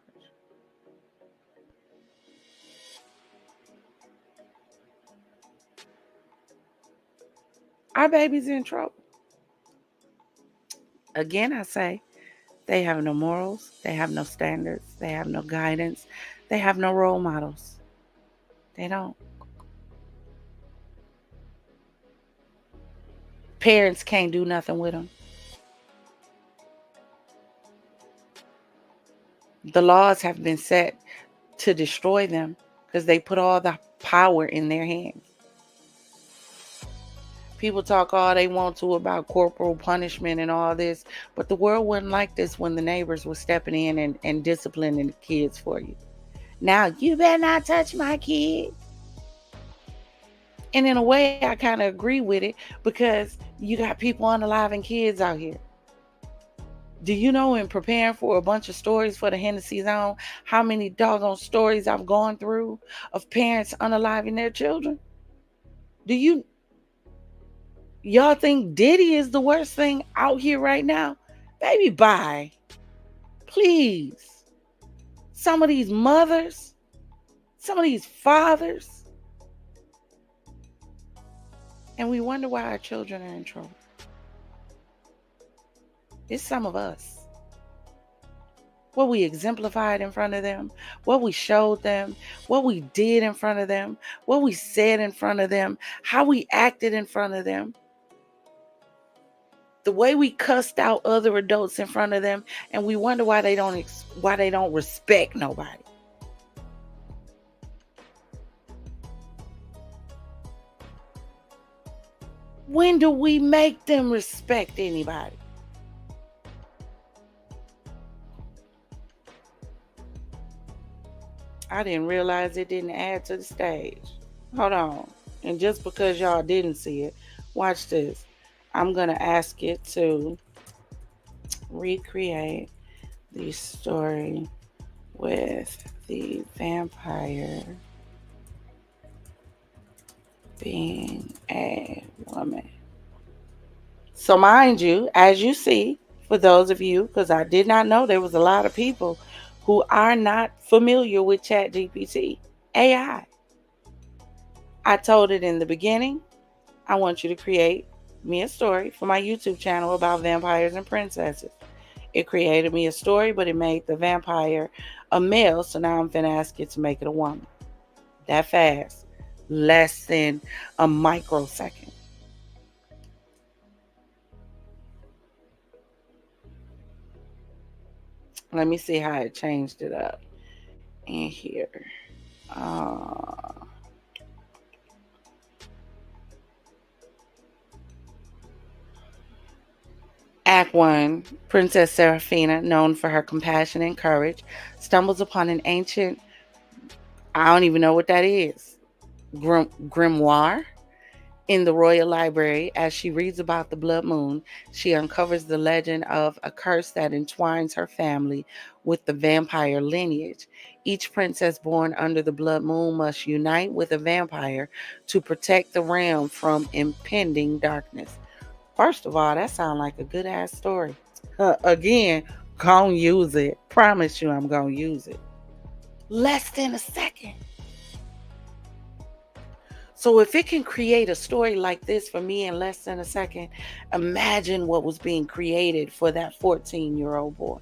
A: Our baby's in trouble. Again, I say, they have no morals, they have no standards, they have no guidance, they have no role models. They don't. Parents can't do nothing with them. The laws have been set to destroy them because they put all the power in their hands. People talk all they want to about corporal punishment and all this, but the world wasn't like this when the neighbors were stepping in and disciplining the kids for you. Now, you better not touch my kid. And in a way, I kind of agree with it because you got people unaliving kids out here. Do you know, in preparing for a bunch of stories for the Himynameistee Zone, how many doggone stories I've gone through of parents unaliving their children? Y'all think Diddy is the worst thing out here right now? Baby, bye. Please. Some of these mothers, some of these fathers, and we wonder why our children are in trouble. It's some of us. What we exemplified in front of them, what we showed them, what we did in front of them, what we said in front of them, how we acted in front of them, the way we cussed out other adults in front of them, and we wonder why they don't respect nobody. When do we make them respect anybody? I didn't realize it didn't add to the stage. Hold on. And just because y'all didn't see it, watch this. I'm going to ask it to recreate the story with the vampire being a woman. So mind you, as you see, for those of you, because I did not know there was a lot of people who are not familiar with Chatgpt AI. I told it in the beginning, I want you to create me a story for my YouTube channel about vampires and princesses. It created me a story, but it made the vampire a male, so now I'm finna ask it to make it a woman. That fast. Less than a microsecond. Let me see how it changed it up in here. Act 1, Princess Seraphina, known for her compassion and courage, stumbles upon an ancient, I don't even know what that is, grimoire in the royal library. As she reads about the blood moon, she uncovers the legend of a curse that entwines her family with the vampire lineage. Each princess born under the blood moon must unite with a vampire to protect the realm from impending darkness. First of all, that sounds like a good ass story. Again, gonna use it. Promise you I'm gonna use it. Less than a second. So if it can create a story like this for me in less than a second, imagine what was being created for that 14-year-old boy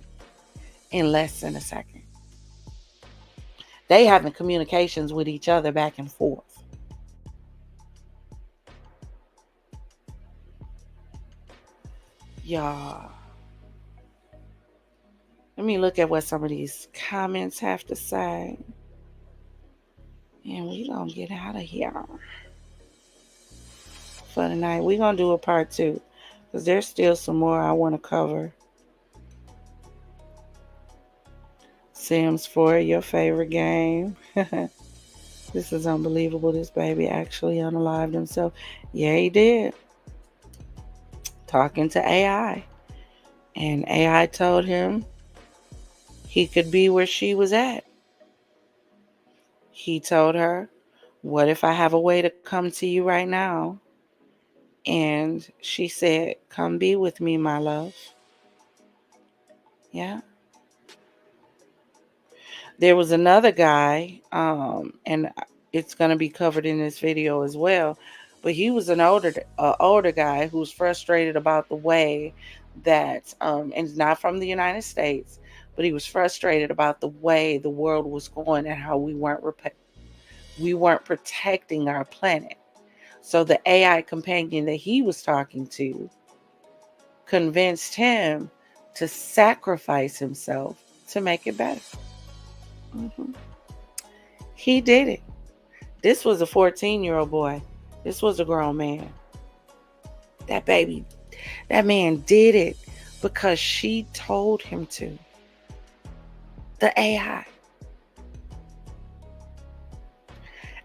A: in less than a second. They having communications with each other back and forth. Y'all. Let me look at what some of these comments have to say. And we gonna get out of here for tonight. We gonna do a part 2 because there's still some more I want to cover. Sims 4, your favorite game. This is unbelievable. This baby actually unalived himself. Yeah, he did. Talking to AI. And AI told him he could be where she was at. He told her, what if I have a way to come to you right now? And she said, come be with me, my love. Yeah. There was another guy, and it's going to be covered in this video as well. But he was an older guy who's frustrated about the way that, and not from the United States, but he was frustrated about the way the world was going and how we weren't protecting our planet. So the AI companion that he was talking to convinced him to sacrifice himself to make it better. He did it. This was a 14-year-old boy. This was a grown man. That man did it because she told him to. The AI.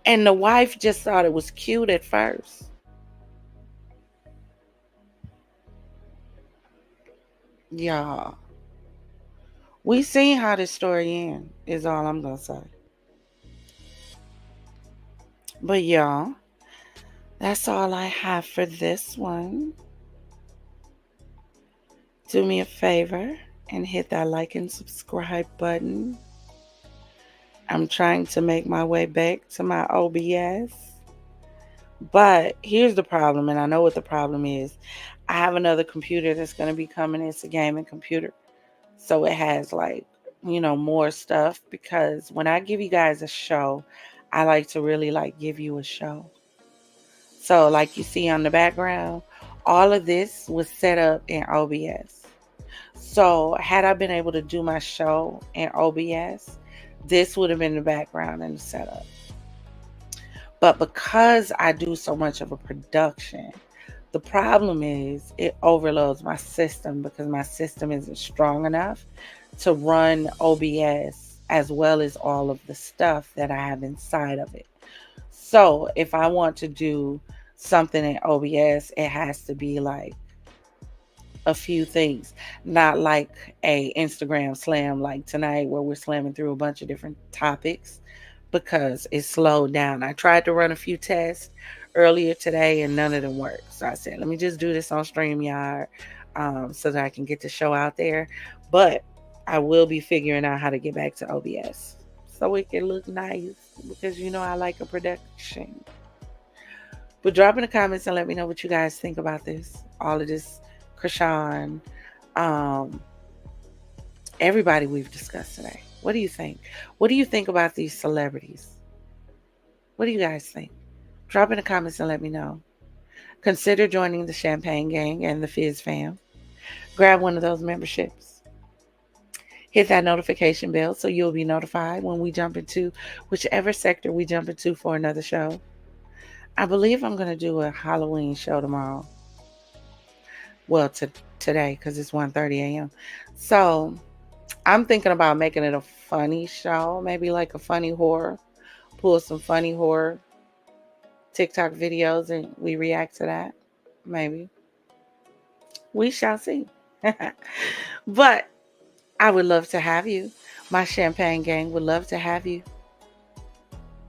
A: And the wife just thought it was cute at first. Y'all. We seen how this story ends, is all I'm going to say. But y'all, that's all I have for this one. Do me a favor and hit that like and subscribe button. I'm trying to make my way back to my OBS. But here's the problem, and I know what the problem is. I have another computer that's going to be coming. It's a gaming computer. So it has more stuff, because when I give you guys a show, I like to really give you a show. So like you see on the background, all of this was set up in OBS. So had I been able to do my show in OBS, this would have been the background and the setup. But because I do so much of a production, the problem is it overloads my system, because my system isn't strong enough to run OBS as well as all of the stuff that I have inside of it. So if I want to do something in OBS, it has to be a few things, not like a Instagram slam like tonight where we're slamming through a bunch of different topics, because it's slowed down. I tried to run a few tests earlier today and none of them worked. So I said, let me just do this on StreamYard so that I can get the show out there. But I will be figuring out how to get back to OBS so it can look nice, because I like a production. But drop in the comments and let me know what you guys think about this. All of this Chrisean, everybody we've discussed today. What do you think? What do you think about these celebrities? What do you guys think? Drop in the comments and let me know. Consider joining the Champagne Gang and the FizzFam. Grab one of those memberships. Hit that notification bell so you'll be notified when we jump into whichever sector we jump into for another show. I believe I'm going to do a Halloween show tomorrow. Well, today, because it's 1:30 a.m. So I'm thinking about making it a funny show, maybe like a funny horror. Pull some funny horror TikTok videos and we react to that. Maybe. We shall see. But I would love to have you. My champagne gang would love to have you.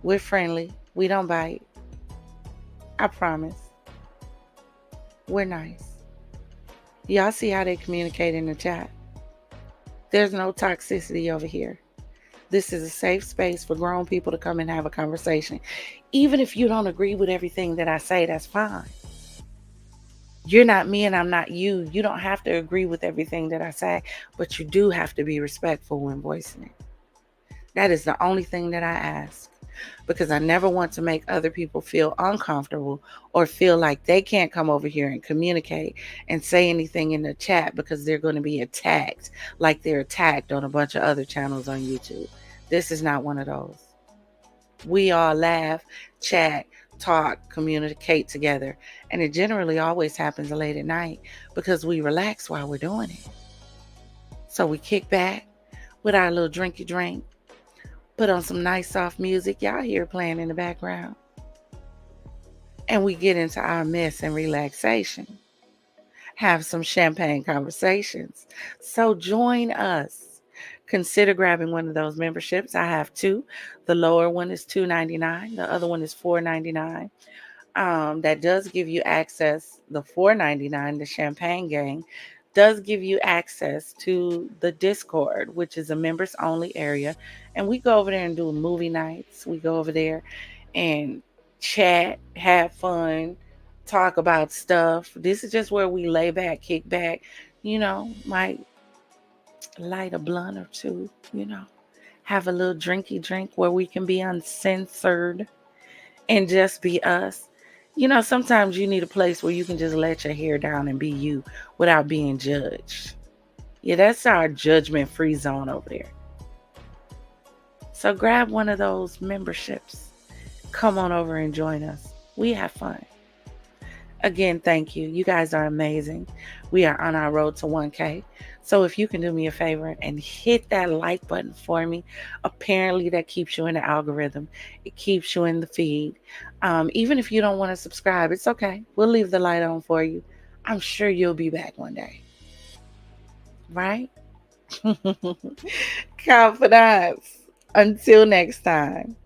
A: We're friendly. We don't bite. I promise. We're nice. Y'all see how they communicate in the chat? There's no toxicity over here. This is a safe space for grown people to come and have a conversation. Even if you don't agree with everything that I say, that's fine. You're not me and I'm not you. You don't have to agree with everything that I say, but you do have to be respectful when voicing it. That is the only thing that I ask, because I never want to make other people feel uncomfortable or feel like they can't come over here and communicate and say anything in the chat because they're going to be attacked like they're attacked on a bunch of other channels on YouTube. This is not one of those. We all laugh, chat, talk, communicate together, and it generally always happens late at night because we relax while we're doing it. So we kick back with our little drinky drink, put on some nice soft music y'all hear playing in the background, and we get into our mess and relaxation. Have some champagne conversations. So join us. Consider grabbing one of those memberships. I have two. The lower one is $2.99. The other one is $4.99. That does give you access. The $4.99, the Champagne Gang, does give you access to the Discord, which is a members only area. And we go over there and do movie nights. We go over there and chat, have fun, talk about stuff. This is just where we lay back, kick back, might light a blunt or two, have a little drinky drink where we can be uncensored and just be us. Sometimes you need a place where you can just let your hair down and be you without being judged. Yeah, that's our judgment-free zone over there. So grab one of those memberships. Come on over and join us. We have fun. Again, thank you. You guys are amazing. We are on our road to 1K. So if you can do me a favor and hit that like button for me, apparently that keeps you in the algorithm. It keeps you in the feed. Even if you don't want to subscribe, it's okay. We'll leave the light on for you. I'm sure you'll be back one day. Right? Confidants. Until next time,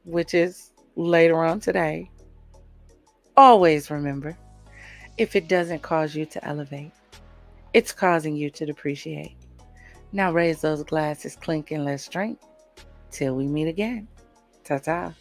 A: which is later on today. Always remember, if it doesn't cause you to elevate, it's causing you to depreciate. Now raise those glasses, clink, and let's drink till we meet again. Ta-ta.